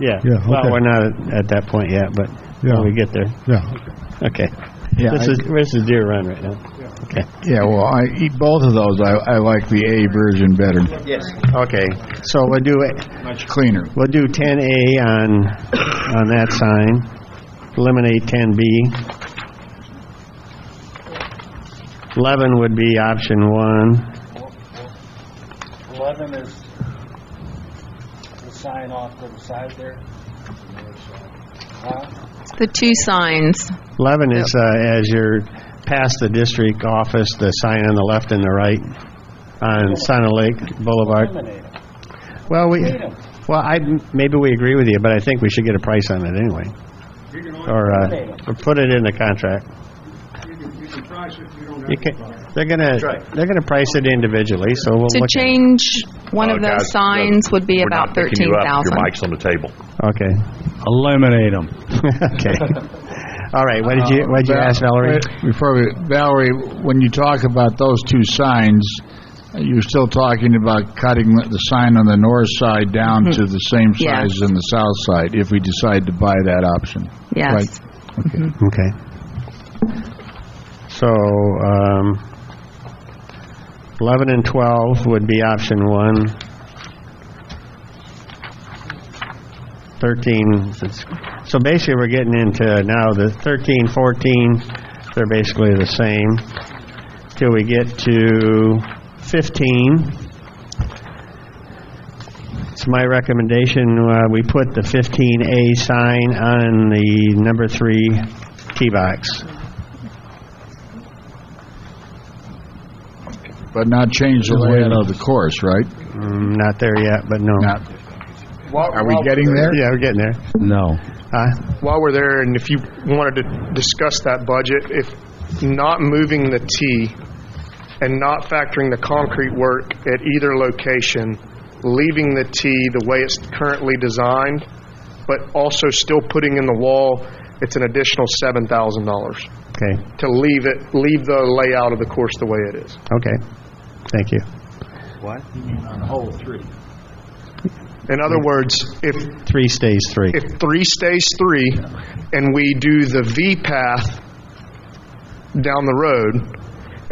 Yeah. Yeah. Well, Okay. we're not at that point yet, but when we get there. Yeah. Okay. Yeah, This is Deer Run right now. Okay. Yeah, well, I eat both of those. I like the A version better. Yes. Okay. So we'll do it. Much cleaner. We'll do 10A on that sign. Eliminate 10B. 11 would be option 1. 11 is the sign off to the side there. The 2 signs. 11 is as you're past the district office, the sign on the left and the right on Sun and Lake Boulevard. Well, maybe we agree with you, but I think we should get a price on it anyway, or put it in the contract. You can price it. You don't have They're gonna price it individually, so we'll To look change one of those guys, signs would be we're about not picking you up. $13,000. Your mic's on the table. Okay. Eliminate them. Okay. All right. What did you ask, Valerie? Valerie, when you talk about those 2 signs, you're still talking about cutting the sign on the north side down to the same size as in the south side, if we decide to buy that option. Yes. Right? Okay. Okay. So 11 and 12 would be option 1. 13. So basically, we're getting into now the 13, 14. They're basically the same till we get to 15. It's my recommendation we put the 15A sign on the number 3 tee box. But not change the layout of the course, right? Not there yet, but no. Are we getting there? Yeah, we're getting there. No. While we're there, and if you wanted to discuss that budget, if not moving the T and not factoring the concrete work at either location, leaving the T the way it's currently designed, but also still putting in the wall, it's an additional $7,000. Okay. To leave the layout of the course the way it is. Okay. Thank you. What? You mean on the whole 3? In other words, if 3 stays 3. If 3 stays 3, and we do the V path down the road,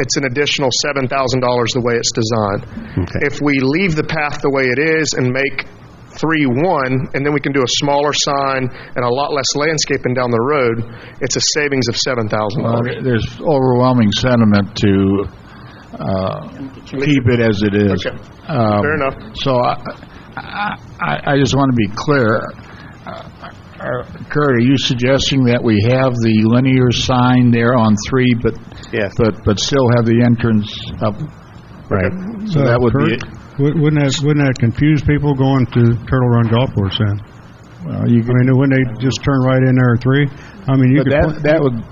it's an additional $7,000 the way it's designed. Okay. If we leave the path the way it is and make 3-1, and then we can do a smaller sign and a lot less landscaping down the road, it's a savings of $7,000. Well, there's overwhelming sentiment to keep it as it is. Okay. Fair enough. So I just want to be clear. Kurt, are you suggesting that we have the linear sign there on 3, but still have the entrance up? Right. So that would Kurt, be it. Wouldn't that confuse people going to Turtle Run Golf Course then? Well, wouldn't they just turn right in there at 3? I mean, that would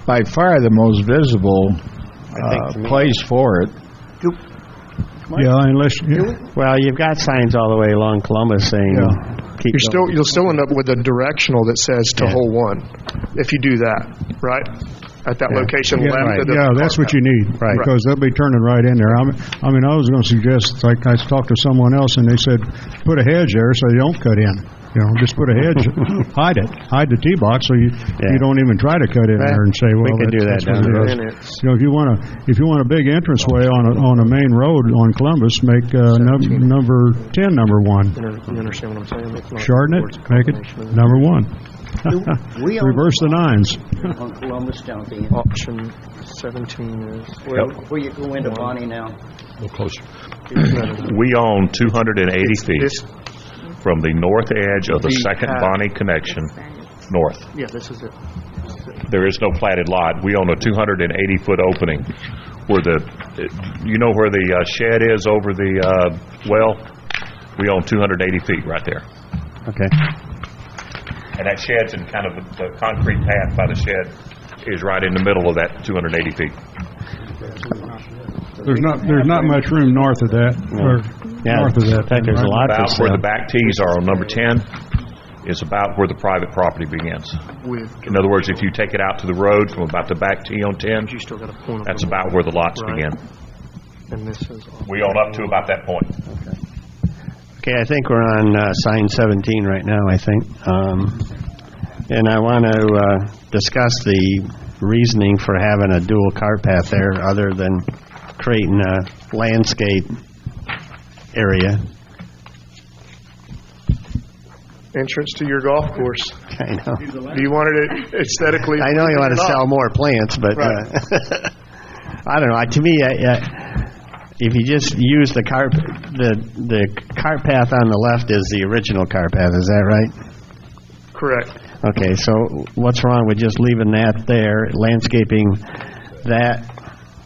by far the most visible place for it. Yeah, unless well, you've got signs all the way along Columbus saying keep going. You'll still end up with a directional that says to hole 1 if you do that, right? At that location left of the that's what you need, right? Because they'll be turning right in there. I was going to suggest, like I talked to someone else, and they said put a hedge there so you don't cut in. Just put a hedge, hide the tee box so you don't even try to cut in there and say, well, we can do that down the road. If you want a big entranceway on a main road on Columbus, make number 10 number 1. You understand what I'm saying? Shorten it, make it number 1. Reverse the 9s. On Columbus down at the end. Option 17 is Where you go into Bonnie now. A little closer. We own 280 feet from the north edge of the second Bonnie connection north. Yeah, this is it. There is no platted lot. We own a 280-foot opening where where the shed is over the well? We own 280 feet right there. Okay. And that shed's in kind of the concrete path by the shed is right in the middle of that 280 feet. There's not much room north of that. North of that. In fact, there's a lot about where the back tees are on number 10 is about where the private property begins. In other words, if you take it out to the road from about the back tee on 10, that's about where the lots begin. And this is we own up to about that point. Okay, I think we're on sign 17 right now, I think. And I want to discuss the reasoning for having a dual cart path there other than creating a landscape area. entrance to your golf course. I know. Do you want it aesthetically? I know you want to sell more plants, but right. I don't know. To me, if you just use the cart path on the left is the original cart path. Is that right? Correct. Okay, so what's wrong with just leaving that there, landscaping that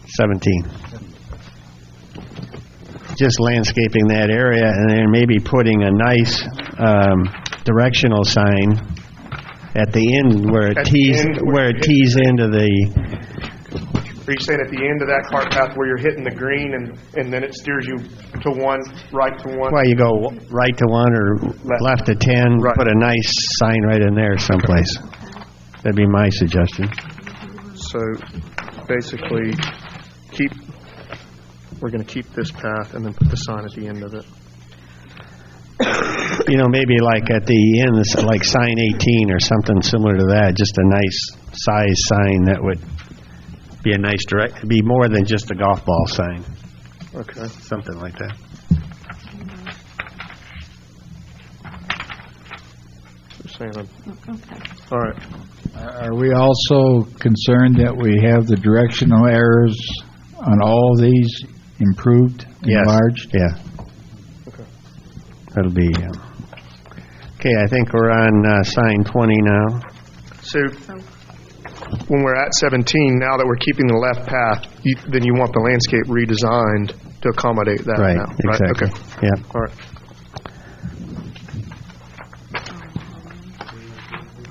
17? Just landscaping that area, and then maybe putting a nice directional sign at the end where it tees into the. Are you saying at the end of that cart path where you're hitting the green and then it steers you to one, right to one? Well, you go right to one or left to 10, right. Put a nice sign right in there someplace. That'd be my suggestion. So basically, we're going to keep this path and then put the sign at the end of it. You know, maybe like at the end, like sign 18 or something similar to that, just a nice size sign that would be a nice be more than just a golf ball sign. Okay. Something like that. Okay. All right. Are we also concerned that we have the directional errors on all of these improved, enlarged? Yeah. Okay. That'll be... Okay, I think we're on sign 20 now. So when we're at 17, now that we're keeping the left path, then you want the landscape redesigned to accommodate that Right, now, right? exactly. Okay. Yeah. All right.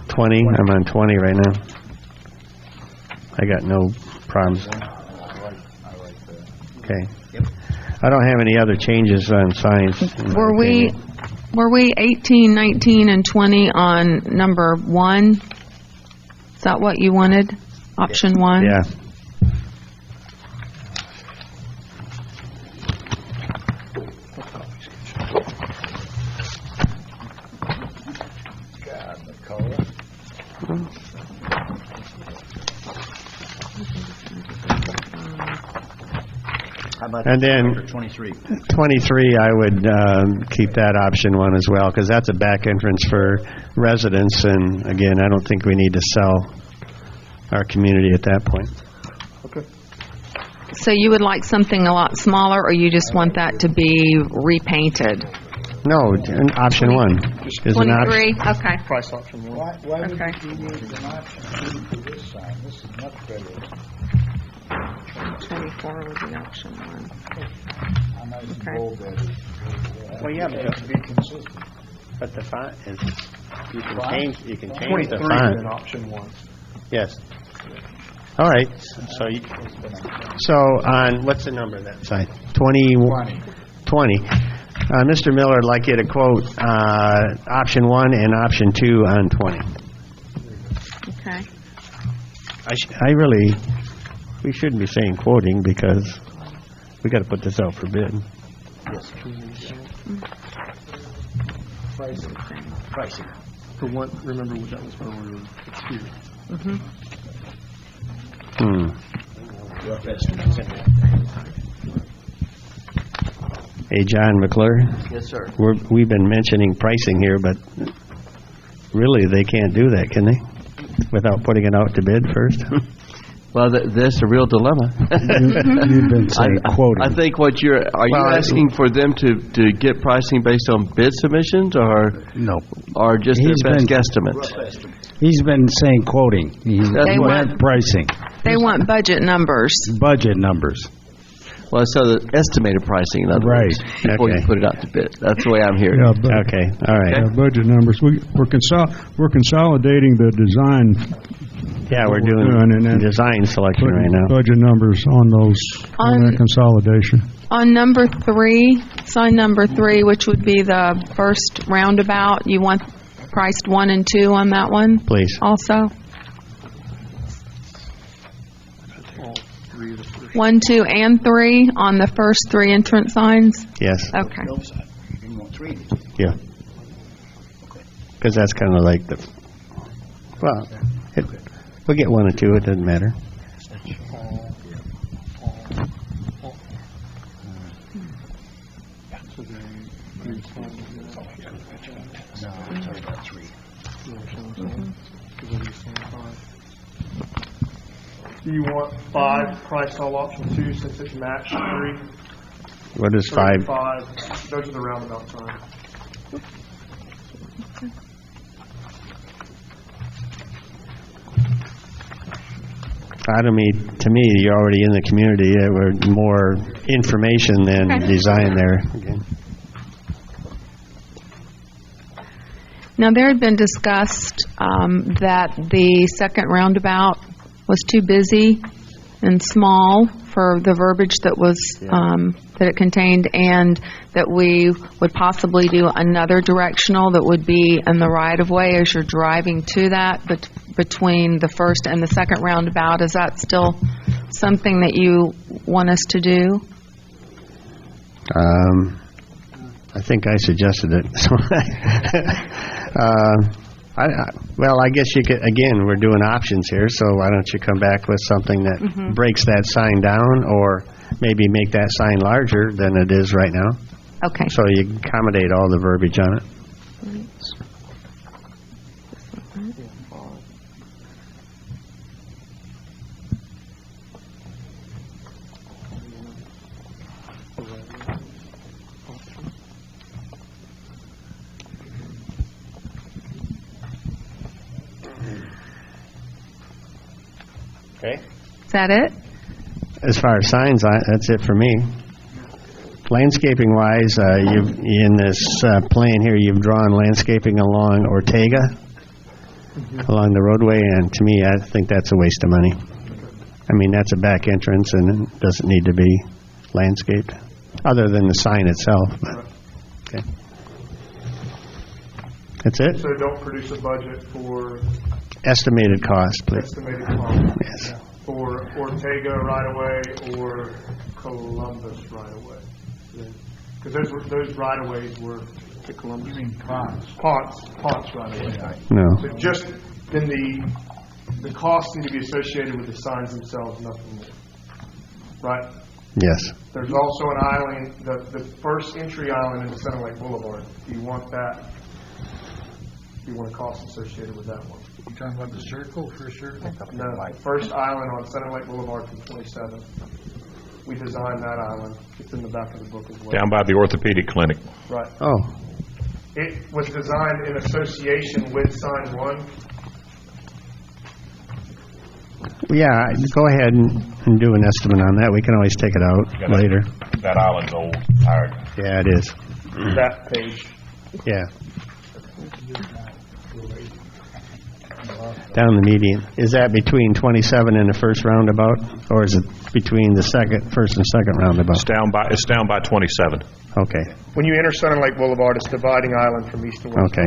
20, I'm on 20 right now. I got no problems. Okay. I don't have any other changes on signs. in my opinion. Were we 18, 19, and 20 on number 1? Is that what you wanted? Option 1? Yeah. And then 23. 23, I would keep that option 1 as well, because that's a back entrance for residents, and again, I don't think we need to sell our community at that point. Okay. So you would like something a lot smaller, or you just want that to be repainted? No, option 1 is an option. 23? Okay. Price option 1. Why would Okay. you use an option 2 for this sign? This is much better. 24 would be option 1. I'm not even Okay. bold that is. Well, yeah, It has to be consistent. But the font is, you can Font? change the 23 font. and option 1. Yes. All right, so on, what's the number of that sign? 20. 20. Mr. Miller would like you to quote option 1 and option 2 on 20. Okay. We shouldn't be saying quoting because we got to put this out for bid. Pricing. For one, remember what that was when we were here. Hey, John McClure? Yes, sir. We've been mentioning pricing here, but really, they can't do that, can they? Without putting it out to bid first? Well, that's a real dilemma. You've been saying quoting. I think what you asking for them to get pricing based on bid submissions, or no, or just their best guesstimate? He's been saying quoting. He meant pricing. They want budget numbers. Budget numbers. Well, so the estimated pricing, in other words, before you put it out to bid. That's the way I'm hearing it. Okay, all right. Yeah, budget numbers. We're consolidating the design. Yeah, we're doing design selection right now. Budget numbers on those, on that consolidation. On number 3, sign number 3, which would be the first roundabout, you want priced 1 and 2 on that one? Please. Also? 1, 2, and 3 on the first 3 entrance signs? Yes. Okay. Yeah. Because that's kind of like the, well, we'll get 1 and 2, it doesn't matter. Do you want 5 priced all option 2 since it's matched 3? What is 5? 5. Those are the roundabout signs. To me, you're already in the community. We're more information than design there. Again. Now, there had been discussed that the second roundabout was too busy and small for the verbiage that was that it contained, and that we would possibly do another directional that would be in the right-of-way as you're driving to that, but between the first and the second roundabout. Is that still something that you want us to do? I think I suggested it. Well, I guess you could, again, we're doing options here, so why don't you come back with something that breaks that sign down, or maybe make that sign larger than it is right now? Okay. So you accommodate all the verbiage on it. Okay. Is that it? As far as signs, that's it for me. Landscaping-wise, in this plan here, you've drawn landscaping along Ortega, along the roadway, and to me, I think that's a waste of money. I mean, that's a back entrance, and it doesn't need to be landscaped, other than the sign itself. But, okay. That's it? So don't produce a budget for... Estimated cost, please. Estimated cost. Yes. For Ortega right-of-way or Columbus right-of-way. Because those right-of-ways were to Columbus. You mean Ponce? Ponce right-of-way. No. So just then the costs need to be associated with the signs themselves, nothing more. Right? Yes. There's also an island, the first entry island into Center Lake Boulevard. Do you want that? Do you want a cost associated with that one? You talking about the circle for sure? No, first island on Center Lake Boulevard from 27. We designed that island. It's in the back of the book as well. Down by the orthopedic clinic. Right. Oh. It was designed in association with sign 1. Yeah, go ahead and do an estimate on that. We can always take it out later. That island's old, tired. Yeah, it is. That page. Yeah. Down the median. Is that between 27 and the first roundabout, or is it between the first and second roundabout? It's down by 27. Okay. When you enter Center Lake Boulevard, it's dividing island from east to west. Okay,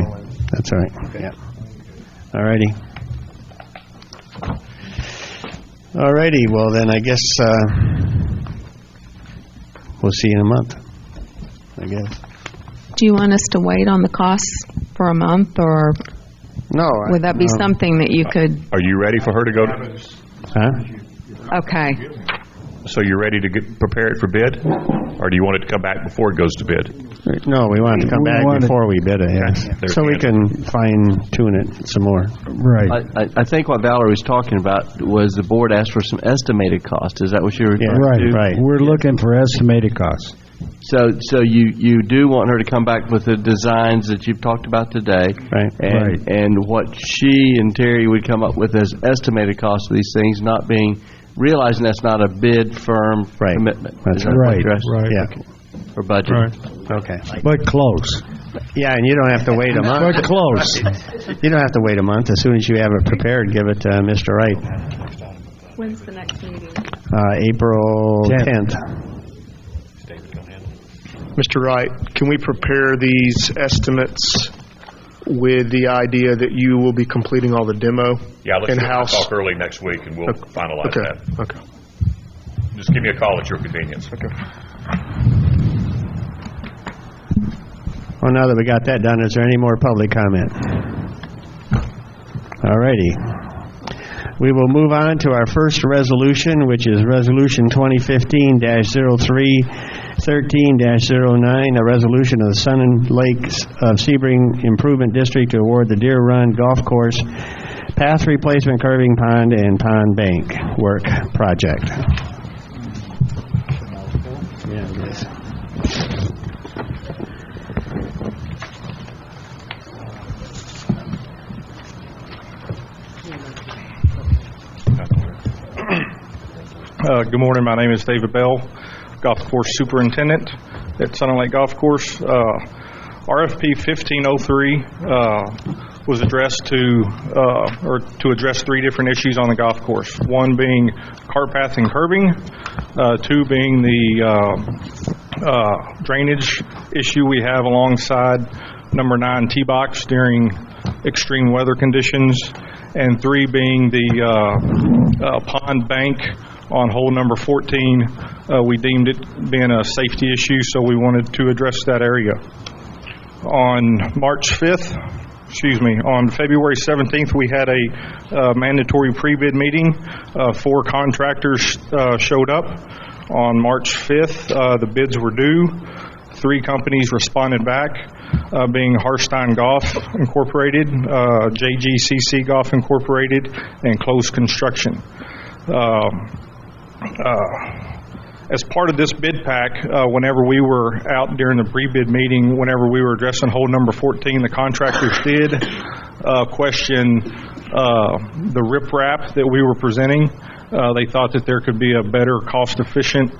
that's all right. Okay. Yeah. All righty. All righty. Well, then I guess we'll see you in a month. I guess. Do you want us to wait on the costs for a month, or no? Would that be something that you could? Are you ready for her to go? Huh? Okay. So you're ready to prepare it for bid, or do you want it to come back before it goes to bid? No, we want it to come back before we bid it, yes. So we can fine-tune it some more. Right. I think what Valerie was talking about was the board asked for some estimated cost. Is that what you're referring to? Right. We're looking for estimated costs. So you do want her to come back with the designs that you've talked about today. Right. And what she and Terry would come up with as estimated costs of these things, not being... realizing that's not a bid firm commitment. That's right. Yeah. Okay. For budget. Right. Okay. But close. Yeah, and you don't have to wait a month. But close. You don't have to wait a month. As soon as you have it prepared, give it to Mr. Wright. When's the next meeting? April 10th. Mr. Wright, can we prepare these estimates with the idea that you will be completing all the demo Yeah, let's in-house? talk early next week, and we'll finalize that. Okay. Just give me a call at your convenience. Okay. Well, now that we got that done, is there any more public comment? All righty. We will move on to our first resolution, which is Resolution 2015-03-13-09, a resolution of the Sun and Lakes of Sebring Improvement District to award the Deer Run Golf Course path replacement, curving pond, and pond bank work project. Yeah, it is. Good morning. My name is David Bell, Golf Course Superintendent at Sun and Lake Golf Course. RFP 1503 was addressed to address 3 different issues on the golf course. 1 being cart path and curbing, 2 being the drainage issue we have alongside number 9 tee box during extreme weather conditions, and 3 being the pond bank on hole number 14. We deemed it being a safety issue, so we wanted to address that area. On February 17th, we had a mandatory pre-bid meeting. 4 contractors showed up. On March 5th, the bids were due. 3 companies responded back, being Harstein Golf Incorporated, JGCC Golf Incorporated, and Closed Construction. As part of this bid pack, whenever we were out during the pre-bid meeting, whenever we were addressing hole number 14, the contractors did question the riprap that we were presenting. They thought that there could be a better cost-efficient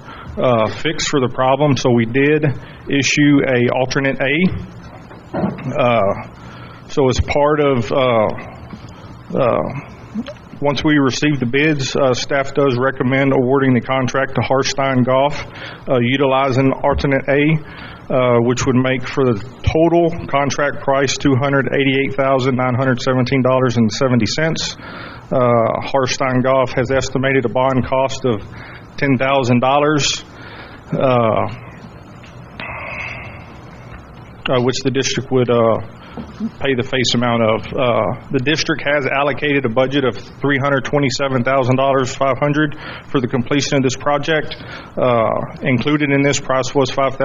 fix for the problem, so we did issue a alternate A. So as part of, once we receive the bids, staff does recommend awarding the contract to Harstein Golf, utilizing alternate A, which would make for the total contract price $288,917.70. Harstein Golf has estimated a bond cost of $10,000, which the district would pay the face amount of. The district has allocated a budget of $327,500 for the completion of this project. Included in this price was $5,000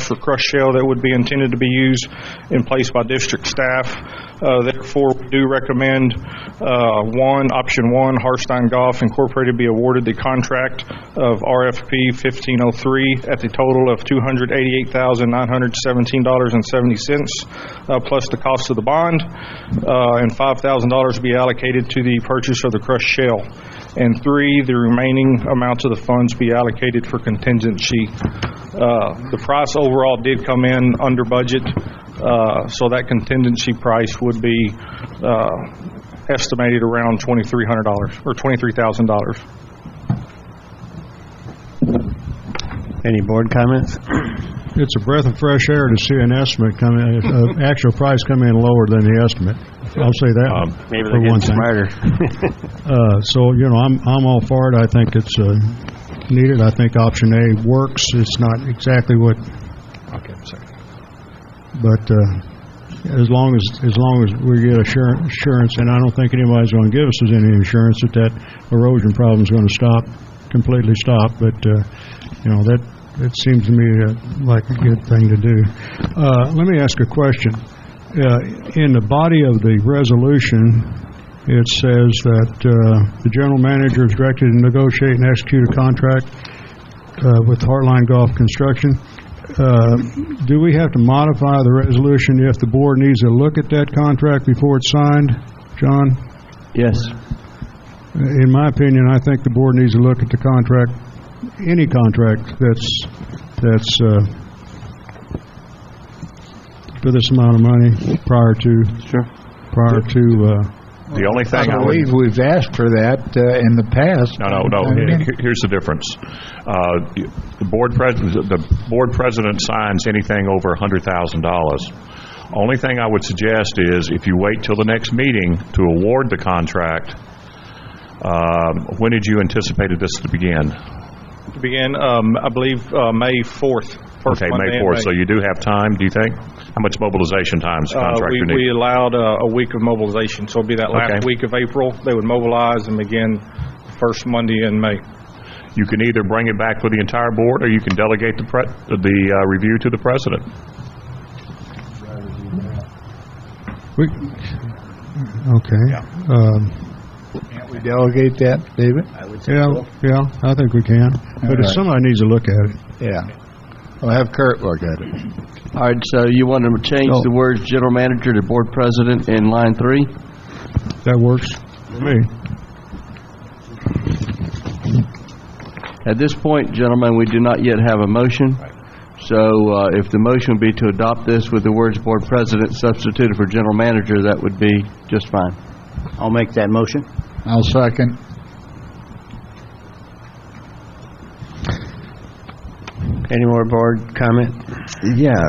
for crushed shell that would be intended to be used in place by district staff. Therefore, we do recommend option one, Harstein Golf Incorporated be awarded the contract of RFP 1503 at the total of $288,917.70 plus the cost of the bond, and $5,000 be allocated to the purchase of the crushed shell. And three, the remaining amounts of the funds be allocated for contingency. The price overall did come in under budget, so that contingency price would be estimated around $2,300 or $23,000. Any board comments? It's a breath of fresh air to see an estimate come in, actual price come in lower than the estimate. I'll say that. Maybe for they're one getting thing. smarter. So I'm all for it. I think it's needed. I think option A works. It's not exactly what. Okay, I'm sorry. But as long as we get assurance, and I don't think anybody's going to give us any assurance that erosion problem is going to completely stop. But that seems to me like a good thing to do. Let me ask a question. In the body of the resolution, it says that the general manager is directed to negotiate and execute a contract with Heartline Golf Construction. Do we have to modify the resolution if the board needs to look at that contract before it's signed, John? Yes. In my opinion, I think the board needs to look at the contract, any contract that's for this amount of money prior to. The only thing I believe we've asked for that in the past. No. Here's the difference. The board president signs anything over $100,000. Only thing I would suggest is if you wait till the next meeting to award the contract. When did you anticipate this to begin? To begin, I believe May 4th. Okay, May 4th. So you do have time, do you think? How much mobilization time does the contractor need? We allowed a week of mobilization, so it'll be that last week of April. They would mobilize and begin the first Monday in May. You can either bring it back for the entire board, or you can delegate the review to the president. Okay. Yeah. Can't we delegate that, David? I would say so. Yeah, I think we can. But if somebody needs to look at it. Yeah. We'll have Kurt look at it. All right, so you want to change the words general manager to board president in line 3? That works for me. At this point, gentlemen, we do not yet have a motion. So if the motion would be to adopt this with the words board president substituted for general manager, that would be just fine. I'll make that motion. I'll second. Any more board comment? Yeah,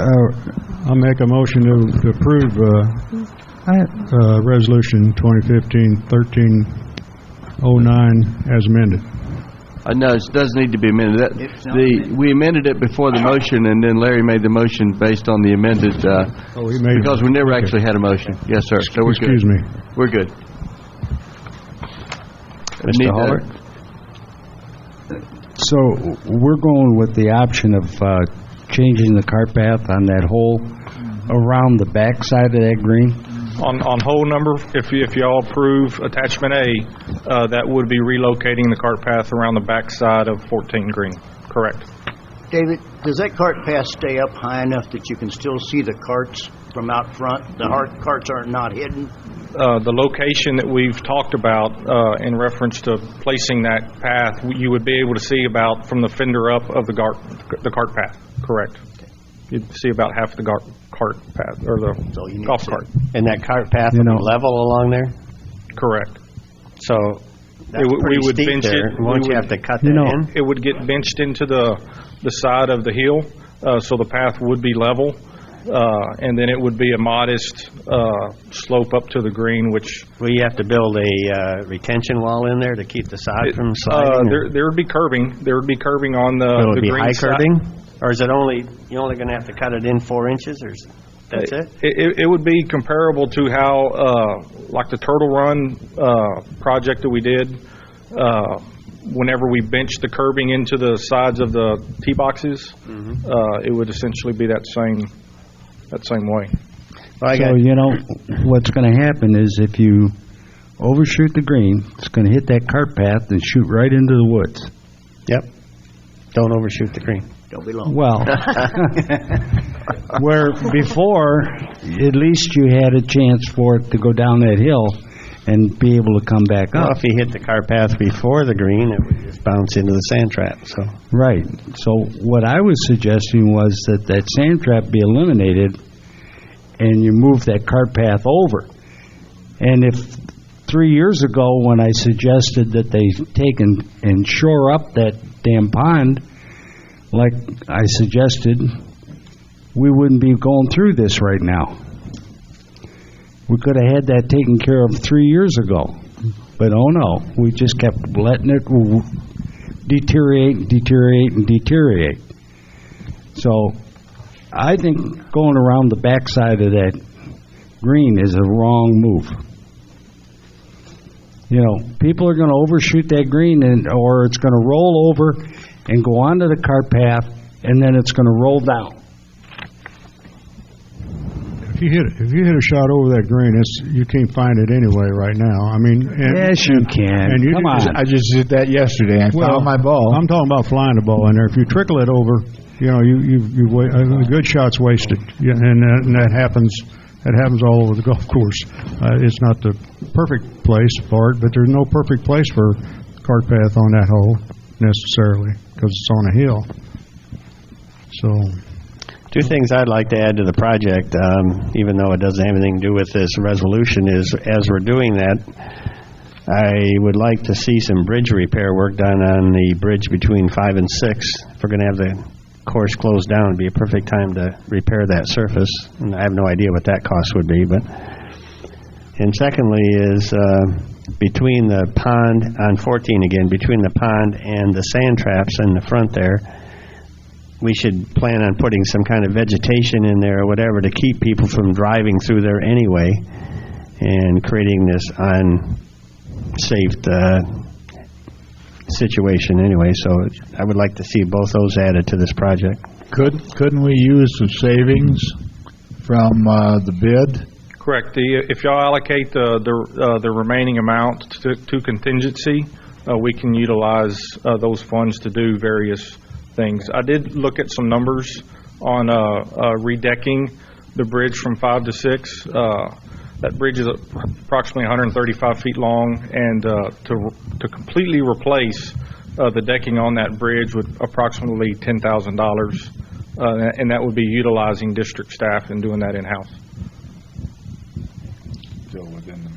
I'll make a motion to approve Resolution 2015-1309 as amended. No, it does need to be amended. We amended it before the motion, and then Larry made the motion based on the amended, because we never actually had a motion. Yes, sir. So we're good. Excuse me. We're good. Mr. Hallert? So we're going with the option of changing the cart path on that hole around the back side of that green? On hole number, if y'all approve attachment A, that would be relocating the cart path around the back side of 14 Green. Correct. David, does that cart path stay up high enough that you can still see the carts from out front? The carts are not hidden? the location that we've talked about in reference to placing that path, you would be able to see about from the fender up of the cart path. Correct. You'd see about half the cart path or the golf cart. And that cart path will be level along there? Correct. So that's we would steep bench there. it. Won't you have to cut that in? It would get benched into the side of the hill, so the path would be level, and then it would be a modest slope up to the green, which... Will you have to build a retention wall in there to keep the side from sliding? There would be curbing. There would be curbing on the Will it be green high side. curbing? Or is it you're only going to have to cut it in 4 inches, or that's it? It would be comparable to how, like the Turtle Run project that we did, whenever we benched the curbing into the sides of the tee boxes, it would essentially be that same way. So, what's going to happen is if you overshoot the green, it's going to hit that cart path and shoot right into the woods. Yep. Don't overshoot the green. Don't be long. Well, where before, at least you had a chance for it to go down that hill and be able to come back Well, up. if you hit the cart path before the green, it would just bounce into the sand trap. So Right. So what I was suggesting was that sand trap be eliminated and you move that cart path over. And if 3 years ago when I suggested that they take and shore up that damn pond, like I suggested, we wouldn't be going through this right now. We could have had that taken care of 3 years ago. But oh no, we just kept letting it deteriorate. So I think going around the backside of that green is a wrong move. People are going to overshoot that green, or it's going to roll over and go onto the cart path, and then it's going to roll down. If you hit a shot over that green, you can't find it anyway right now. I mean, yes, you can. And Come on. I just did that yesterday. I found my ball. I'm talking about flying the ball in there. If you trickle it over, a good shot's wasted, and that happens. That happens all over the golf course. It's not the perfect place for it, but there's no perfect place for cart path on that hole necessarily because it's on a hill. So, 2 things I'd like to add to the project, even though it doesn't have anything to do with this resolution, is as we're doing that, I would like to see some bridge repair work done on the bridge between 5 and 6. If we're going to have the course closed down, it'd be a perfect time to repair that surface. And I have no idea what that cost would be, and secondly is between the pond on 14 again, between the pond and the sand traps in the front there, we should plan on putting some kind of vegetation in there or whatever to keep people from driving through there anyway and creating this unsafe situation anyway. So I would like to see both those added to this project. Couldn't we use some savings from the bid? Correct. If y'all allocate the remaining amount to contingency, we can utilize those funds to do various things. I did look at some numbers on redecking the bridge from 5 to 6. That bridge is approximately 135 feet long, and to completely replace the decking on that bridge would approximately $10,000, and that would be utilizing district staff and doing that in-house.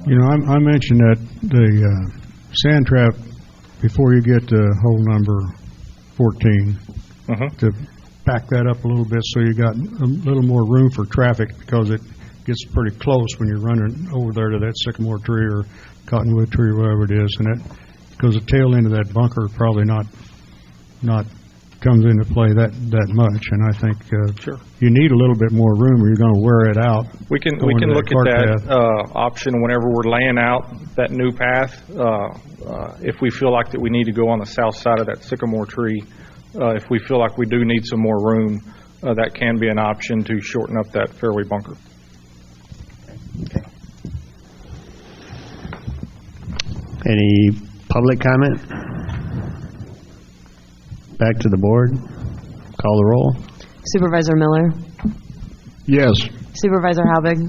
I mentioned that the sand trap before you get to hole number 14 to back that up a little bit so you got a little more room for traffic because it gets pretty close when you're running over there to that sycamore tree or cottonwood tree or whatever it is, and that because the tail end of that bunker probably not comes into play that much, and I think you need a little bit more room or you're going to wear it out. We can look at that option whenever we're laying out that new path. If we feel like that we need to go on the south side of that sycamore tree, if we feel like we do need some more room, that can be an option to shorten up that fairway bunker. Any public comment? Back to the board. Call the roll. Supervisor Miller? Yes. Supervisor Halbig?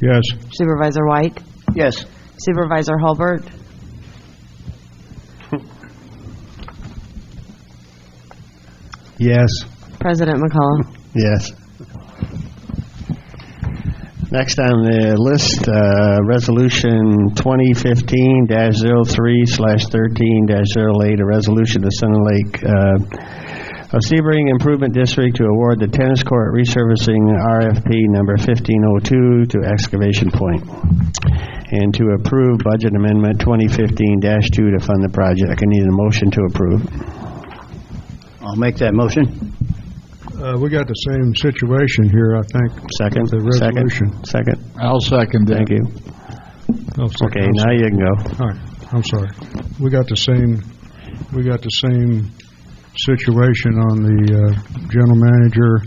Yes. Supervisor White? Yes. Supervisor Hulbert? Yes. President McCullough? Yes. Next on the list, Resolution 2015-03/13-08, a resolution to Center Lake of Sebring Improvement District to award the tennis court resurfacing RFP number 1502 to Excavation Point, and to approve Budget Amendment 2015-2 to fund the project. I need a motion to approve. I'll make that motion. We got the same situation here, I think. Second. The resolution. Second. I'll second that. Thank you. Oh, second. Okay, now you can go. All right, I'm sorry. We got the same situation on the general manager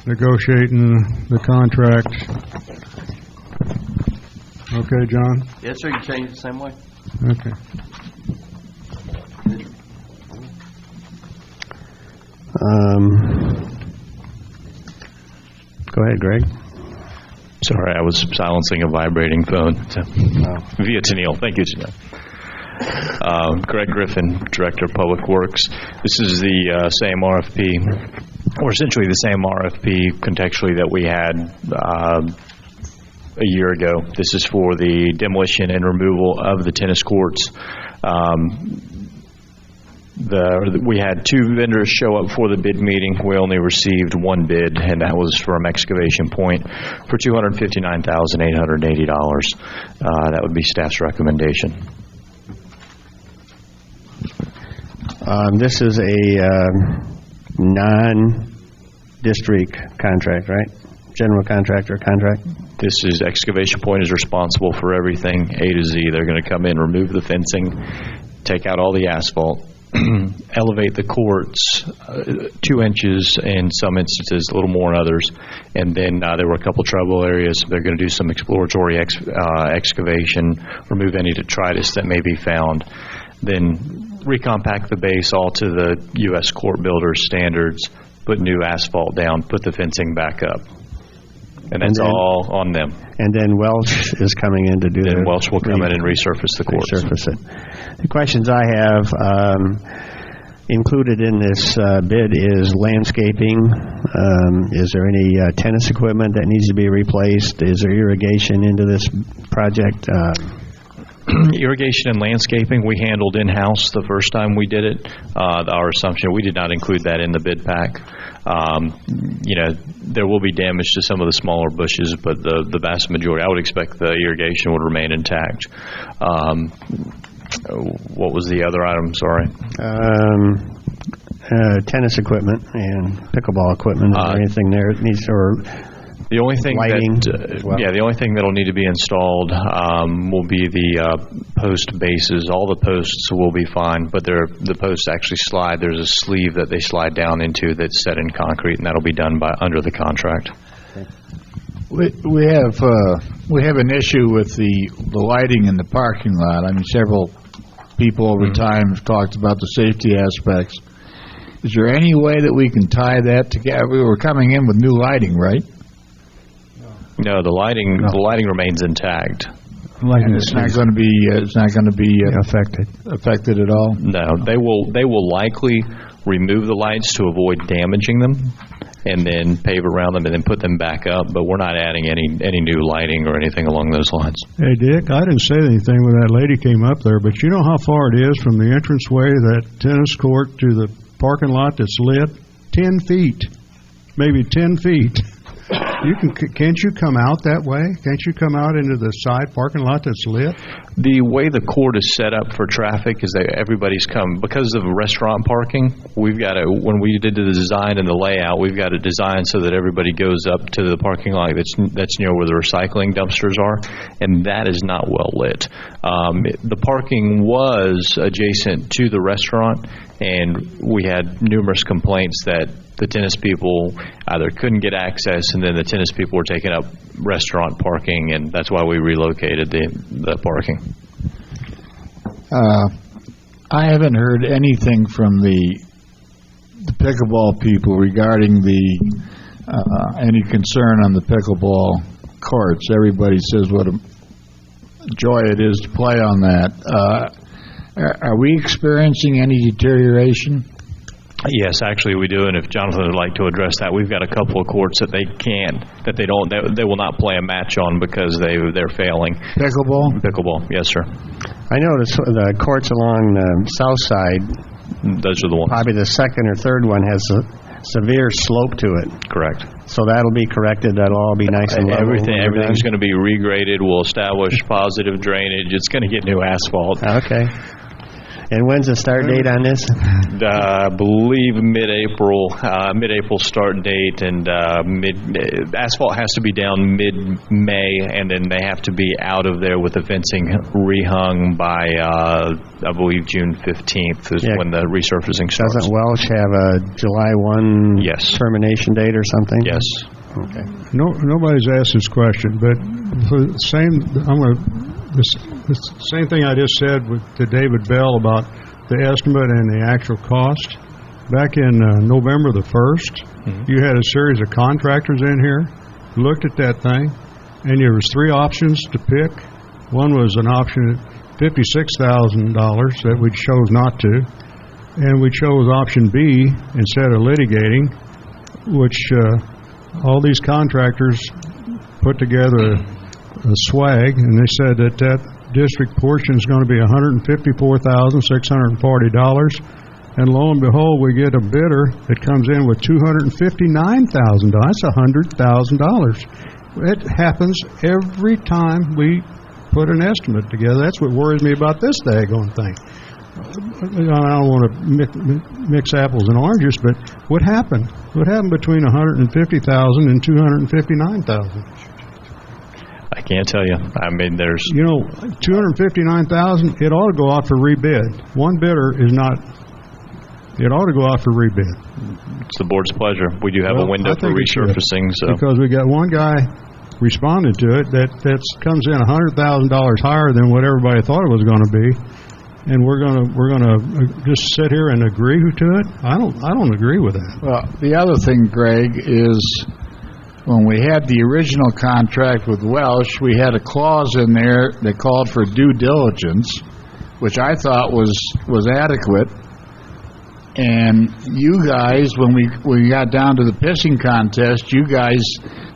negotiating the contract. Okay, John? Yes, sir, you change it the same way. Okay. Go ahead, Greg. Sorry, I was silencing a vibrating phone. Via Tennille. Thank you, Janelle. Greg Griffin, Director of Public Works. This is the same RFP, or essentially the same RFP contextually that we had a year ago. This is for the demolition and removal of the tennis courts. We had two vendors show up for the bid meeting. We only received one bid, and that was from Excavation Point for $259,880. That would be staff's recommendation. This is a non-district contract, right? General contractor contract? This is Excavation Point is responsible for everything A to Z. They're going to come in, remove the fencing, take out all the asphalt, elevate the courts 2 inches in some instances, a little more in others, and then there were a couple trouble areas. They're going to do some exploratory excavation, remove any detritus that may be found, then recompact the base all to the U.S. court builders standards, put new asphalt down, put the fencing back up. And that's all on them. And then Welch is coming in to do Then Welch will come in and resurface the courts. Resurface it. The questions I have included in this bid is landscaping. Is there any tennis equipment that needs to be replaced? Is there irrigation into this project? Irrigation and landscaping we handled in-house the first time we did it. Our assumption, we did not include that in the bid pack. There will be damage to some of the smaller bushes, but the vast majority, I would expect the irrigation would remain intact. What was the other item? Sorry. Tennis equipment and pickleball equipment. Is there anything there that needs, or the only thing lighting the only thing that'll need to be installed will be the post bases. All the posts will be fine, but the posts actually slide. There's a sleeve that they slide down into that's set in concrete, and that'll be done under the contract. We have an issue with the lighting in the parking lot. I mean, several people over time have talked about the safety aspects. Is there any way that we can tie that together? We were coming in with new lighting, right? No, the lighting remains intact. It's not going to be affected at all. No, they will likely remove the lights to avoid damaging them, and then pave around them and then put them back up. But we're not adding any new lighting or anything along those lines. Hey, Dick, I didn't say anything when that lady came up there, but you know how far it is from the entranceway of that tennis court to the parking lot that's lit? 10 feet, maybe 10 feet. Can't you come out that way? Can't you come out into the side parking lot that's lit? The way the court is set up for traffic is that everybody's come because of restaurant parking. We've got to, when we did the design and the layout, we've got to design so that everybody goes up to the parking lot that's near where the recycling dumpsters are, and that is not well lit. The parking was adjacent to the restaurant, and we had numerous complaints that the tennis people either couldn't get access, and then the tennis people were taking up restaurant parking, and that's why we relocated the parking. I haven't heard anything from the pickleball people regarding any concern on the pickleball courts. Everybody says what a joy it is to play on that. Are we experiencing any deterioration? Yes, actually we do, and if Jonathan would like to address that, we've got a couple of courts that they will not play a match on because they're failing. Pickleball? Pickleball, yes, sir. I noticed the courts along the south side, those are the ones. probably the second or third one has a severe slope to it. Correct. So that'll be corrected. That'll all be nice and level. Everything's going to be regraded. We'll establish positive drainage. It's going to get new asphalt. Okay. And when's the start date on this? I believe mid-April start date, and asphalt has to be down mid-May, and then they have to be out of there with the fencing rehung by, I believe, June 15th is when the resurfacing starts. Doesn't Welsh have a July 1 termination date or something? Yes. Okay. Nobody's asked this question, but for the same thing I just said to David Bell about the estimate and the actual cost. Back in November the 1st, you had a series of contractors in here, looked at that thing, and there was 3 options to pick. One was an option at $56,000 that we chose not to, and we chose option B instead of litigating, which all these contractors put together a swag, and they said that district portion is going to be $154,640, and lo and behold, we get a bidder that comes in with $259,000. That's $100,000. It happens every time we put an estimate together. That's what worries me about this daggone thing. I don't want to mix apples and oranges, but what happened? What happened between $150,000 and $259,000? I can't tell you. I mean, there's... $259,000, it ought to go out for rebid. One bidder is not... It ought to go out for rebid. It's the board's pleasure. We do have a window for resurfacing. Because we got one guy responded to it that comes in $100,000 higher than what everybody thought it was going to be, and we're going to just sit here and agree to it. I don't agree with that. Well, the other thing, Greg, is when we had the original contract with Welsh, we had a clause in there that called for due diligence, which I thought was adequate. And you guys, when we got down to the pissing contest, you guys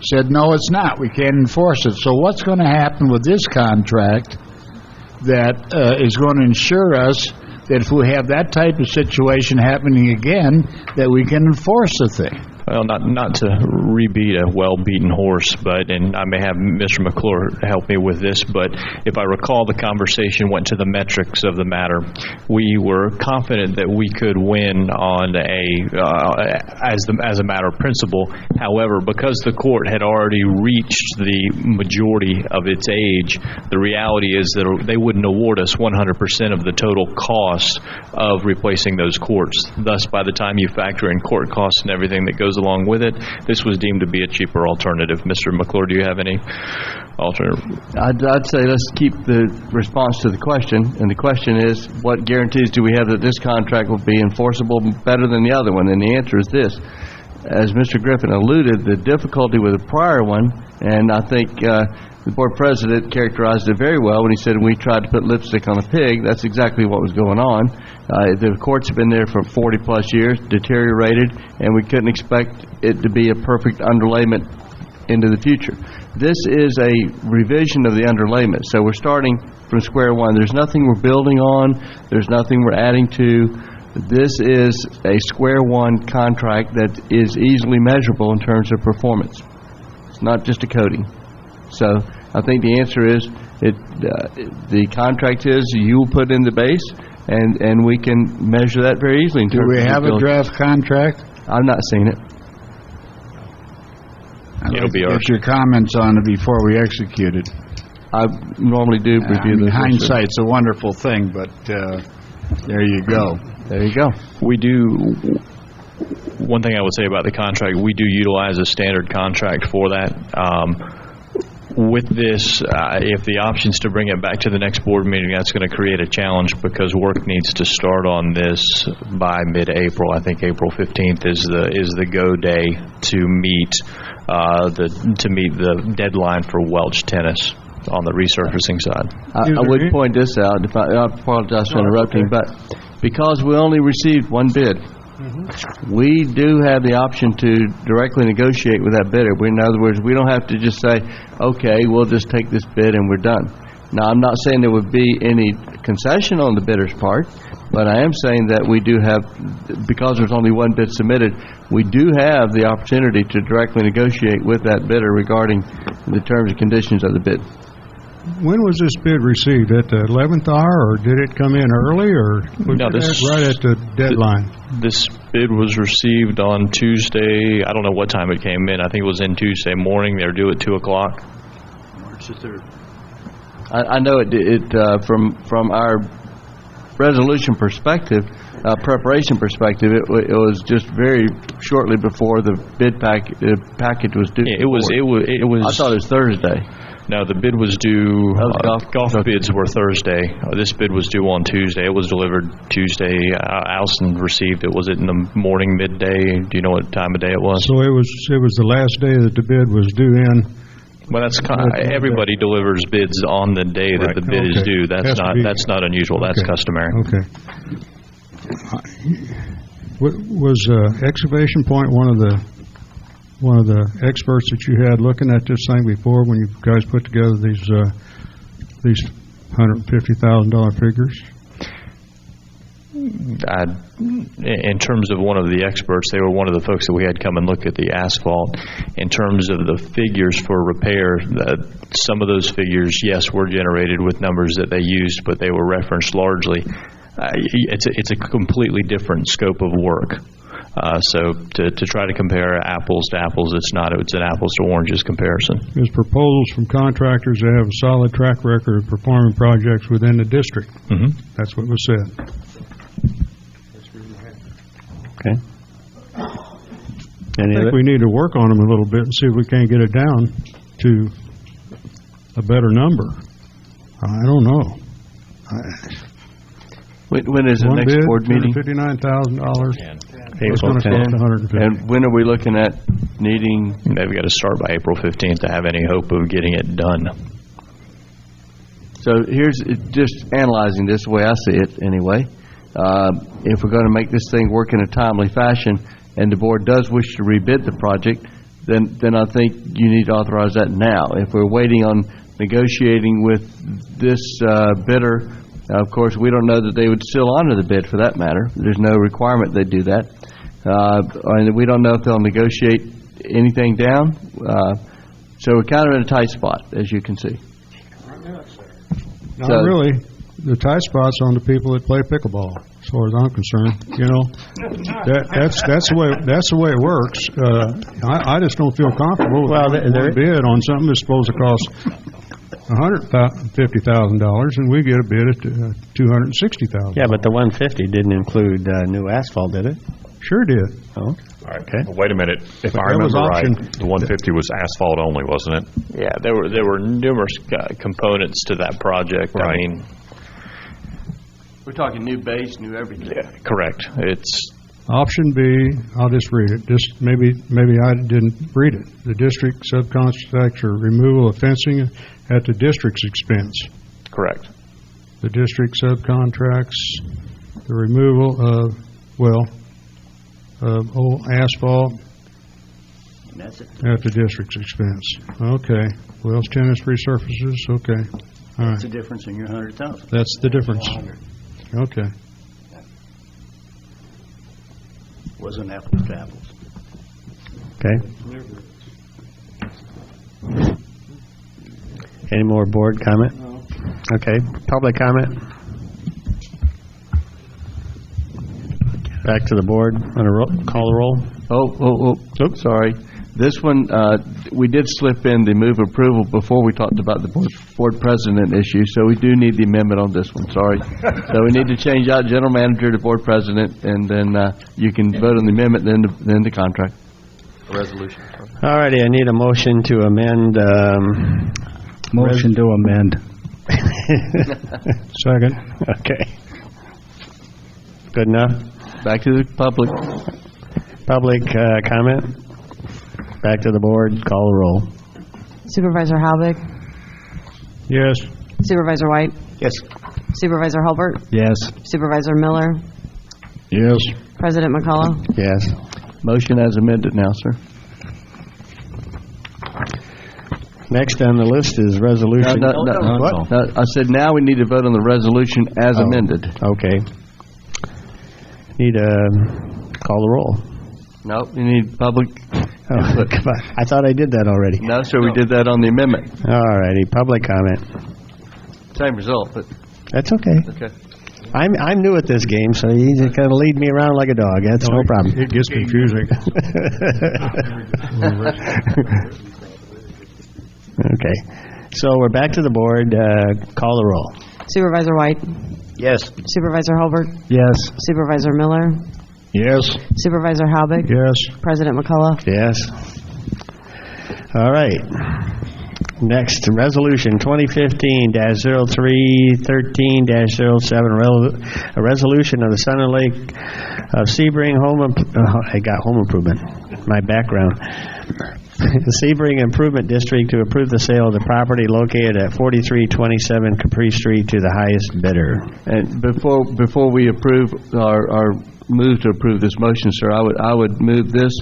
said, no, it's not. We can't enforce it. So what's going to happen with this contract that is going to ensure us that if we have that type of situation happening again, that we can enforce the thing? Well, not to rebeat a well-beaten horse, and I may have Mr. McClure help me with this, but if I recall, the conversation went to the metrics of the matter. We were confident that we could win on as a matter of principle. However, because the court had already reached the majority of its age, the reality is that they wouldn't award us 100% of the total cost of replacing those courts. Thus, by the time you factor in court costs and everything that goes along with it, this was deemed to be a cheaper alternative. Mr. McClure, do you have any alternative? I'd say let's keep the response to the question, and the question is, what guarantees do we have that this contract will be enforceable better than the other one? And the answer is this. As Mr. Griffin alluded, the difficulty with the prior one, and I think the board president characterized it very well when he said we tried to put lipstick on a pig. That's exactly what was going on. The courts have been there for 40-plus years, deteriorated, and we couldn't expect it to be a perfect underlayment into the future. This is a revision of the underlayment, so we're starting from square one. There's nothing we're building on. There's nothing we're adding to. This is a square one contract that is easily measurable in terms of performance. It's not just a coating. So I think the answer is the contract is you will put in the base, and we can measure that very easily. Do we have a draft contract? I've not seen it. It'll be get your comments on it before we execute it. I normally do review this. Hindsight's a wonderful thing, but there you go. There you go. We do. One thing I would say about the contract, we do utilize a standard contract for that. with this, if the option's to bring it back to the next board meeting, that's going to create a challenge because work needs to start on this by mid-April. I think April 15th is the go day to meet the deadline for Welch Tennis on the resurfacing side. I would point this out. I apologize for interrupting, but because we only received one bid, we do have the option to directly negotiate with that bidder. In other words, we don't have to just say, okay, we'll just take this bid and we're done. Now, I'm not saying there would be any concession on the bidder's part, but I am saying that we do have, because there's only one bid submitted, we do have the opportunity to directly negotiate with that bidder regarding the terms and conditions of the bid. When was this bid received? At the 11th hour, or did it come in early, or was it right at the deadline? This bid was received on Tuesday. I don't know what time it came in. I think it was in Tuesday morning. They were due at 2 o'clock. March the 3rd. I know from our resolution perspective, preparation perspective, it was just very shortly before the bid package was due. Yeah, it was. I thought it was Thursday. No, the bid was due. Golf bids were Thursday. This bid was due on Tuesday. It was delivered Tuesday. Allison received it. Was it in the morning, midday? Do you know what time of day it was? So it was the last day that the bid was due in. Well, that's everybody delivers bids on the day that the bid is due. That's not unusual. That's customary. Okay. Was Excavation Point one of the experts that you had looking at this thing before when you guys put together these $150,000 figures? In terms of one of the experts, they were one of the folks that we had come and look at the asphalt. In terms of the figures for repair, some of those figures, yes, were generated with numbers that they used, but they were referenced largely. It's a completely different scope of work. So to try to compare apples to apples, it's an apples to oranges comparison. There's proposals from contractors that have a solid track record of performing projects within the district. Mm-hmm. That's what was said. Okay. I think we need to work on them a little bit and see if we can't get it down to a better number. I don't know. When is the next board meeting? $59,000. It's going to cost $150,000. And when are we looking at needing? They've got to start by April 15th to have any hope of getting it done. So here's just analyzing this the way I see it anyway. If we're going to make this thing work in a timely fashion and the board does wish to rebid the project, then I think you need to authorize that now. If we're waiting on negotiating with this bidder, of course, we don't know that they would still honor the bid for that matter. There's no requirement they do that. And we don't know if they'll negotiate anything down. So we're kind of in a tight spot, as you can see. Not really. The tight spot's on the people that play pickleball, as far as I'm concerned. You know, that's the way it works. I just don't feel comfortable with one bid on something that's supposed to cost $150,000, and we get a bid at $260,000. Yeah, but the 150 didn't include new asphalt, did it? Sure did. Oh. All right. Okay. Well, wait a minute. If I remember right, the 150 was asphalt only, wasn't it? Yeah, there were numerous components to that project. Right. I mean, we're talking new base, new everything. Yeah, correct. It's option B. I'll just read it. Just maybe I didn't read it. The district subcontracts or removal of fencing at the district's expense. Correct. The district subcontracts the removal of old asphalt at the district's expense. Okay. Wells Tennis resurfaces. Okay. All right. That's the difference in your $100,000. That's the difference. Okay. Wasn't apples to apples. Okay. Any more board comment? No. Okay. Public comment? Back to the board. Call the roll. Oh, sorry. This one, we did slip in the move approval before we talked about the board president issue, so we do need the amendment on this one. Sorry. So we need to change out general manager to board president, and then you can vote on the amendment, then the contract. resolution. All righty, I need a motion to amend. Motion to amend. Second. Okay. Good enough? Back to the public. Public comment? Back to the board. Call the roll. Supervisor Halbig? Yes. Supervisor White? Yes. Supervisor Hulbert? Yes. Supervisor Miller? Yes. President McCullough? Yes. Motion as amended now, sir. Next on the list is resolution. What? I said now we need to vote on the resolution as amended. Okay. Need a call the roll. No, you need public. Oh, come on. I thought I did that already. No, sir, we did that on the amendment. All righty, public comment. Same result, but That's okay. okay. I'm new at this game, so you just kind of lead me around like a dog. That's no problem. It gets confusing. Okay. So we're back to the board. Call the roll. Supervisor White? Yes. Supervisor Hulbert? Yes. Supervisor Miller? Yes. Supervisor Halbig? Yes. Yes. President McCullough? All right. Next, Resolution 2015-0313-07, a resolution of the Sun and Lake of Sebring I got home improvement, my background. The Sebring Improvement District to approve the sale of the property located at 4327 Capri Street to the highest bidder. And before we approve our move to approve this motion, sir, I would move this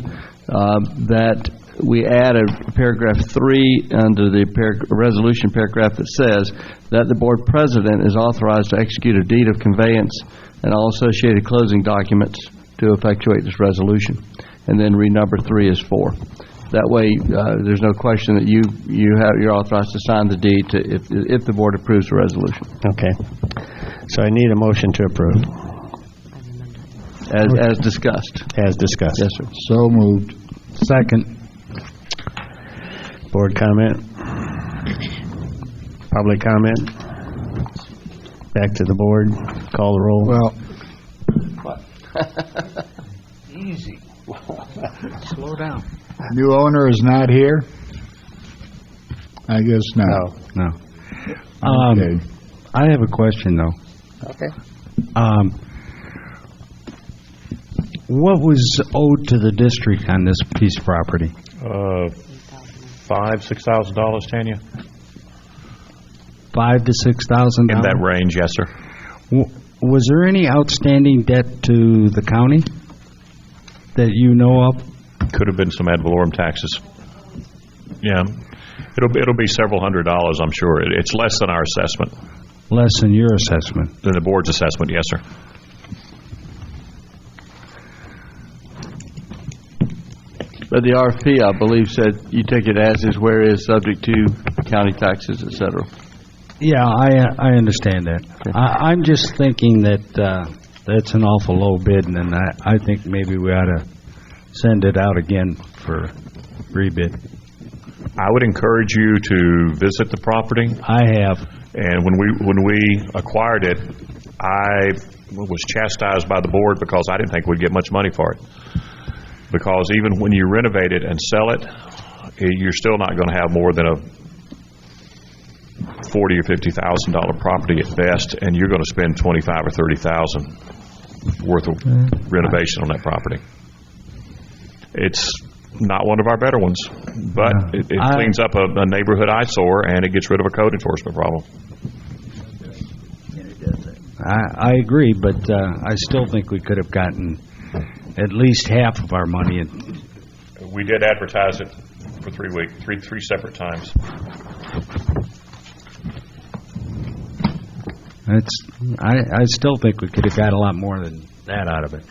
that we add a paragraph 3 under the resolution paragraph that says that the board president is authorized to execute a deed of conveyance and all associated closing documents to effectuate this resolution. And then renumber 3 as 4. That way, there's no question that you're authorized to sign the deed if the board approves the resolution. Okay. So I need a motion to approve. As discussed. As discussed. Yes, sir. So moved. Second. Board comment. Public comment. Back to the board. Call the roll. Well, Easy. Slow down. new owner is not here? I guess not. No. Okay. I have a question, though. Okay. What was owed to the district on this piece of property? $5,000-$6,000, Tanya? $5,000 to $6,000? In that range, yes, sir. Was there any outstanding debt to the county that you know of? Could have been some ad valorem taxes. Yeah. It'll be several $100s, I'm sure. It's less than our assessment. Less than your assessment? Than the board's assessment, yes, sir. But the RFP, I believe, said you take it as is, where is, subject to county taxes, et cetera. Yeah, I understand that. Okay. I'm just thinking that that's an awful low bid, and I think maybe we ought to send it out again for rebid. I would encourage you to visit the property. I have. And when we acquired it, I was chastised by the board because I didn't think we'd get much money for it. Because even when you renovate it and sell it, you're still not going to have more than a $40,000 or $50,000 property at best, and you're going to spend $25,000 or $30,000 worth of renovation on that property. It's not one of our better ones, but it cleans up a neighborhood eyesore, and it gets rid of a code enforcement problem. I agree, but I still think we could have gotten at least half of our money. We did advertise it for 3 weeks, three separate times. I still think we could have got a lot more than that out of it.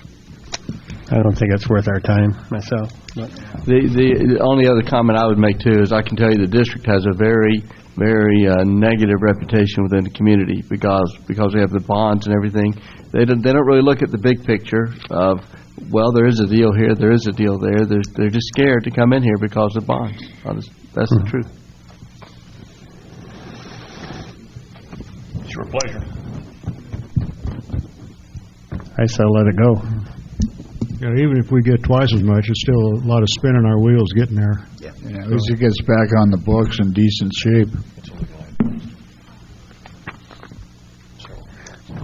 I don't think it's worth our time myself. The only other comment I would make, too, is I can tell you the district has a very, very negative reputation within the community because we have the bonds and everything. They don't really look at the big picture of, well, there is a deal here, there is a deal there. They're just scared to come in here because of bonds. That's the truth. It's your pleasure. I say let it go. You know, even if we get twice as much, it's still a lot of spinning our wheels getting there. Yeah, at least it gets back on the books in decent shape.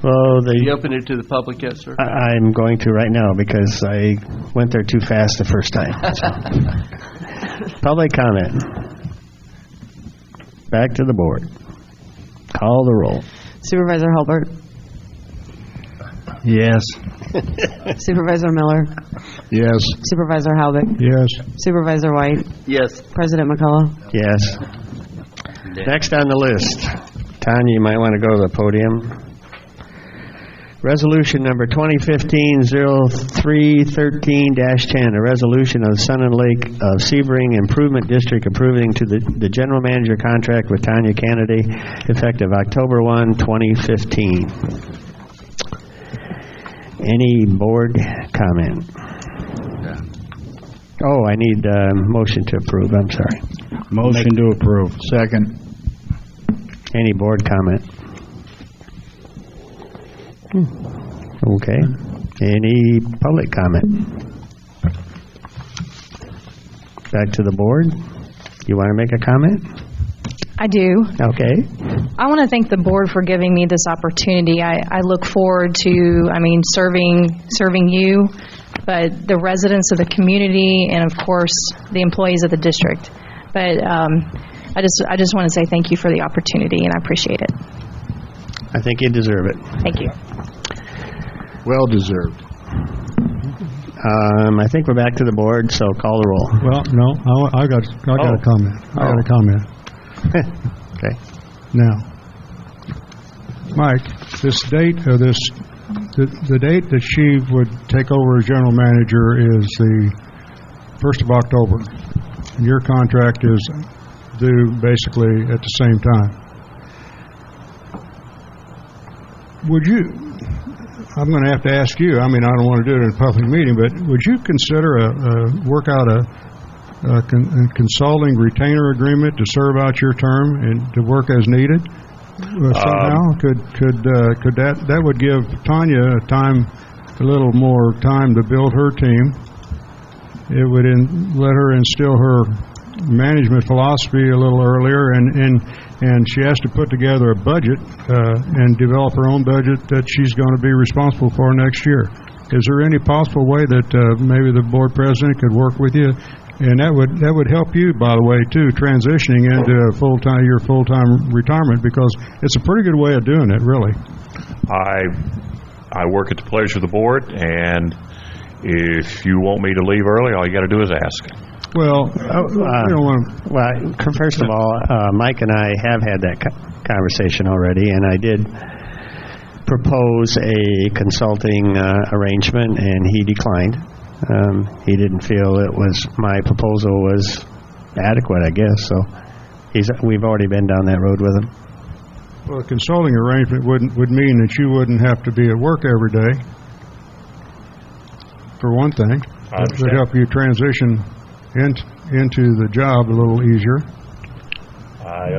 Well, You open it to the public yet, sir? I'm going to right now because I went there too fast the first time. Public comment. Back to the board. Call the roll. Supervisor Hulbert. Yes. Supervisor Miller. Yes. Supervisor Halbeck. Yes. Supervisor White. Yes. President McCullough. Yes. Next on the list. Tanya, you might want to go to the podium. Resolution number 2015-0313-10, a resolution of Sun and Lake of Sebring Improvement District approving to the general manager contract with Tanya Kennedy effective October 1, 2015. Any board comment? Oh, I need a motion to approve. I'm sorry. Motion to approve. Second. Any board comment? Okay. Any public comment? Back to the board. You want to make a comment? I do. Okay. I want to thank the board for giving me this opportunity. I look forward to, serving you, but the residents of the community and, of course, the employees of the district. But I just want to say thank you for the opportunity, and I appreciate it. I think you deserve it. Thank you. Well deserved. I think we're back to the board, so call the roll. Well, no, I got a comment. I got a comment. Okay. Now, Mike, this date of this, the date that she would take over as general manager is the 1st of October. And your contract is due basically at the same time. Would you, I'm going to have to ask you, I don't want to do it in a public meeting, but would you consider work out a consulting retainer agreement to serve out your term and to work as needed? Somehow, could that would give Tanya a little more time to build her team. It would let her instill her management philosophy a little earlier, and she has to put together a budget and develop her own budget that she's going to be responsible for next year. Is there any possible way that maybe the board president could work with you? And that would help you, by the way, too, transitioning into your full-time retirement, because it's a pretty good way of doing it, really. I work at the pleasure of the board, and if you want me to leave early, all you got to do is ask. Well, I don't want to... Well, first of all, Mike and I have had that conversation already, and I did propose a consulting arrangement, and he declined. He didn't feel my proposal was adequate, I guess, so we've already been down that road with him. Well, a consulting arrangement would mean that you wouldn't have to be at work every day, for one thing. It would help you transition into the job a little easier.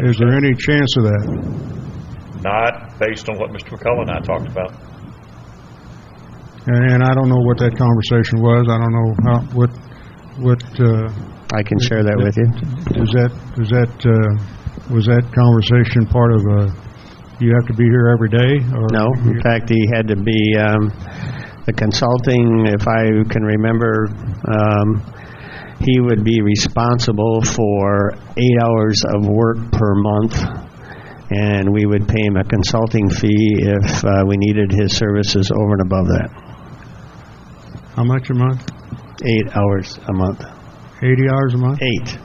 Is there any chance of that? Not based on what Mr. McCullough and I talked about. And I don't know what that conversation was. I don't know what. I can share that with you. Was that conversation part of you have to be here every day? Or no. In fact, he had to be the consulting. If I can remember, he would be responsible for 8 hours of work per month, and we would pay him a consulting fee if we needed his services over and above that. How much a month? 8 hours a month. 80 hours a month? 8.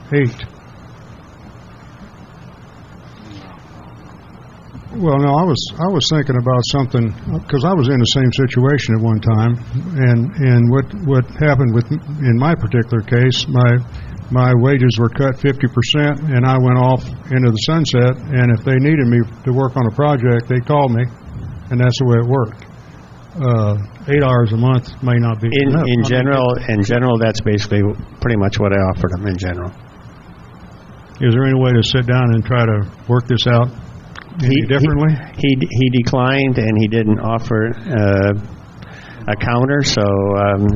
Well, no, I was thinking about something, because I was in the same situation at one time, and what happened in my particular case, my wages were cut 50%, and I went off into the sunset, and if they needed me to work on a project, they called me, and that's the way it worked. 8 hours a month may not be enough. In general, that's basically pretty much what I offered them in general. Is there any way to sit down and try to work this out differently? He declined, and he didn't offer a counter, so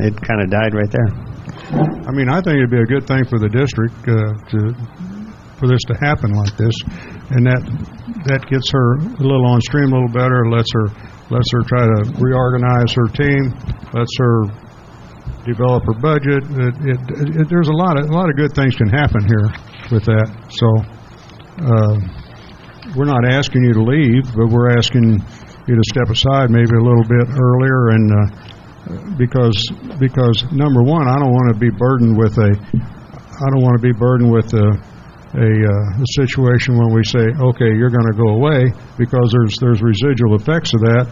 it kind of died right there. I mean, I think it'd be a good thing for the district for this to happen like this, and that gets her a little on stream a little better, lets her try to reorganize her team, lets her develop her budget. There's a lot of good things can happen here with that. So we're not asking you to leave, but we're asking you to step aside maybe a little bit earlier, and because number one, I don't want to be burdened with a situation when we say, okay, you're going to go away, because there's residual effects of that,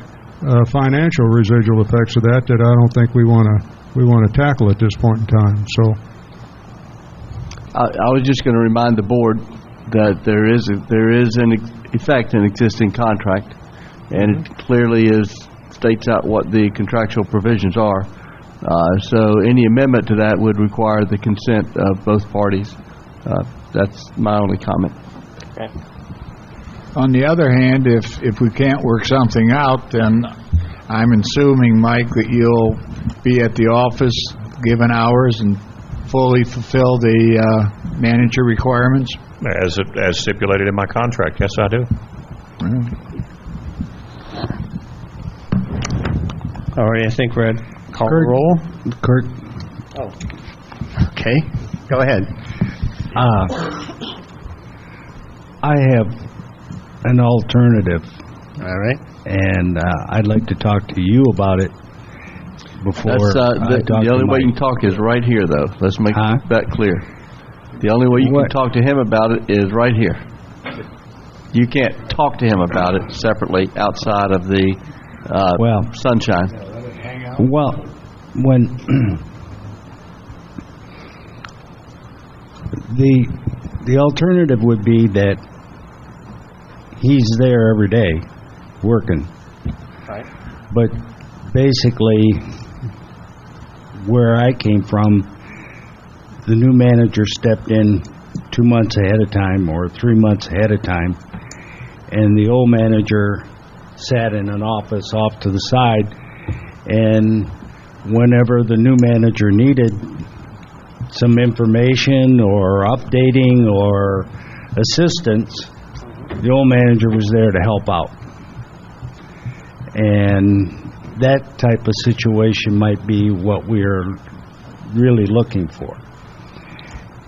financial residual effects of that I don't think we want to tackle at this point in time. So I was just going to remind the board that there is in effect an existing contract, and it clearly states out what the contractual provisions are. So any amendment to that would require the consent of both parties. That's my only comment. Okay. On the other hand, if we can't work something out, then I'm assuming, Mike, that you'll be at the office given hours and fully fulfill the manager requirements? As stipulated in my contract, yes, I do. All right, I think we're at call roll. Kurt. Oh. Okay, go ahead. I have an alternative. All right. And I'd like to talk to you about it before the only way you can talk is right here, though. Let's make that clear. The only way you can talk to him about it is right here. You can't talk to him about it separately outside of the sunshine. Well, when the alternative would be that he's there every day working. Right. But basically, where I came from, the new manager stepped in 2 months ahead of time or 3 months ahead of time, and the old manager sat in an office off to the side, and whenever the new manager needed some information or updating or assistance, the old manager was there to help out. And that type of situation might be what we're really looking for.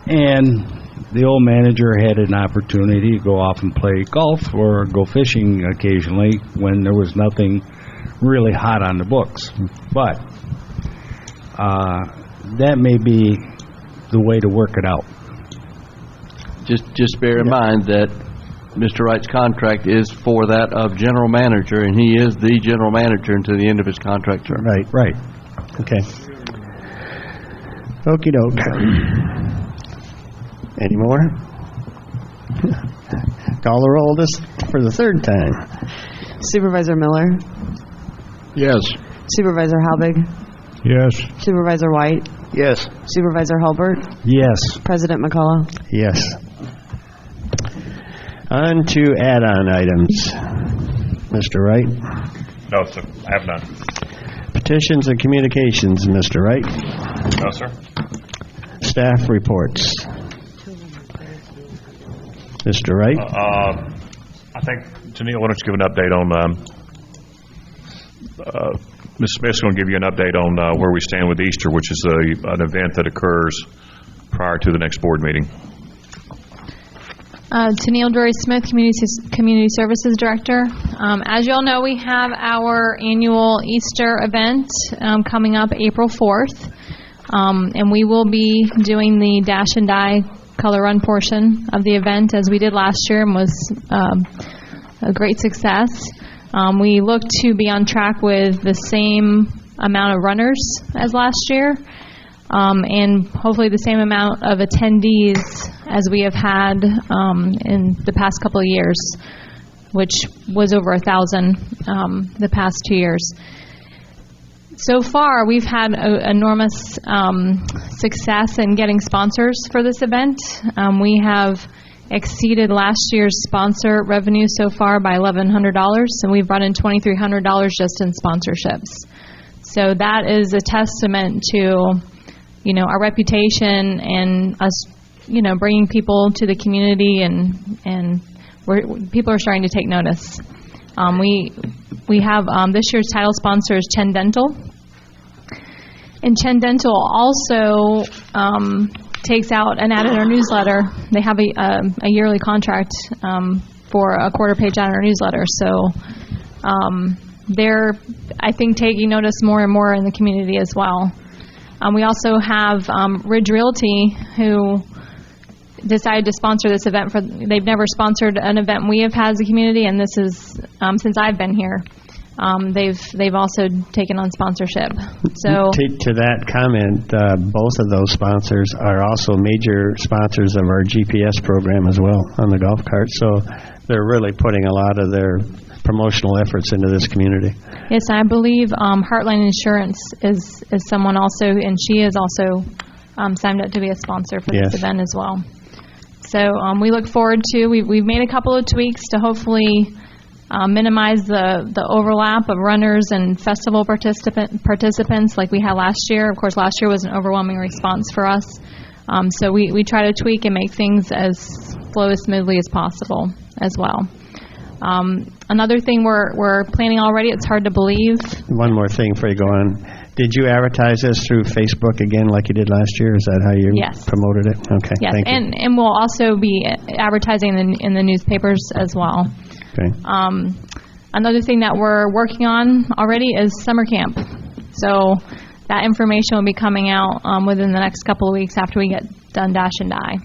And the old manager had an opportunity to go off and play golf or go fishing occasionally when there was nothing really hot on the books. But that may be the way to work it out. Just bear in mind that Mr. Wright's contract is for that of general manager, and he is the general manager until the end of his contract term. Right. Okay. Okie doke. Any more? Call the roll this for the third time. Supervisor Miller? Yes. Supervisor Halbig? Yes. Supervisor White? Yes. Supervisor Hulbert? Yes. President McCullough? Yes. On to add-on items. Mr. Wright? No, sir. I have none. Petitions and communications, Mr. Wright? No, sir. Staff reports. Mr. Wright? I think, Tennille, why don't you give an update on, Ms. Smith's going to give you an update on where we stand with Easter, which is an event that occurs prior to the next board meeting. Tennille Drury-Smith, Community Services Director. As you all know, we have our annual Easter event coming up April 4th, and we will be doing the Dash and Die color run portion of the event as we did last year and was a great success. We look to be on track with the same amount of runners as last year, and hopefully the same amount of attendees as we have had in the past couple of years, which was over 1,000 the past 2 years. So far, we've had enormous success in getting sponsors for this event. We have exceeded last year's sponsor revenue so far by $1,100, and we've brought in $2,300 just in sponsorships. So that is a testament to, our reputation and us, bringing people to the community, and people are starting to take notice. We have this year's title sponsor is Chen Dental, and Chen Dental also takes out an ad in our newsletter. They have a yearly contract for a quarter-page ad in our newsletter. So they're, I think, taking notice more and more in the community as well. We also have Ridge Realty, who decided to sponsor this event. They've never sponsored an event we have had as a community, and this is since I've been here. They've also taken on sponsorship. So to that comment, both of those sponsors are also major sponsors of our GPS program as well on the golf cart. So they're really putting a lot of their promotional efforts into this community. Yes, I believe Heartline Insurance is someone also, and she is also signed up to be a sponsor for this event as well. So we look forward to, we've made a couple of tweaks to hopefully minimize the overlap of runners and festival participants like we had last year. Of course, last year was an overwhelming response for us. So we try to tweak and make things as flow as smoothly as possible as well. Another thing we're planning already, it's hard to believe. One more thing before you go on. Did you advertise this through Facebook again like you did last year? Is that how you promoted it? Okay, yes, thank you. And we'll also be advertising in the newspapers as well. Okay. Another thing that we're working on already is summer camp. So that information will be coming out within the next couple of weeks after we get done Dash and Die.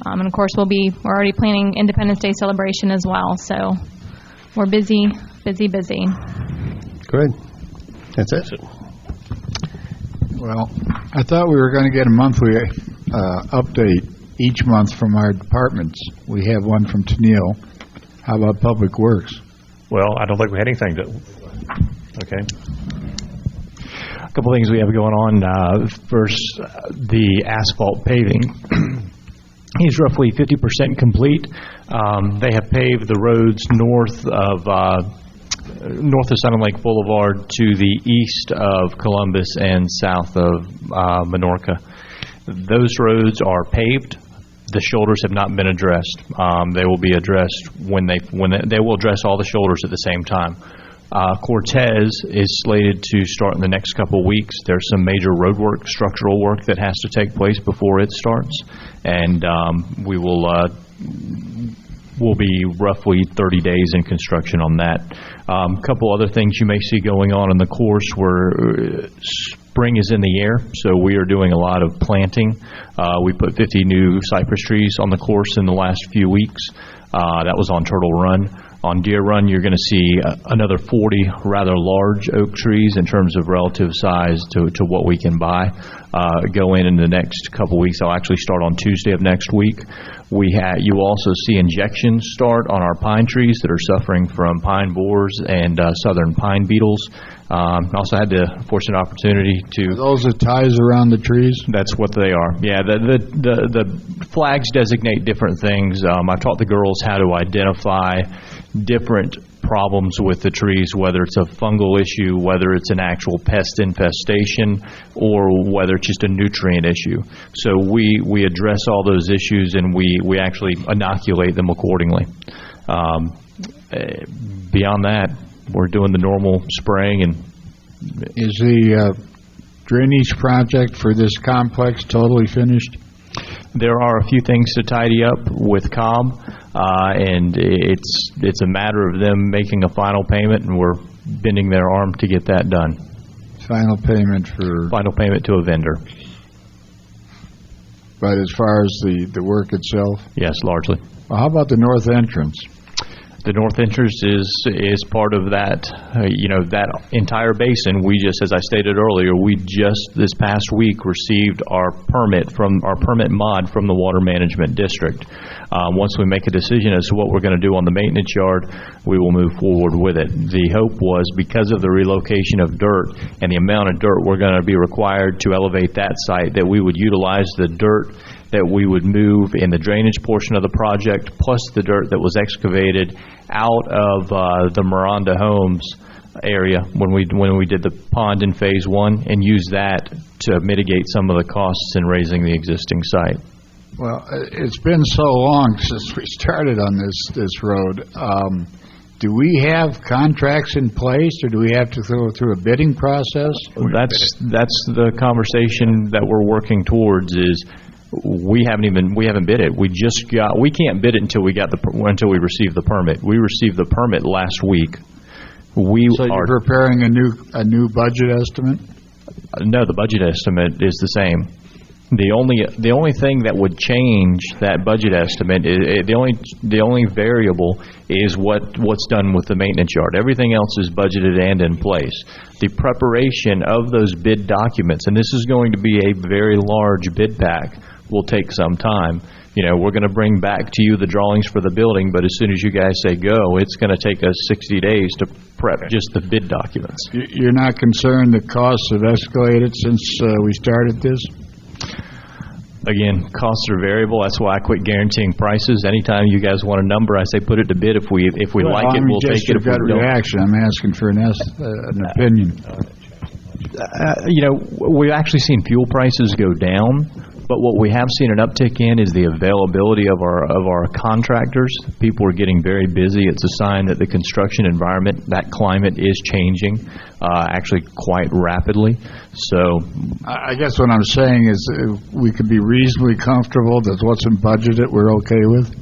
And of course, we're already planning Independence Day celebration as well. So we're busy. Good. That's it. Well, I thought we were going to get a monthly update each month from our departments. We have one from Tennille. How about Public Works? Well, I don't think we had anything okay. A couple things we have going on. First, the asphalt paving. He's roughly 50% complete. They have paved the roads north of Sun and Lake Boulevard to the east of Columbus and south of Menorca. Those roads are paved. The shoulders have not been addressed. They will be addressed when they will address all the shoulders at the same time. Cortez is slated to start in the next couple of weeks. There's some major road work, structural work that has to take place before it starts, and we will be roughly 30 days in construction on that. A couple other things you may see going on in the course where spring is in the air, so we are doing a lot of planting. We put 50 new cypress trees on the course in the last few weeks. That was on Turtle Run. On Deer Run, you're going to see another 40 rather large oak trees in terms of relative size to what we can buy. Go in the next couple weeks. I'll actually start on Tuesday of next week. You also see injections start on our pine trees that are suffering from pine borers and southern pine beetles. Also had the fortunate opportunity to... Are those the ties around the trees? That's what they are. Yeah, the flags designate different things. I taught the girls how to identify different problems with the trees, whether it's a fungal issue, whether it's an actual pest infestation, or whether it's just a nutrient issue. So we address all those issues, and we actually inoculate them accordingly. Beyond that, we're doing the normal spraying. And is the drainage project for this complex totally finished? There are a few things to tidy up with Cobb, and it's a matter of them making a final payment, and we're bending their arm to get that done. Final payment to a vendor. But as far as the work itself? Yes, largely. Well, how about the north entrance? The north entrance is part of that, that entire basin. We just, as I stated earlier, we just this past week received our permit mod from the Water Management District. Once we make a decision as to what we're going to do on the maintenance yard, we will move forward with it. The hope was, because of the relocation of dirt and the amount of dirt we're going to be required to elevate that site, that we would utilize the dirt that we would move in the drainage portion of the project, plus the dirt that was excavated out of the Miranda Homes area when we did the pond in Phase 1 and used that to mitigate some of the costs in raising the existing site. Well, it's been so long since we started on this road. Do we have contracts in place, or do we have to go through a bidding process? That's the conversation that we're working towards. Is we haven't bid it. We can't bid it until we receive the permit. We received the permit last week. So you're preparing a new budget estimate? No, the budget estimate is the same. The only thing that would change that budget estimate is the only variable is what's done with the maintenance yard. Everything else is budgeted and in place. The preparation of those bid documents, and this is going to be a very large bid pack, will take some time. We're going to bring back to you the drawings for the building, but as soon as you guys say go, it's going to take us 60 days to prep just the bid documents. You're not concerned that costs have escalated since we started this? Again, costs are variable. That's why I quit guaranteeing prices. Anytime you guys want a number, I say put it to bid. If we like it, we'll take it. If we don't, reaction. I'm asking for an opinion. We've actually seen fuel prices go down, but what we have seen an uptick in is the availability of our contractors. People are getting very busy. It's a sign that the construction environment, that climate, is changing, actually quite rapidly. So, I guess what I'm saying is we could be reasonably comfortable that what's in budgeted we're okay with.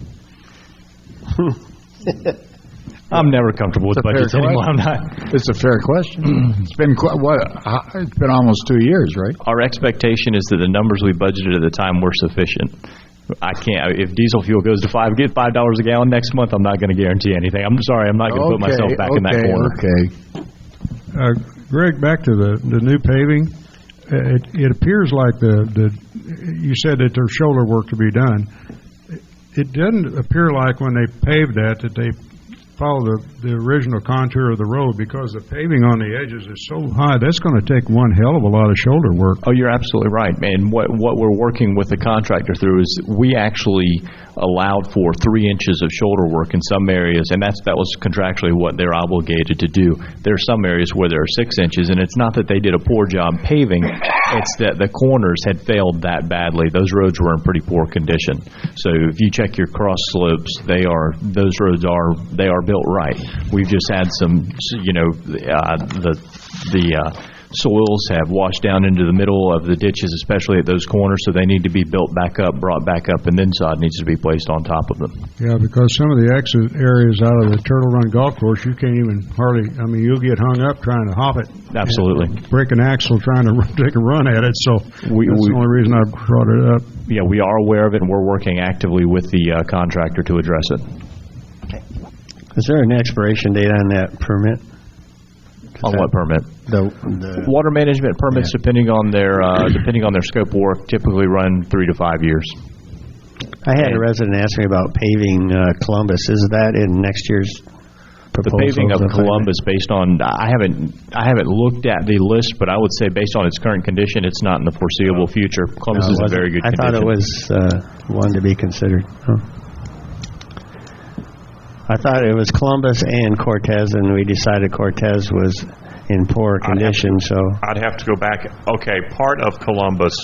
I'm never comfortable with budgets anymore. I'm not. It's a fair question. It's been it's been almost 2 years, right? Our expectation is that the numbers we budgeted at the time were sufficient. I can't. If diesel fuel goes to $5 a gallon next month, I'm not going to guarantee anything. I'm sorry. I'm not going to put myself back in that corner. Okay. Greg, back to the new paving. It appears like you said that there's shoulder work to be done. It doesn't appear like when they paved that they follow the original contour of the road, because the paving on the edges is so high. That's going to take one hell of a lot of shoulder work. Oh, you're absolutely right. And what we're working with the contractor through is we actually allowed for 3 inches of shoulder work in some areas, and that was contractually what they're obligated to do. There are some areas where there are 6 inches, and it's not that they did a poor job paving, it's that the corners had failed that badly. Those roads were in pretty poor condition. So if you check your cross slopes, those roads are built right. We've just had some, the soils have washed down into the middle of the ditches, especially at those corners, so they need to be built back up, brought back up, and then sod needs to be placed on top of them. Yeah, because some of the exit areas out of the Turtle Run Golf Course, you can't even you'll get hung up trying to hop it. Absolutely. Break an axle trying to take a run at it, so that's the only reason I brought it up. Yeah, we are aware of it, and we're working actively with the contractor to address it. Is there an expiration date on that permit? On what permit? The water management permits, depending on their scope of work, typically run 3 to 5 years. I had a resident ask me about paving Columbus. Is that in next year's proposal? The paving of Columbus, based on I haven't looked at the list, but I would say based on its current condition, it's not in the foreseeable future. Columbus is in very good condition. I thought it was one to be considered. I thought it was Columbus and Cortez, and we decided Cortez was in poor condition. I'd have to go back. Okay, part of Columbus,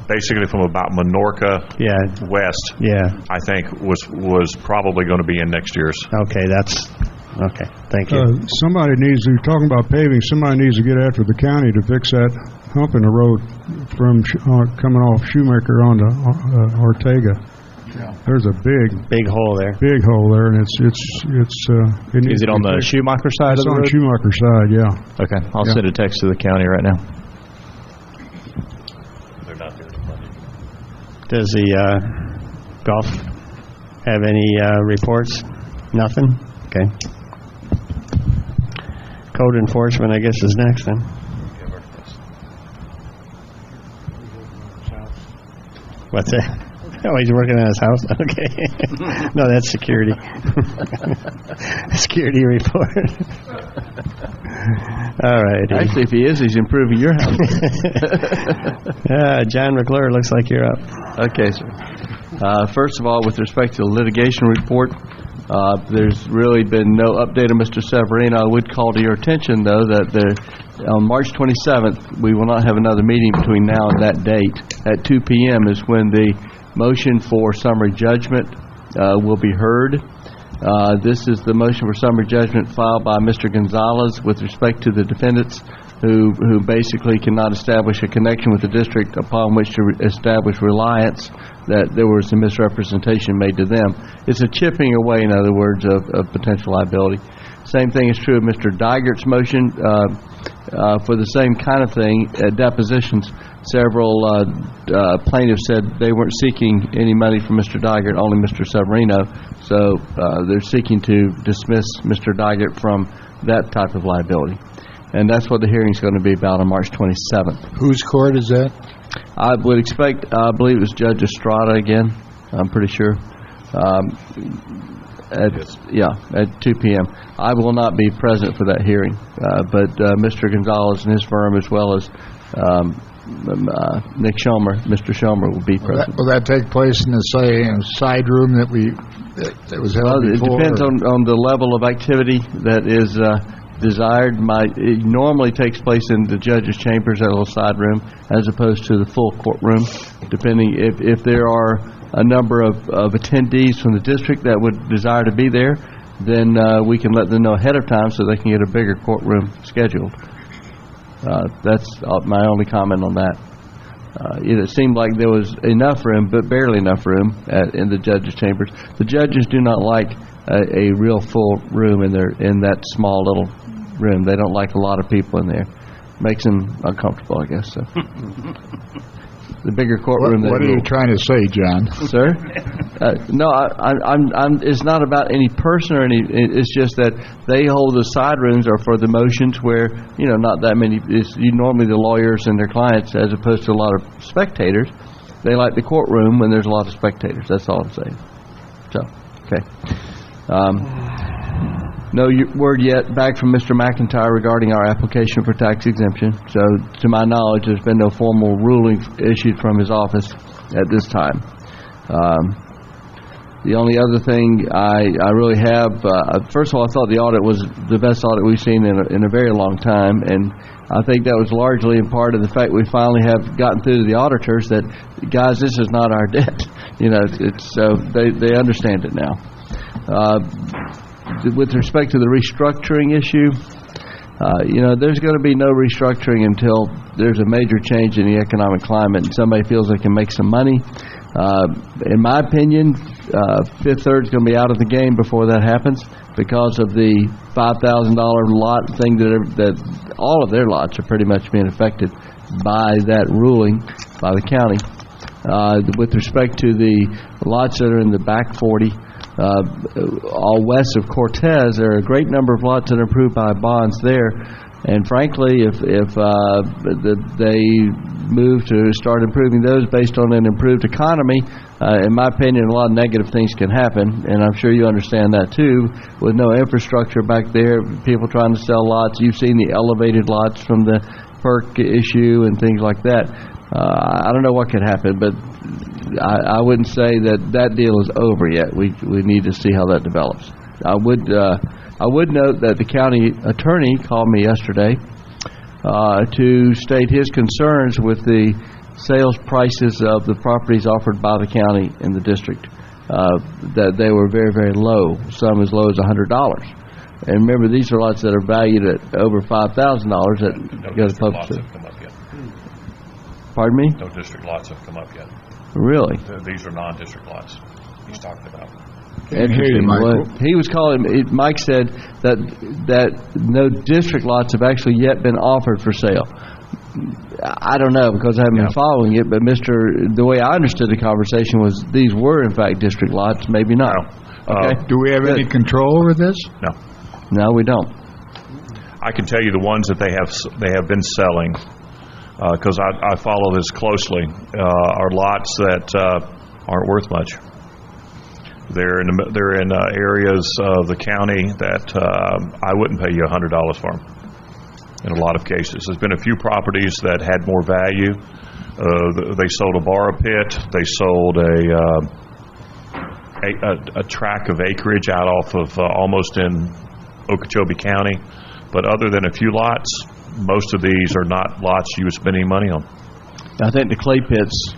basically from about Minorca west, I think was probably going to be in next year's. Okay, thank you. You're talking about paving, somebody needs to get after the county to fix that hump in the road from coming off Shoemaker onto Ortega. There's a big hole there. Big hole there, and it's. Is it on the Schumacher side of the road? It's on Schumacher side, yeah. Okay, I'll send a text to the county right now. They're not there. Does the golf have any reports? Nothing. Okay. Code enforcement, I guess, is next then. What's that? Oh, he's working on his house? Okay. No, that's security. Security report. All right. Actually, if he is, he's improving your house. John McClure, looks like you're up. Okay, sir. First of all, with respect to the litigation report, There's really been no update on Mr. Severino. I would call to your attention, though, that on March 27th, we will not have another meeting between now and that date. At 2 p.m. is when the motion for summary judgment will be heard. This is the motion for summary judgment filed by Mr. Gonzalez with respect to the defendants who basically cannot establish a connection with the district upon which to establish reliance that there was a misrepresentation made to them. It's a chipping away, in other words, of potential liability. Same thing is true of Mr. Dygert's motion for the same kind of thing. At depositions, several plaintiffs said they weren't seeking any money from Mr. Dygert, only Mr. Severino. So they're seeking to dismiss Mr. Dygert from that type of liability. And that's what the hearing's going to be about on March 27th. Whose court is that? I would expect, I believe it was Judge Estrada again, I'm pretty sure. At 2 p.m. I will not be present for that hearing, but Mr. Gonzalez and his firm, as well as Nick Schomer, Mr. Schomer, will be present. Will that take place in the same side room that was held before? It depends on the level of activity that is desired. It normally takes place in the judge's chambers, that little side room, as opposed to the full courtroom, depending if there are a number of attendees from the district that would desire to be there, then we can let them know ahead of time so they can get a bigger courtroom scheduled. That's my only comment on that. It seemed like there was enough room, but barely enough room in the judges' chambers. The judges do not like a real full room in that small little room. They don't like a lot of people in there. Makes them uncomfortable, I guess. So. The bigger courtroom. What are you trying to say, John? Sir? No, I'm. It's not about any person or any. It's just that they hold the side rooms are for the motions where not that many. It's normally the lawyers and their clients, as opposed to a lot of spectators. They like the courtroom when there's a lot of spectators. That's all I'm saying. So, okay. No word yet back from Mr. McIntyre regarding our application for tax exemption. So, to my knowledge, there's been no formal ruling issued from his office at this time. The only other thing I really have, first of all, I thought the audit was the best audit we've seen in a very long time, and I think that was largely in part of the fact we finally have gotten through to the auditors that, guys, this is not our debt. So they understand it now. With respect to the restructuring issue, there's going to be no restructuring until there's a major change in the economic climate and somebody feels they can make some money. In my opinion, Fifth Third is going to be out of the game before that happens because of the $5,000 lot thing that all of their lots are pretty much being affected by that ruling by the county. With respect to the lots that are in the back 40, all west of Cortez, there are a great number of lots that are approved by bonds there, and frankly, if they move to start improving those based on an improved economy, in my opinion, a lot of negative things can happen, and I'm sure you understand that too. With no infrastructure back there, people trying to sell lots, you've seen the elevated lots from the PERC issue and things like that. I don't know what could happen, but I wouldn't say that deal is over yet. We need to see how that develops. I would note that the county attorney called me yesterday to state his concerns with the sales prices of the properties offered by the county in the district, that they were very, very low, some as low as $100. And remember, these are lots that are valued at over $5,000 that go to public. Pardon me? No district lots have come up yet. Really? These are non-district lots he's talking about. Interesting. He was calling. Mike said that no district lots have actually yet been offered for sale. I don't know because I haven't been following it, but the way I understood the conversation was these were in fact district lots, maybe not. Okay. Do we have any control over this? No. No, we don't. I can tell you the ones that they have been selling, because I follow this closely, are lots that aren't worth much. They're in areas of the county that I wouldn't pay you $100 for them. In a lot of cases, there's been a few properties that had more value. They sold a borrow pit. They sold a tract of acreage out off of almost in Okeechobee County. But other than a few lots, most of these are not lots you would spend any money on. I think the clay pits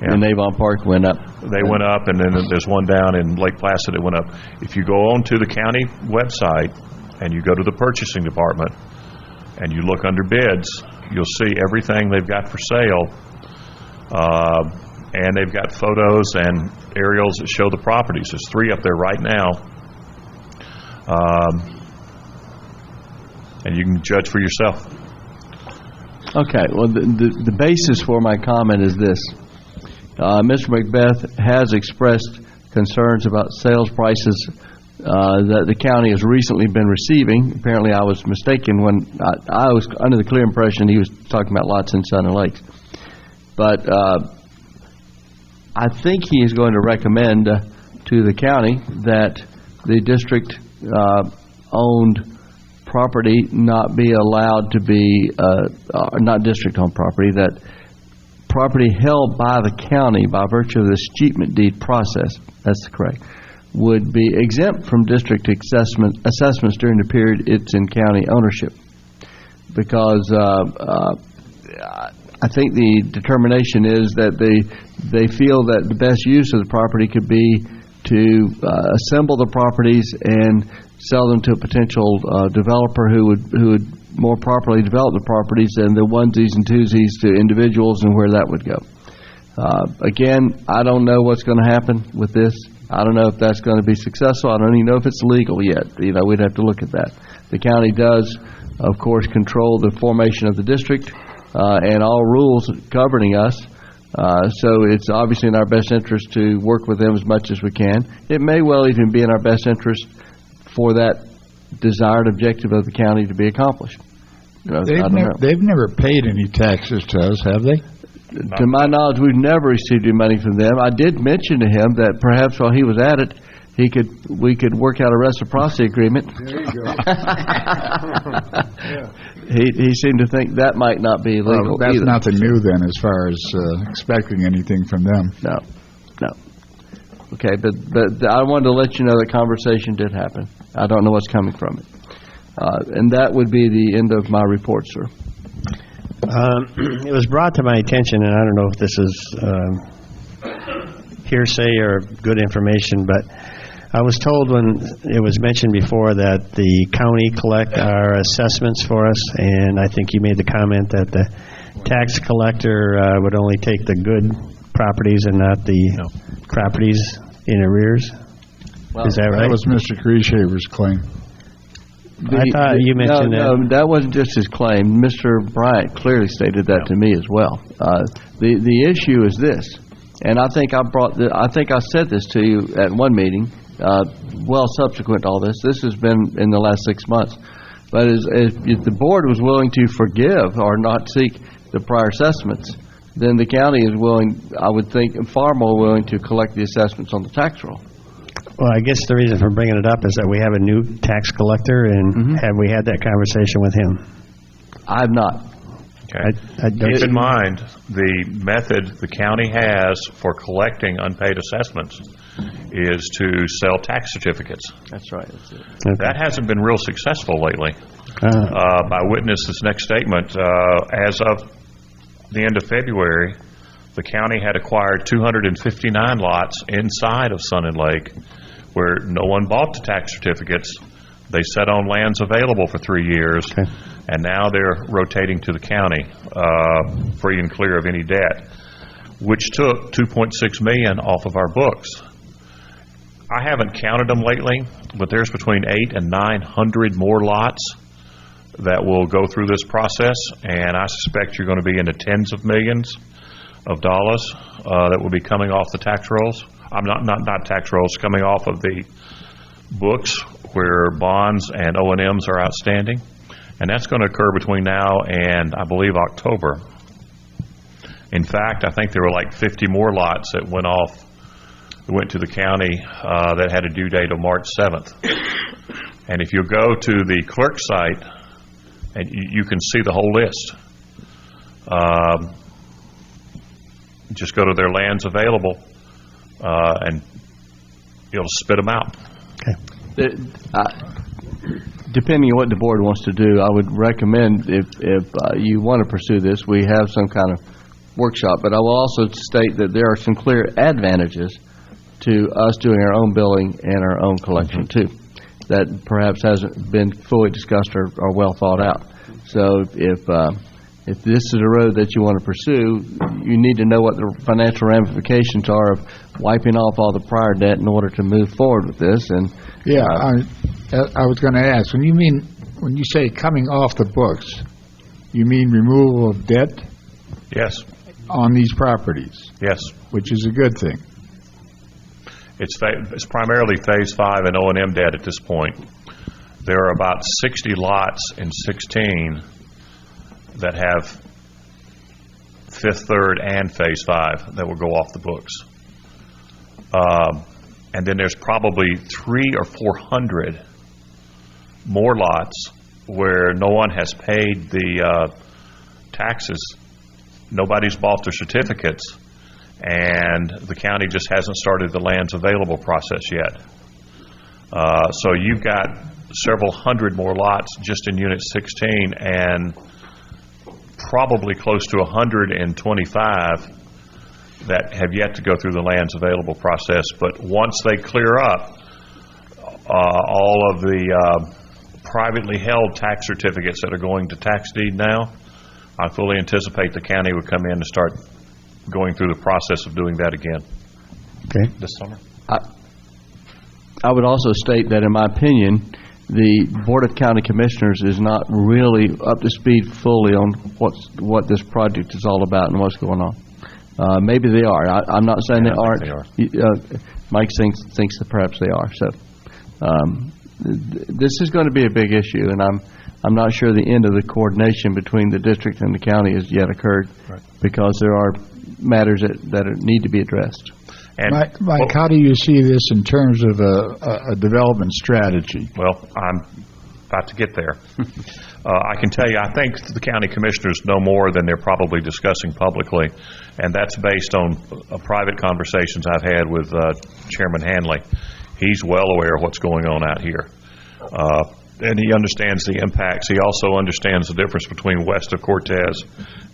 in Avon Park went up. They went up, and then there's one down in Lake Placid that went up. If you go on to the county website and you go to the purchasing department and you look under bids, you'll see everything they've got for sale. And they've got photos and aerials that show the properties. There's 3 up there right now. And you can judge for yourself. Okay, well, the basis for my comment is this. Mr. Macbeth has expressed concerns about sales prices that the county has recently been receiving. Apparently I was mistaken when I was under the clear impression he was talking about lots in Sun and Lakes. But I think he is going to recommend to the county that the district owned property not be allowed to be, not district-owned property, that property held by the county by virtue of the escheatment deed process, that's correct, would be exempt from district assessments during the period it's in county ownership. Because I think the determination is that they feel that the best use of the property could be to assemble the properties and sell them to a potential developer who would more properly develop the properties than the onesies and twosies to individuals, and where that would go. Again, I don't know what's going to happen with this. I don't know if that's going to be successful. I don't even know if it's legal yet. We'd have to look at that. The county does, of course, control the formation of the district and all rules governing us. So it's obviously in our best interest to work with them as much as we can. It may well even be in our best interest for that desired objective of the county to be accomplished. They've never paid any taxes to us, have they? To my knowledge, we've never received any money from them. I did mention to him that perhaps while he was at it, we could work out a reciprocity agreement. There you go. He seemed to think that might not be legal. That's either. nothing new then, as far as expecting anything from them. No. Okay, but I wanted to let you know that conversation did happen. I don't know what's coming from it. And that would be the end of my report, sir. It was brought to my attention, and I don't know if this is hearsay or good information, but I was told when it was mentioned before that the county collect our assessments for us, and I think you made the comment that the tax collector would only take the good properties and not the properties in arrears. Well, is that right? That was Mr. Creeshaver's claim. I thought you mentioned that. No, that wasn't just his claim. Mr. Bryant clearly stated that to me as well. The issue is this, and I think I said this to you at one meeting. Subsequent to all this, this has been in the last 6 months. But if the board was willing to forgive or not seek the prior assessments, then the county is willing, I would think, far more willing to collect the assessments on the tax roll. Well, I guess the reason for bringing it up is that we have a new tax collector, and have we had that conversation with him? I have not. Okay. Keep in mind, the method the county has for collecting unpaid assessments is to sell tax certificates. That's right. That's it. Okay. That hasn't been real successful lately. By witness this next statement, as of the end of February, the county had acquired 259 lots inside of Sun and Lake where no one bought the tax certificates. They sat on lands available for 3 years, and now they're rotating to the county, free and clear of any debt, which took $2.6 million off of our books. I haven't counted them lately, but there's between 800 and 900 more lots that will go through this process, and I suspect you're going to be in the tens of millions of dollars that will be coming off the tax rolls. Not tax rolls, coming off of the books where bonds and O&Ms are outstanding, and that's going to occur between now and, I believe, October. In fact, I think there were like 50 more lots that went to the county that had a due date of March 7th. And if you go to the clerk site, and you can see the whole list. Just go to their lands available and you'll spit them out. Depending on what the board wants to do, I would recommend if you want to pursue this, we have some kind of workshop. But I will also state that there are some clear advantages to us doing our own billing and our own collection too, that perhaps hasn't been fully discussed or well thought out. So if this is a road that you want to pursue, you need to know what the financial ramifications are of wiping off all the prior debt in order to move forward with this. And I was going to ask, when you say coming off the books, you mean removal of debt? Yes. On these properties? Yes. Which is a good thing. It's primarily Phase 5 and O&M debt at this point. There are about 60 lots in 16 that have Fifth Third and Phase 5 that will go off the books. And then there's probably 300 or 400 more lots where no one has paid the taxes. Nobody's bought their certificates, and the county just hasn't started the lands available process yet. So you've got several hundred more lots just in Unit 16, and probably close to 125 that have yet to go through the lands available process. But once they clear up all of the privately held tax certificates that are going to tax deed now, I fully anticipate the county would come in and start going through the process of doing that again. Okay. This summer. I would also state that, in my opinion, the Board of County Commissioners is not really up to speed fully on what this project is all about and what's going on. Maybe they are. I'm not saying they aren't. Mike thinks that perhaps they are. So this is going to be a big issue, and I'm not sure the end of the coordination between the district and the county has yet occurred, because there are matters that need to be addressed. And Mike, how do you see this in terms of a development strategy? Well, I'm about to get there. I can tell you, I think the county commissioners know more than they're probably discussing publicly, and that's based on private conversations I've had with Chairman Hanley. He's well aware of what's going on out here. And he understands the impacts. He also understands the difference between west of Cortez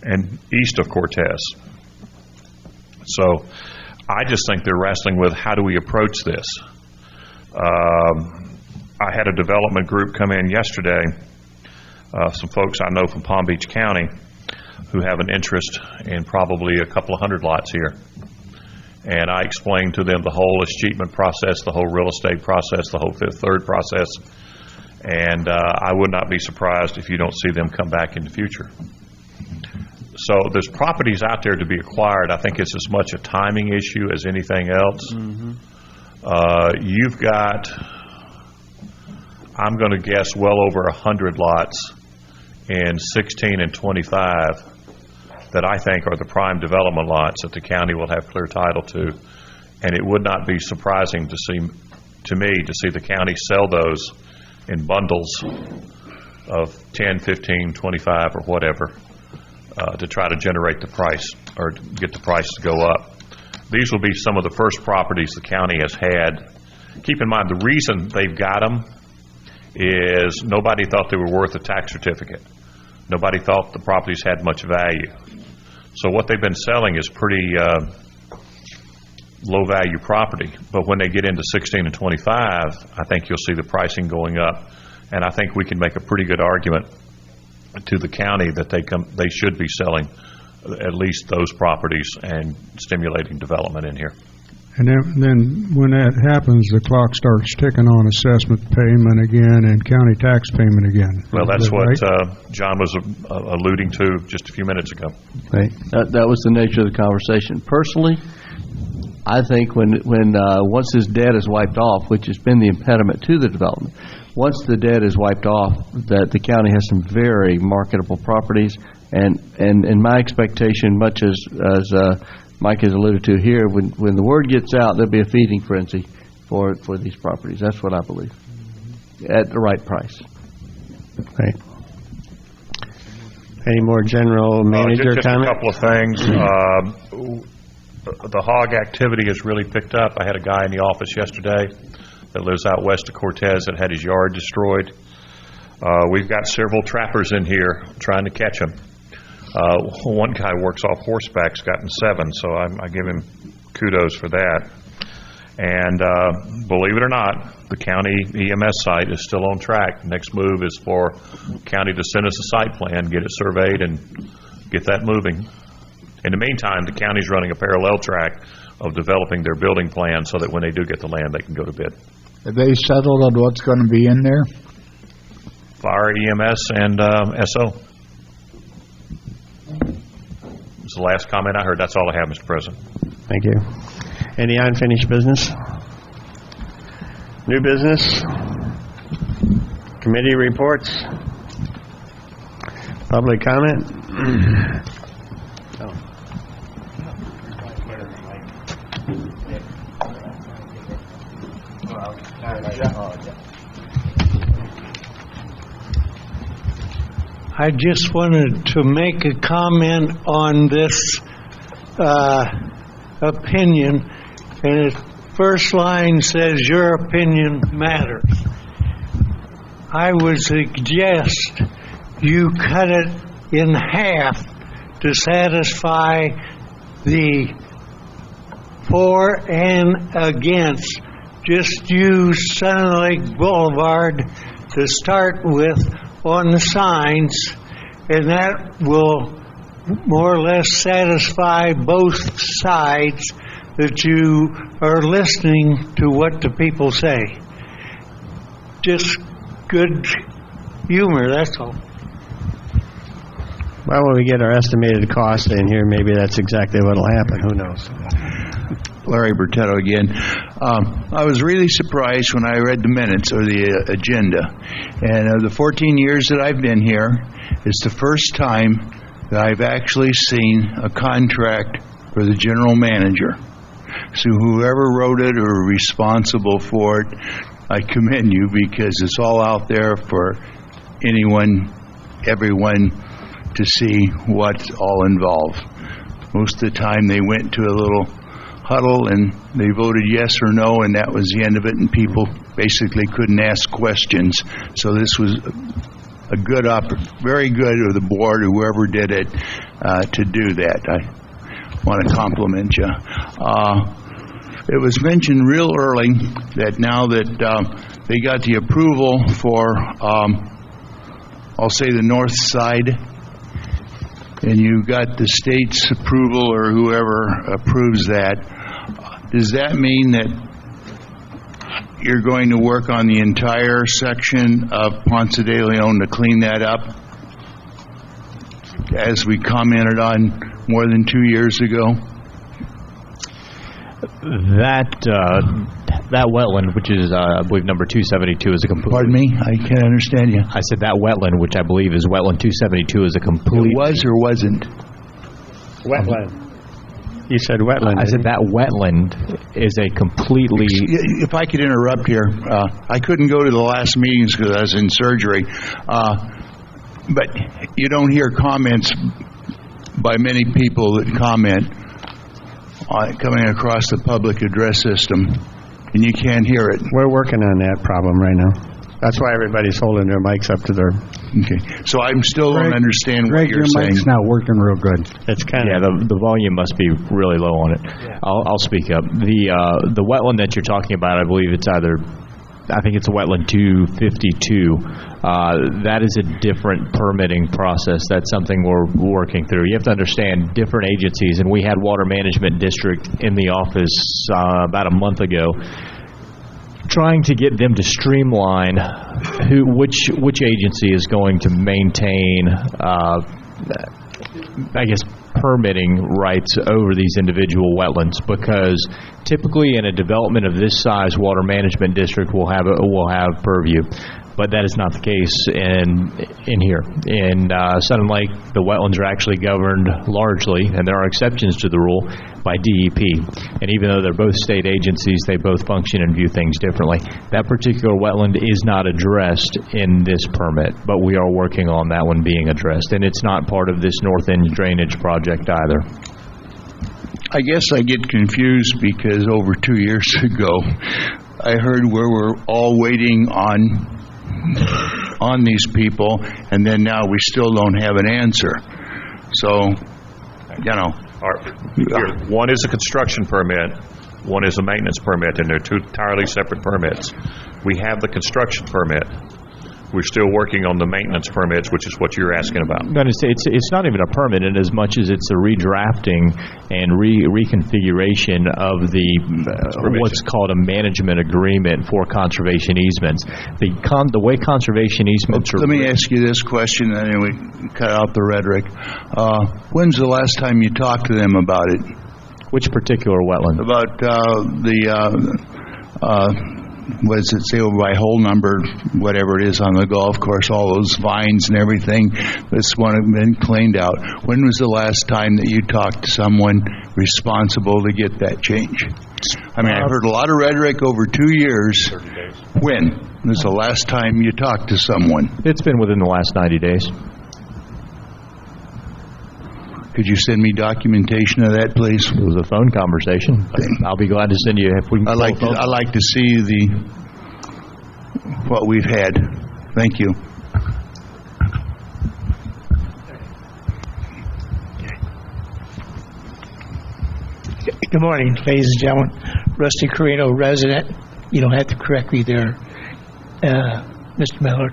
and east of Cortez. So I just think they're wrestling with, how do we approach this? I had a development group come in yesterday, some folks I know from Palm Beach County who have an interest in probably a couple of hundred lots here. And I explained to them the whole escheatment process, the whole real estate process, the whole Fifth Third process. And I would not be surprised if you don't see them come back in the future. So there's properties out there to be acquired. I think it's as much a timing issue as anything else. You've got, I'm going to guess, well over 100 lots in 16 and 25 that I think are the prime development lots that the county will have clear title to. And it would not be surprising to me to see the county sell those in bundles of 10, 15, 25, or whatever, to try to generate the price or get the price to go up. These will be some of the first properties the county has had. Keep in mind, the reason they've got them is nobody thought they were worth a tax certificate. Nobody thought the properties had much value. So what they've been selling is pretty low value property. But when they get into 16 and 25, I think you'll see the pricing going up. And I think we can make a pretty good argument to the county that they should be selling at least those properties and stimulating development in here. And then when that happens, the clock starts ticking on assessment payment again and county tax payment again. Well, that's what John was alluding to just a few minutes ago. Right. That was the nature of the conversation. Personally, I think when once this debt is wiped off, which has been the impediment to the development, once the debt is wiped off, that the county has some very marketable properties, and in my expectation, much as Mike has alluded to here, when the word gets out, there'll be a feeding frenzy for these properties. That's what I believe, at the right price. Right. Any more general manager just comment? a couple of things. the hog activity has really picked up. I had a guy in the office yesterday that lives out west of Cortez that had his yard destroyed. We've got several trappers in here trying to catch them. One guy works off horseback's gotten 7, so I give him kudos for that. And believe it or not, the county EMS site is still on track. Next move is for county to send us a site plan, get it surveyed, and get that moving. In the meantime, the county's running a parallel track of developing their building plan so that when they do get the land, they can go to bid. Have they settled on what's going to be in there? Fire, EMS, and SO. That's the last comment I heard. That's all I have, Mr. President. Thank you. Any unfinished business? New business? Committee reports? Public comment? I just wanted to make a comment on this opinion, and its first line says, "Your opinion matters." I would suggest you cut it in half to satisfy the for and against. Just use Sun Lake Boulevard to start with on the signs, and that will more or less satisfy both sides that you are listening to what the people say. Just good humor, that's all. Well, when we get our estimated cost in here, maybe that's exactly what will happen. Who knows? Larry Bertetto again. I was really surprised when I read the minutes or the agenda. And of the 14 years that I've been here, it's the first time that I've actually seen a contract for the general manager. So whoever wrote it or responsible for it, I commend you, because it's all out there for anyone, everyone to see what's all involved. Most of the time they went to a little huddle and they voted yes or no, and that was the end of it, and people basically couldn't ask questions. So this was a good, very good of the board, whoever did it, to do that. I want to compliment you. It was mentioned real early that now that they got the approval for, I'll say the north side, and you got the state's approval or whoever approves that, does that mean that you're going to work on the entire section of Ponce de Leon to clean that up, as we commented on more than 2 years ago? That wetland, which is, I believe, number 272, is a complete... Pardon me? I can't understand you. I said that wetland, which I believe is wetland 272, is a complete... It was or wasn't? Wetland. You said wetland. I said that wetland is a completely... If I could interrupt here, I couldn't go to the last meetings because I was in surgery, but you don't hear comments by many people that comment coming across the public address system, and you can't hear it. We're working on that problem right now. That's why everybody's holding their mics up to their... Okay. So I'm still don't understand what you're saying. Your mic's not working real good. It's kind of... Yeah, the volume must be really low on it. Yeah. I'll speak up. The wetland that you're talking about, I believe it's either... I think it's a wetland 252. That is a different permitting process. That's something we're working through. You have to understand different agencies, and we had Water Management District in the office about a month ago, trying to get them to streamline which agency is going to maintain, I guess, permitting rights over these individual wetlands, because typically in a development of this size, Water Management District will have purview. But that is not the case in here. In Sun Lake, the wetlands are actually governed largely, and there are exceptions to the rule, by DEP. And even though they're both state agencies, they both function and view things differently. That particular wetland is not addressed in this permit, but we are working on that one being addressed. And it's not part of this north end drainage project either. I guess I get confused because over 2 years ago, I heard where we're all waiting on these people, and then now we still don't have an answer. So, One is a construction permit, one is a maintenance permit, and they're two entirely separate permits. We have the construction permit. We're still working on the maintenance permits, which is what you're asking about. I'm going to say it's not even a permit in as much as it's a redrafting and reconfiguration of the what's called a management agreement for conservation easements. The way conservation easements are... Let me ask you this question, and then we cut out the rhetoric. When's the last time you talked to them about it? Which particular wetland? About what does it say over by hole number, whatever it is on the golf course, all those vines and everything that's been cleaned out. When was the last time that you talked to someone responsible to get that change? I mean, I've heard a lot of rhetoric over 2 years. When was the last time you talked to someone? It's been within the last 90 days. Could you send me documentation of that, please? It was a phone conversation. I'll be glad to send you if we can. I like to see what we've had. Thank you. Good morning, ladies and gentlemen. Rusty Carino, resident. You don't have to correct me there, Mr. Miller.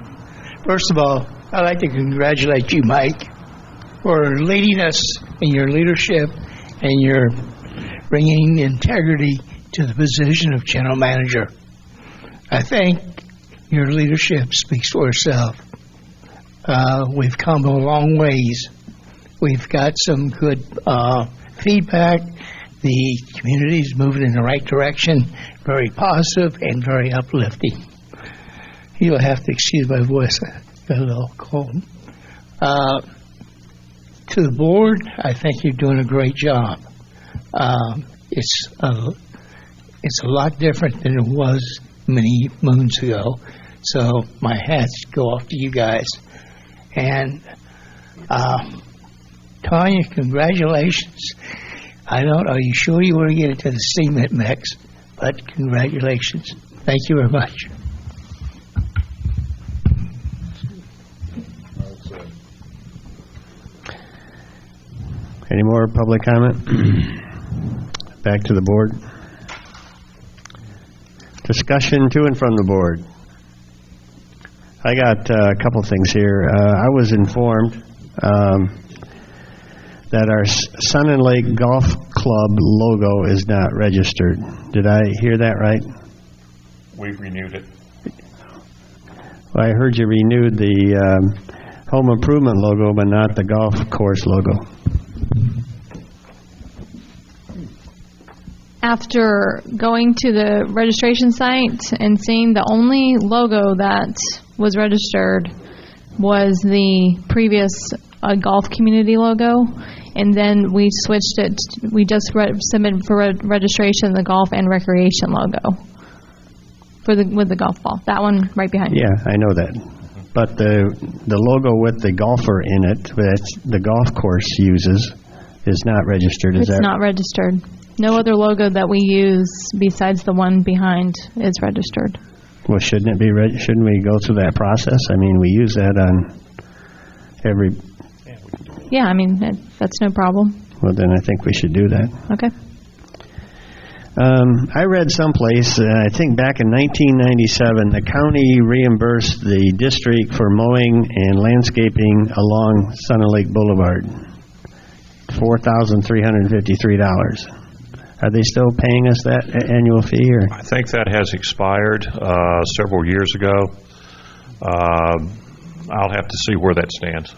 First of all, I'd like to congratulate you, Mike, for leading us in your leadership and your bringing integrity to the position of general manager. I think your leadership speaks for itself. We've come a long ways. We've got some good feedback. The community is moving in the right direction, very positive and very uplifting. You'll have to excuse my voice, I got a little cold. To the board, I think you're doing a great job. It's a lot different than it was many moons ago. So my hats go off to you guys. And Tanya, congratulations. Are you sure you want to get into the cement mix? But congratulations. Thank you very much. Any more public comment? Back to the board. Discussion to and from the board. I got a couple things here. I was informed that our Sun and Lake Golf Club logo is not registered. Did I hear that right? We've renewed it. Well, I heard you renewed the home improvement logo, but not the golf course logo. After going to the registration site and seeing the only logo that was registered was the previous golf community logo, and then we switched it. We just submitted for registration the golf and recreation logo with the golf ball. That one right behind you. Yeah, I know that. But the logo with the golfer in it that the golf course uses is not registered. It's not registered. No other logo that we use besides the one behind is registered. Well, shouldn't it be? Shouldn't we go through that process? I mean, we use that on every. Yeah, I mean that's no problem. Well, then I think we should do that. Okay. I read someplace, I think back in 1997, the county reimbursed the district for mowing and landscaping along Sun and Lake Boulevard, $4,353. Are they still paying us that annual fee? Or? I think that has expired several years ago. I'll have to see where that stands.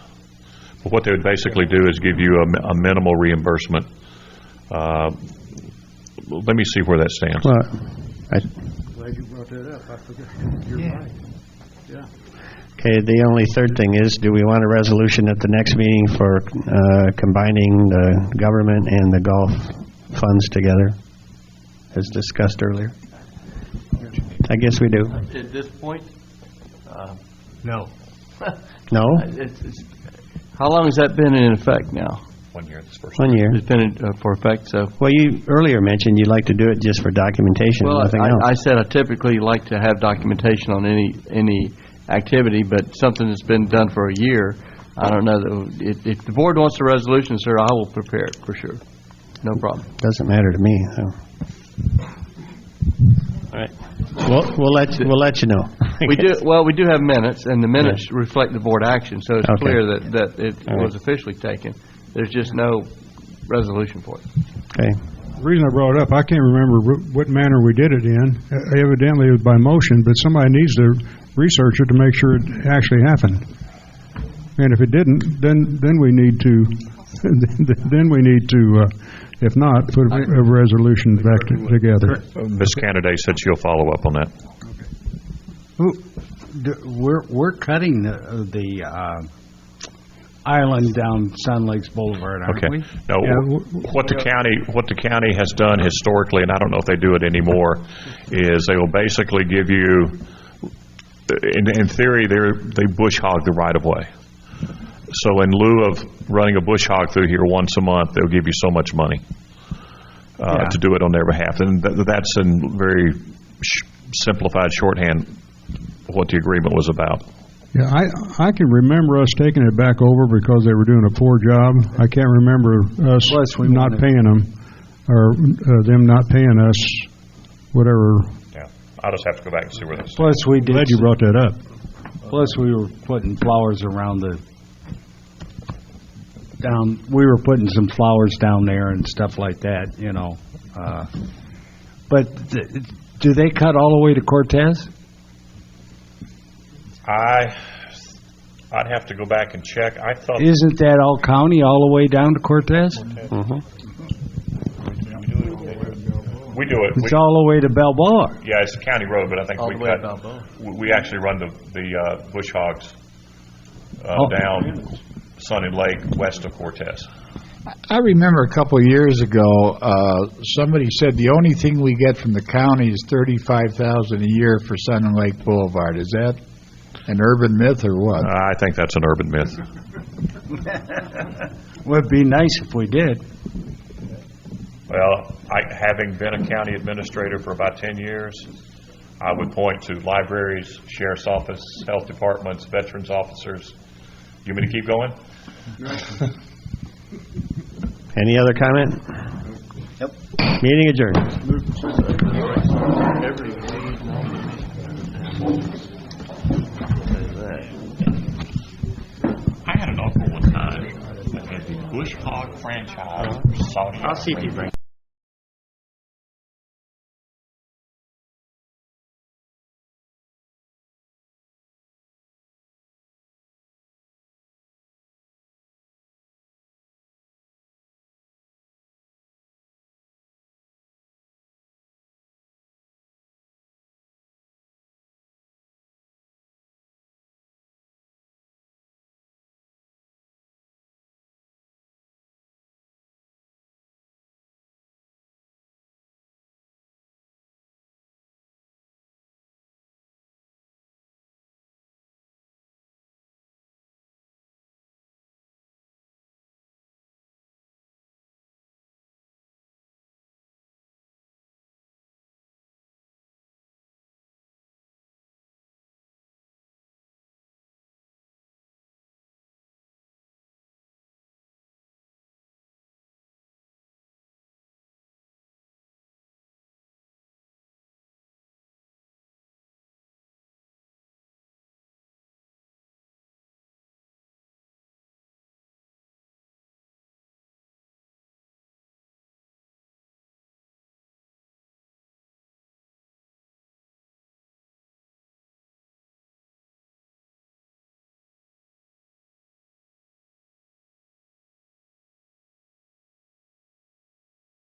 But what they would basically do is give you a minimal reimbursement. Let me see where that stands. Well, Glad you brought that up. I forgot. You're right. Yeah. Okay, the only third thing is, do we want a resolution at the next meeting for combining the government and the golf funds together, as discussed earlier? I guess we do. At this point? No. No? How long has that been in effect now? 1 year. This first 1 year. It's been for effect, so. Well, you earlier mentioned you'd like to do it just for documentation, Well, nothing else. I said I typically like to have documentation on any activity, but something that's been done for a year, I don't know that, if the board wants a resolution, sir, I will prepare it for sure. No problem. Doesn't matter to me, so. All right. We'll let you know. We do have minutes, and the minutes reflect the board action, so it's Okay. clear that it All right. was officially taken. There's just no resolution for it. Okay. The reason I brought it up, I can't remember what manner we did it in. Evidently, it was by motion, but somebody needs to research it to make sure it actually happened. And if it didn't, then we need to, if not, put a resolution back together. Ms. Candidate said she'll follow up on that. We're cutting the island down Sun Lakes Boulevard, aren't Okay. we? No, what the county has done historically, and I don't know if they do it anymore, is they will basically give you, in theory, they bush hog the right of way. So in lieu of running a bush hog through here once a month, they'll give you so much money to do it on their behalf. And that's in very simplified shorthand what the agreement was about. Yeah, I can remember us taking it back over because they were doing a poor job. I can't remember us not paying them, or them not paying us whatever. Yeah, I'll just have to go back and see where this is. Plus, we did. Glad you brought that up. Plus, we were putting flowers around we were putting some flowers down there and stuff like that, you know. But do they cut all the way to Cortez? I'd have to go back and check. I thought. Isn't that all county all the way down to Cortez? Mm-hmm. We do it. It's all the way to Balboa. Yeah, it's a county road, but I think All we the way cut. to Balboa. We actually run the bush hogs down Sunny Lake west of Cortez. I remember a couple of years ago, somebody said the only thing we get from the county is $35,000 a year for Sun and Lake Boulevard. Is that an urban myth or what? I think that's an urban myth. Well, it'd be nice if we did. Well, having been a county administrator for about 10 years, I would point to libraries, sheriff's office, health departments, veterans officers. You want me to keep going? Any other comment? Yep. Meeting adjourned. I had an uncle one time that had the bush hog franchise. I'll see if you bring